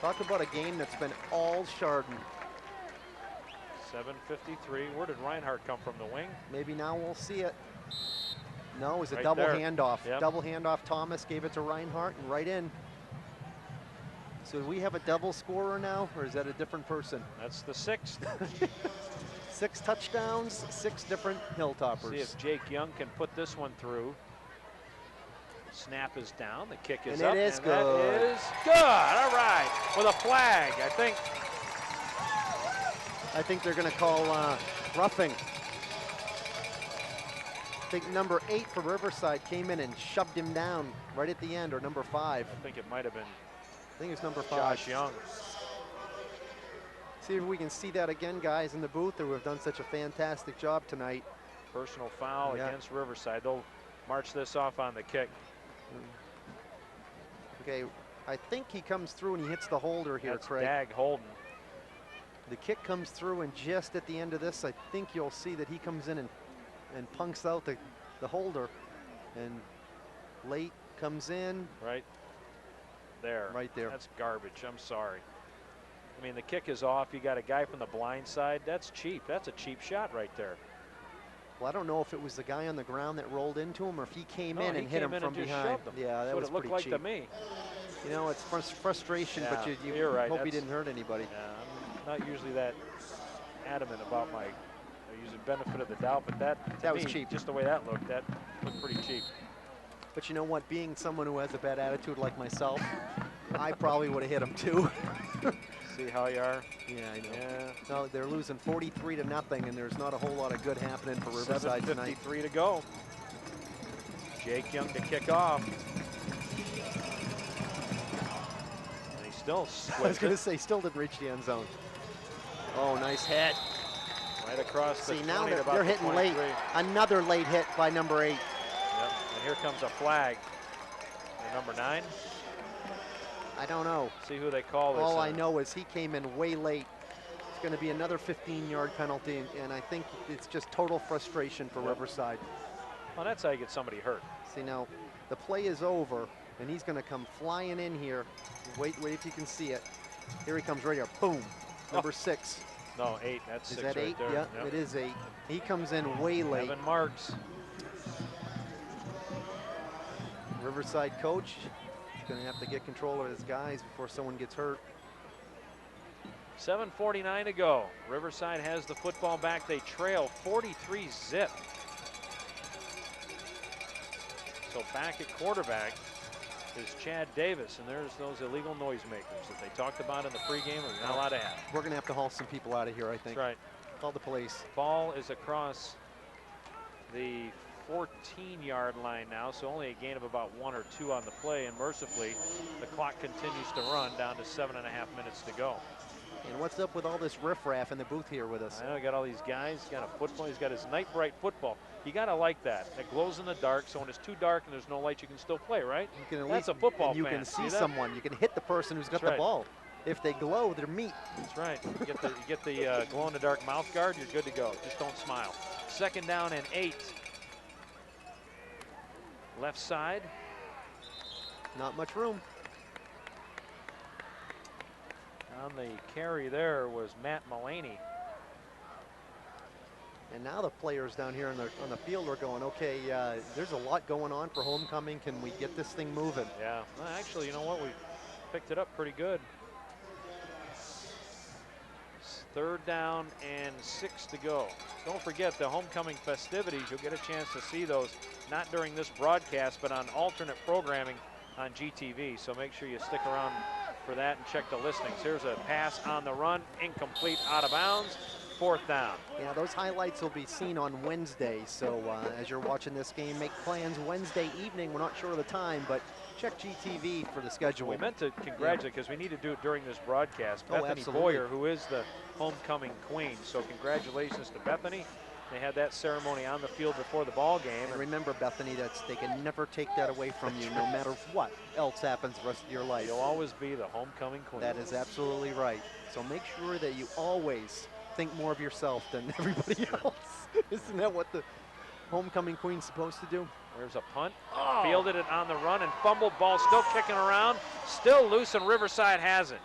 Talk about a game that's been all Chardon.
7:53. Where did Reinhardt come from? The wing?
Maybe now we'll see it. No, it was a
Right
double
there.
handoff.
Yep.
Double handoff. Thomas gave it to Reinhardt and right in. So do we have a double scorer now, or is that a different person?
That's the 6th.
6 touchdowns, 6 different Hilltoppers.
See if Jake Young can put this one through. Snap is down. The kick is
And
up.
it is
and
good.
That is good. All right. With a flag,
I think they're going to call roughing. I think number 8 for Riverside came in and shoved him down right at the end, or number 5.
I think it might have been
I think it's number 5.
Josh Young.
See if we can see that again, guys, in the booth, who have done such a fantastic job tonight.
Personal foul
Yeah.
against Riverside. They'll march this off on the kick.
Okay, I think he comes through and he hits the holder here,
That's
Craig.
Dag Holden.
The kick comes through, and just at the end of this, I think you'll see that he comes in and punks out the holder. And late comes in.
Right there.
Right there.
That's garbage. I'm sorry. I mean, the kick is off. You got a guy from the blind side. That's cheap. That's a cheap shot right there.
Well, I don't know if it was the guy on the ground that rolled into him or if he came in and hit him from behind. Yeah, that was pretty cheap.
That's what it looked like to me.
You know, it's frustration,
Yeah,
but you
you're right.
hope he didn't hurt anybody.
Yeah, I'm not usually that adamant about I usually benefit of the doubt, but that
was
me,
cheap.
Just the way that looked pretty cheap.
But you know what? Being someone who has a bad attitude like myself, I probably would have hit him too.
See how you are?
Yeah, I know.
Yeah.
No, they're losing 43-0, and there's not a whole lot of good happening for Riverside tonight.
7:53 to go. Jake Young to kick off. And he still
I was going to say, still didn't reach the end zone. Oh, nice hit.
Right across the 20
now
to about
they're
the
hitting
23.
late. Another late hit by number 8.
Yep, and here comes a flag. And number 9.
I don't know.
See who they call this.
All I know is he came in way late. It's going to be another 15-yard penalty, and I think it's just total frustration for Riverside.
Well, that's how you get somebody hurt.
See, now the play is over, and he's going to come flying in here. Wait if you can see it. Here he comes right here. Boom. Number 6.
No, 8. That's 6
Is that
right
8?
there.
Yeah,
Yep.
it is 8. He comes in way late.
Evan Marks.
Riverside coach is going to have to get control of his guys before someone gets hurt.
7:49 to go. Riverside has the football back. They trail 43-zip. So back at quarterback is Chad Davis, and there's those illegal noisemakers that they talked about in the pregame. We're not allowed to have.
We're going to have to haul some people out of here, I think.
That's right.
Call the police.
Ball is across the 14-yard line now, so only a gain of about 1 or 2 on the play, and mercifully the clock continues to run down to 7.5 minutes to go.
And what's up with all this riffraff in the booth here with us?
I know, got all these guys. He's got a football. He's got his night bright football. You got to like that. It glows in the dark, so when it's too dark and there's no light, you can still play, right?
You can at
That's
least,
a football
and you
fan.
can see
that?
someone. You can hit the person who's got
That's
the
right.
ball. If they glow, they're meat.
That's right. You get the glow in the dark mouth guard, you're good to go. Just don't smile. 2nd down and 8. Left side.
Not much room.
On the carry there was Matt Mullaney.
And now the players down here on the field are going, okay, there's a lot going on for homecoming. Can we get this thing moving?
Yeah, well, actually, you know what? We picked it up pretty good. 3rd down and 6 to go. Don't forget the homecoming festivities. You'll get a chance to see those, not during this broadcast, but on alternate programming on GTV. So make sure you stick around for that and check the listings. Here's a pass on the run, incomplete, out of bounds. 4th down.
Yeah, those highlights will be seen on Wednesday. So as you're watching this game, make plans Wednesday evening. We're not sure of the time, but check GTV for the schedule.
We meant to congratulate because we need to do it during this broadcast.
Oh,
Bethany
absolutely.
Boyer, who is the homecoming queen. So congratulations to Bethany. They had that ceremony on the field before the ball game.
And remember, Bethany, they can never take that away from you, no matter what else happens the rest of your life.
You'll always be the homecoming queen.
That is absolutely right. So make sure that you always think more of yourself than everybody else. Isn't that what the homecoming queen's supposed to do?
There's a punt. Fielded it on the run and fumbled. Ball still kicking around. Still loose, and Riverside has it.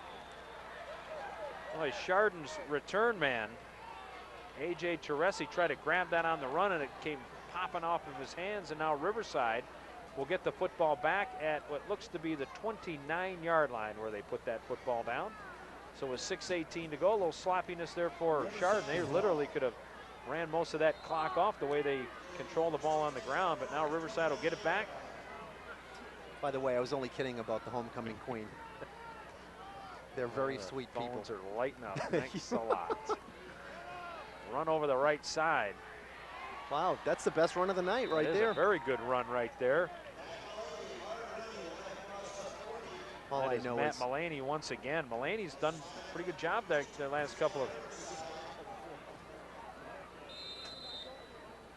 Boy, Chardon's return man, A.J. Teresi, tried to grab that on the run, and it came popping off of his hands, and now Riverside will get the football back at what looks to be the 29-yard line where they put that football down. So with 6:18 to go, a little sloppiness there for Chardon. They literally could have ran most of that clock off the way they control the ball on the ground, but now Riverside will get it back.
By the way, I was only kidding about the homecoming queen. They're very sweet people.
Phones are lighting up. Thanks a lot. Run over the right side.
Wow, that's the best run of the night right
That is
there.
a very good run right there.
All I
That is
know
Matt
is
Mullaney once again. Mullaney's done a pretty good job there the last couple of.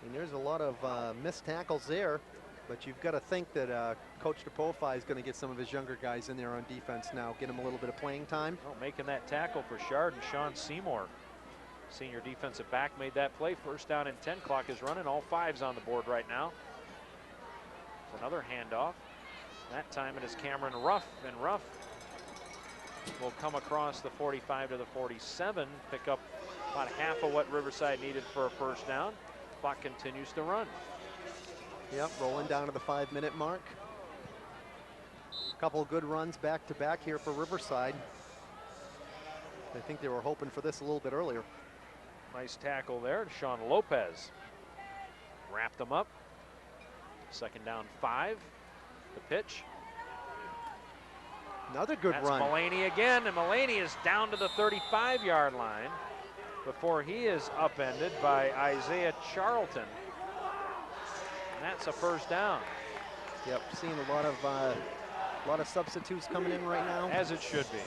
and there's a lot of missed tackles there. But you've got to think that Coach DePofi is going to get some of his younger guys in there on defense now, get them a little bit of playing time.
Well, making that tackle for Chardon, Sean Seymour, senior defensive back, made that play. First down and 10. Clock is running. All 5s on the board right now. It's another handoff. That time it is Cameron Ruff, and Ruff will come across the 45 to the 47, pick up about half of what Riverside needed for a first down. Clock continues to run.
Yep, rolling down to the 5-minute mark. A couple good runs back to back here for Riverside. I think they were hoping for this a little bit earlier.
Nice tackle there. Sean Lopez wrapped them up. Second down 5. The pitch.
Another good
That's
run.
Mullaney again, and Mullaney is down to the 35-yard line before he is upended by Isaiah Charlton. And that's a first down.
Yep, seeing a lot of substitutes coming in right now.
As it should be.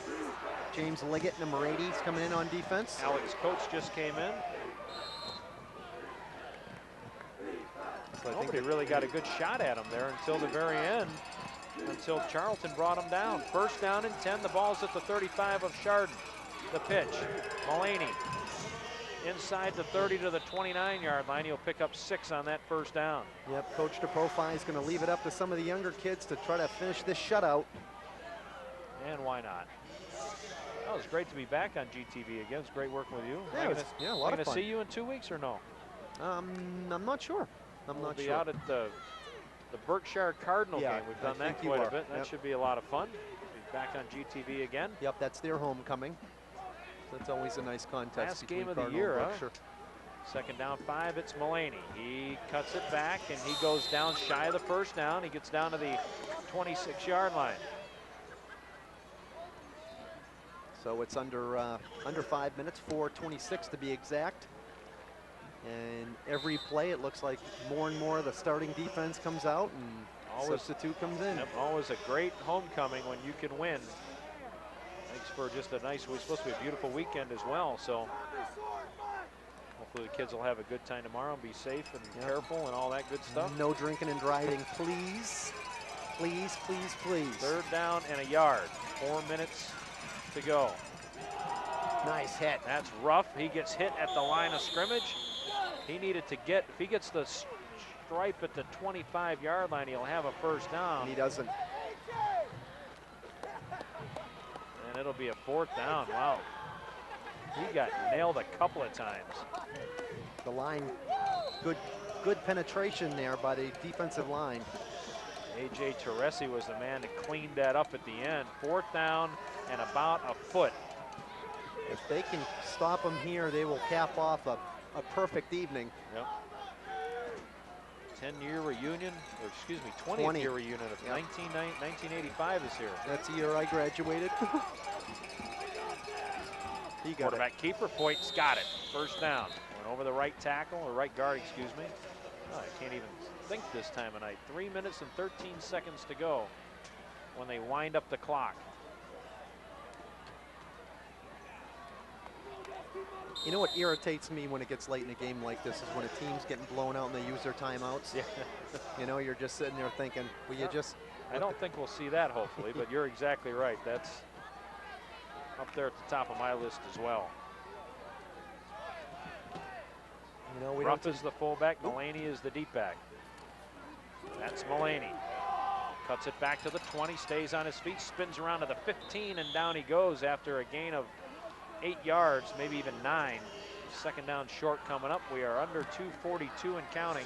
James Liggett, number 80, is coming in on defense.
Alex Coates just came in.
So
Nobody really got a good shot at him there until the very end, until Charlton brought him down. First down and 10. The ball's at the 35 of Chardon. The pitch. Mullaney inside the 30 to the 29-yard line. He'll pick up 6 on that first down.
Yep, Coach DePofi is going to leave it up to some of the younger kids to try to finish this shutout.
And why not? Oh, it's great to be back on GTV again. It's great working with you.
Yeah, a lot of fun.
See you in 2 weeks or no?
I'm not sure.
We'll be out at the Berkshire Cardinal game. We've done that quite a bit. That should be a lot of fun. Be back on GTV again.
Yep, that's their homecoming. So that's always a nice contest.
Last game of the
Cardinal
year,
and Berkshire.
Second down 5, it's Mullaney. He cuts it back and he goes down shy of the first down. He gets down to the 26-yard line.
So it's under 5 minutes, 4:26 to be exact. And every play, it looks like more and more the starting defense comes out and substitute comes in.
Yep, always a great homecoming when you can win. Makes for just a nice, it's supposed to be a beautiful weekend as well. So hopefully the kids will have a good time tomorrow and be safe and careful and all that good stuff.
No drinking and driving, please. Please, please, please.
Third down and a yard. 4 minutes to go.
Nice hit.
That's rough. He gets hit at the line of scrimmage. He needed to get, if he gets the stripe at the 25-yard line, he'll have a first down.
He doesn't.
And it'll be a 4th down. Wow. He got nailed a couple of times.
The line, good penetration there by the defensive line.
A.J. Teresi was the man that cleaned that up at the end. 4th down and about a foot.
If they can stop him here, they will cap off a perfect evening.
Yep. 10-year reunion, or excuse me, 20th year reunion of 1985 is here.
That's the year I graduated. He got
Quarterback keeper, Poit's got it. First down. Went over the right tackle, or right guard, excuse me. Oh, I can't even think this time of night. 3 minutes and 13 seconds to go when they wind up the clock.
You know what irritates me when it gets late in a game like this is when a team's getting blown out and they use their timeouts.
Yeah.
You know, you're just sitting there thinking, will you just...
I don't think we'll see that, hopefully, but you're exactly right. That's up there at the top of my list as well.
You know,
Ruff is the fullback, Mullaney is the deep back. That's Mullaney. Cuts it back to the 20, stays on his feet, spins around to the 15, and down he goes after a gain of 8 yards, maybe even 9. Second down short coming up. We are under 2:42 and counting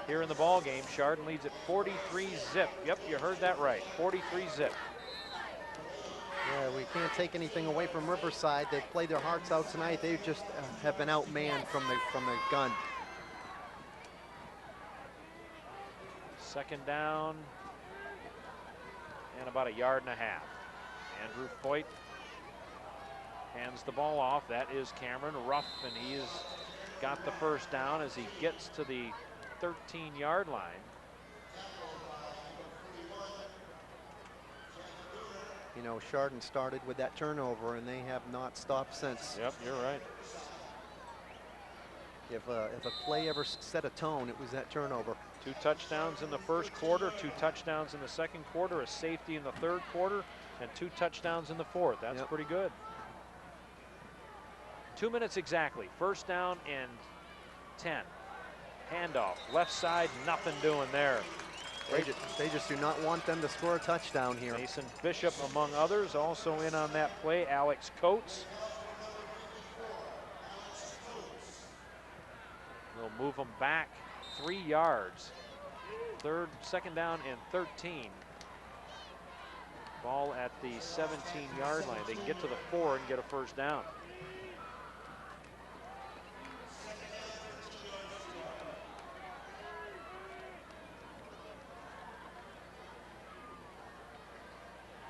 here in the ball game. Chardon leads at 43-zip. Yep, you heard that right. 43-zip.
Yeah, we can't take anything away from Riverside. They've played their hearts out tonight. They just have been outmanned from the gun.
Second down and about 1.5 yards. Andrew Foyt hands the ball off. That is Cameron Ruff, and he has got the first down as he gets to the 13-yard line.
You know, Chardon started with that turnover, and they have not stopped since.
Yep, you're right.
If a play ever set a tone, it was that turnover.
2 touchdowns in the first quarter, 2 touchdowns in the second quarter, a safety in the third quarter, and 2 touchdowns in the fourth. That's pretty good. 2 minutes exactly. First down and 10. Handoff, left side, nothing doing there.
They just do not want them to score a touchdown here.
Mason Bishop, among others, also in on that play. Alex Coates. They'll move them back 3 yards. Second down and 13. Ball at the 17-yard line. They can get to the 4 and get a first down.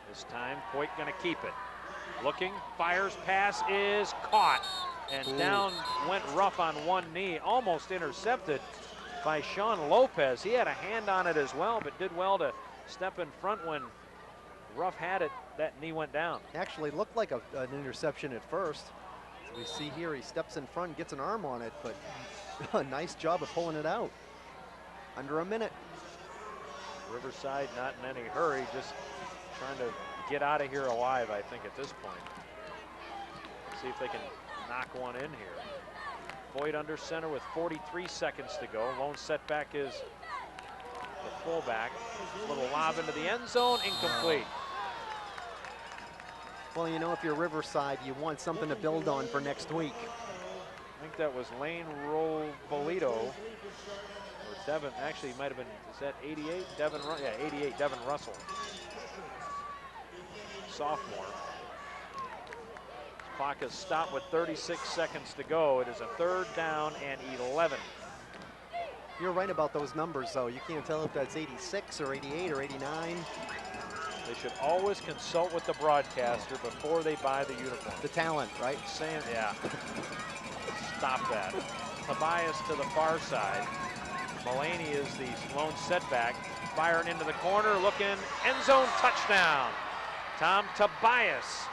This time, Poit going to keep it. Looking, fires, pass is caught. And down went Ruff on one knee, almost intercepted by Sean Lopez. He had a hand on it as well, but did well to step in front when Ruff had it. That knee went down.
Actually looked like an interception at first. So we see here he steps in front, gets an arm on it, but a nice job of pulling it out. Under a minute.
Riverside not in any hurry, just trying to get out of here alive, I think, at this point. See if they can knock one in here. Voigt under center with 43 seconds to go. Lone setback is the fullback. Little lob into the end zone, incomplete.
Well, you know, if you're Riverside, you want something to build on for next week.
I think that was Lane Robolito. Or Devin, actually, it might have been, is that 88? Devin, yeah, 88, Devin Russell. Sophomore. Clock has stopped with 36 seconds to go. It is a 3rd down and 11.
You're right about those numbers, though. You can't tell if that's 86 or 88 or 89.
They should always consult with the broadcaster before they buy the uniform.
The talent, right?
Saying, yeah. Stop that. Tobias to the far side. Mullaney is the lone setback. Firing into the corner, looking, end zone touchdown. Tom Tobias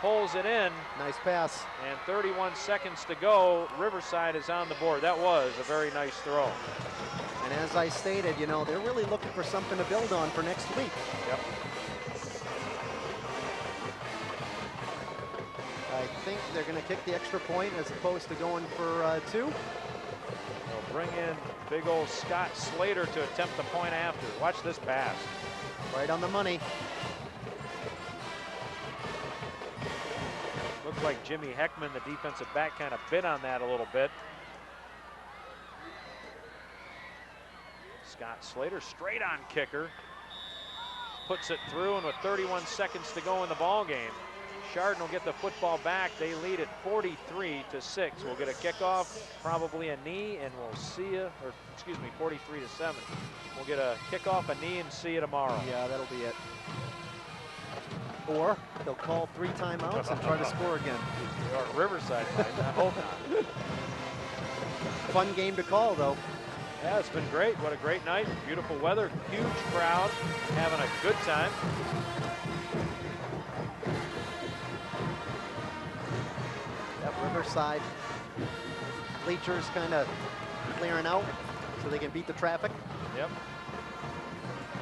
pulls it in.
Nice pass.
And 31 seconds to go. Riverside is on the board. That was a very nice throw.
And as I stated, you know, they're really looking for something to build on for next week.
Yep.
I think they're going to kick the extra point as opposed to going for 2.
They'll bring in big old Scott Slater to attempt the point after. Watch this pass.
Right on the money.
Looks like Jimmy Heckman, the defensive back, kind of bit on that a little bit. Scott Slater, straight on kicker. Puts it through, and with 31 seconds to go in the ball game, Chardon will get the football back. They lead at 43-6. We'll get a kickoff, probably a knee, and we'll see you, or excuse me, 43-7. We'll get a kickoff, a knee, and see you tomorrow.
Yeah, that'll be it. Or they'll call 3 timeouts and try to score again.
Or Riverside might, I hope not.
Fun game to call, though.
Yeah, it's been great. What a great night. Beautiful weather, huge crowd, having a good time.
That Riverside bleachers kind of clearing out so they can beat the traffic.
Yep.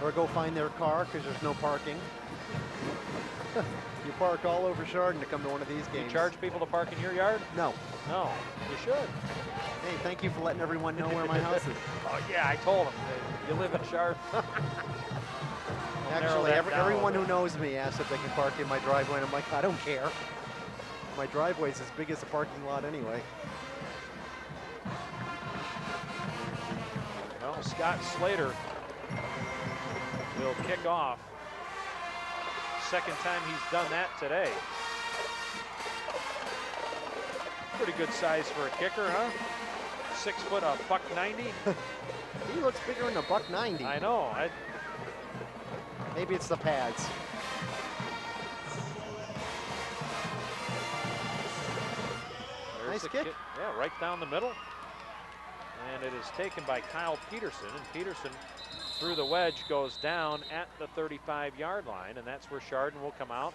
Or go find their car because there's no parking. You park all over Chardon to come to one of these games.
You charge people to park in your yard?
No.
No, you should.
Hey, thank you for letting everyone know where my house is.
Oh, yeah, I told them. You live in Chardon.
Actually, everyone who knows me asks if they can park in my driveway, and I'm like, I don't care. My driveway's as big as the parking lot anyway.
Well, Scott Slater will kick off. Second time he's done that today. Pretty good size for a kicker, huh? 6 foot, a $190.
He looks bigger than a $190.
I know.
Maybe it's the pads.
There's
Nice kick.
Yeah, right down the middle. And it is taken by Kyle Peterson. And Peterson, through the wedge, goes down at the 35-yard line. And that's where Chardon will come out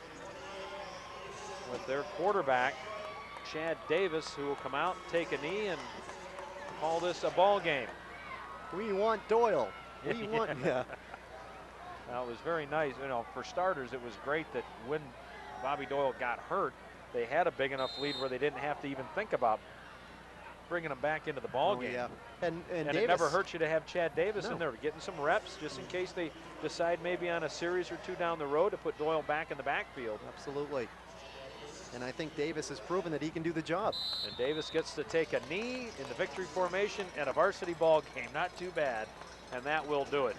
with their quarterback, Chad Davis, who will come out, take a knee, and call this a ball game.
We want Doyle. We want, yeah.
Well, it was very nice. You know, for starters, it was great that when Bobby Doyle got hurt, they had a big enough lead where they didn't have to even think about bringing him back into the ball game.
Yeah. And
And
Davis,
it never hurts you to have Chad Davis
No.
in there getting some reps just in case they decide maybe on a series or two down the road to put Doyle back in the backfield.
Absolutely. And I think Davis has proven that he can do the job.
And Davis gets to take a knee in the victory formation at a varsity ball game. Not too bad. And that will do it.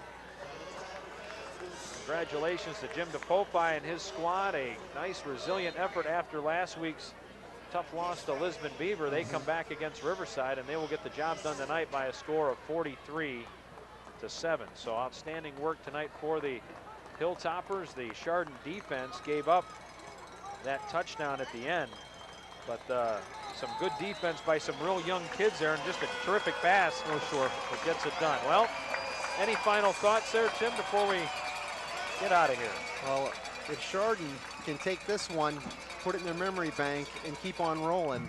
Congratulations to Jim DePopi and his squad. A nice, resilient effort after last week's tough loss to Lisbon Beaver. They come back against Riverside, and they will get the job done tonight by a score of 43-7. So outstanding work tonight for the Hilltoppers. The Chardon defense gave up that touchdown at the end, but some good defense by some real young kids there, and just a terrific pass. Oh, sure, that gets it done. Well, any final thoughts there, Tim, before we get out of here?
Well, if Chardon can take this one, put it in their memory bank, and keep on rolling,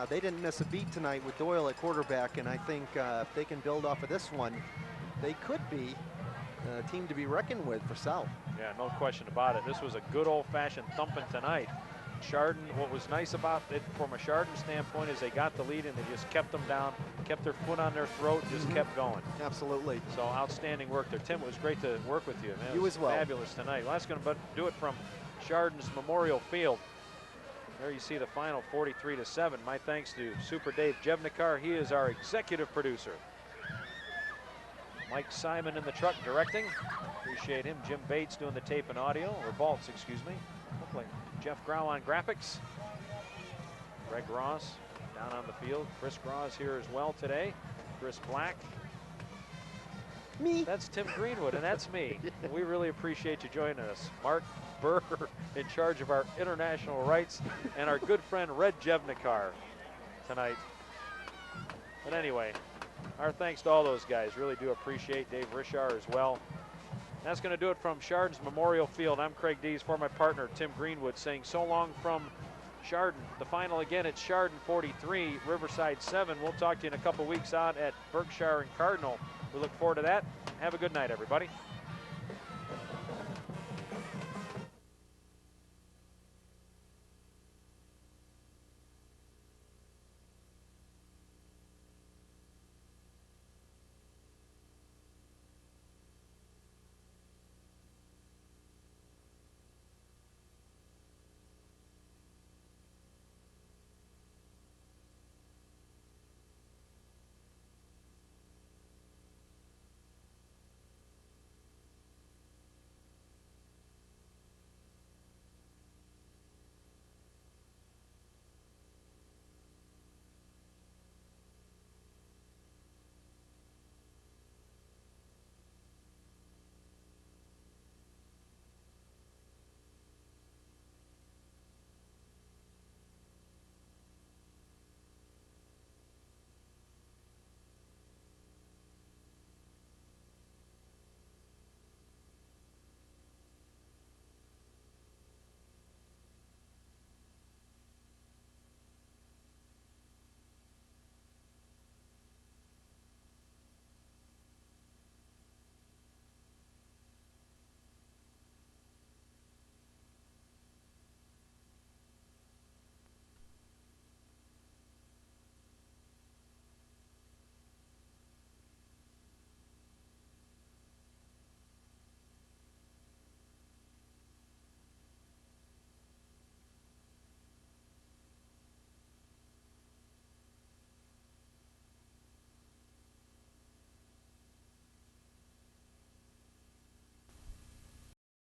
they didn't miss a beat tonight with Doyle at quarterback, and I think if they can build off of this one, they could be a team to be reckoned with for South.
Yeah, no question about it. This was a good old-fashioned thumping tonight. Chardon, what was nice about it from a Chardon standpoint is they got the lead and they just kept them down, kept their foot on their throat, just kept going.
Absolutely.
So outstanding work there. Tim, it was great to work with you, man.
You
It was
as well.
Fabulous tonight. Well, that's going to do it from Chardon's Memorial Field. There you see the final 43-7. My thanks to Super Dave Jevnikar. He is our executive producer. Mike Simon in the truck directing. Appreciate him. Jim Bates doing the tape and audio, or Baltz, excuse me. Look like Jeff Grau on graphics. Greg Ross down on the field. Chris Grau here as well today. Chris Black.
Me.
That's Tim Greenwood, and that's me. We really appreciate you joining us. Mark Burr in charge of our international rights, and our good friend Red Jevnikar tonight. But anyway, our thanks to all those guys. Really do appreciate Dave Rishar as well. That's going to do it from Chardon's Memorial Field. I'm Craig Dees for my partner Tim Greenwood saying so long from Chardon. The final again, it's Chardon 43, Riverside 7. We'll talk to you in a couple weeks out at Berkshire and Cardinal. We look forward to that. Have a good night, everybody.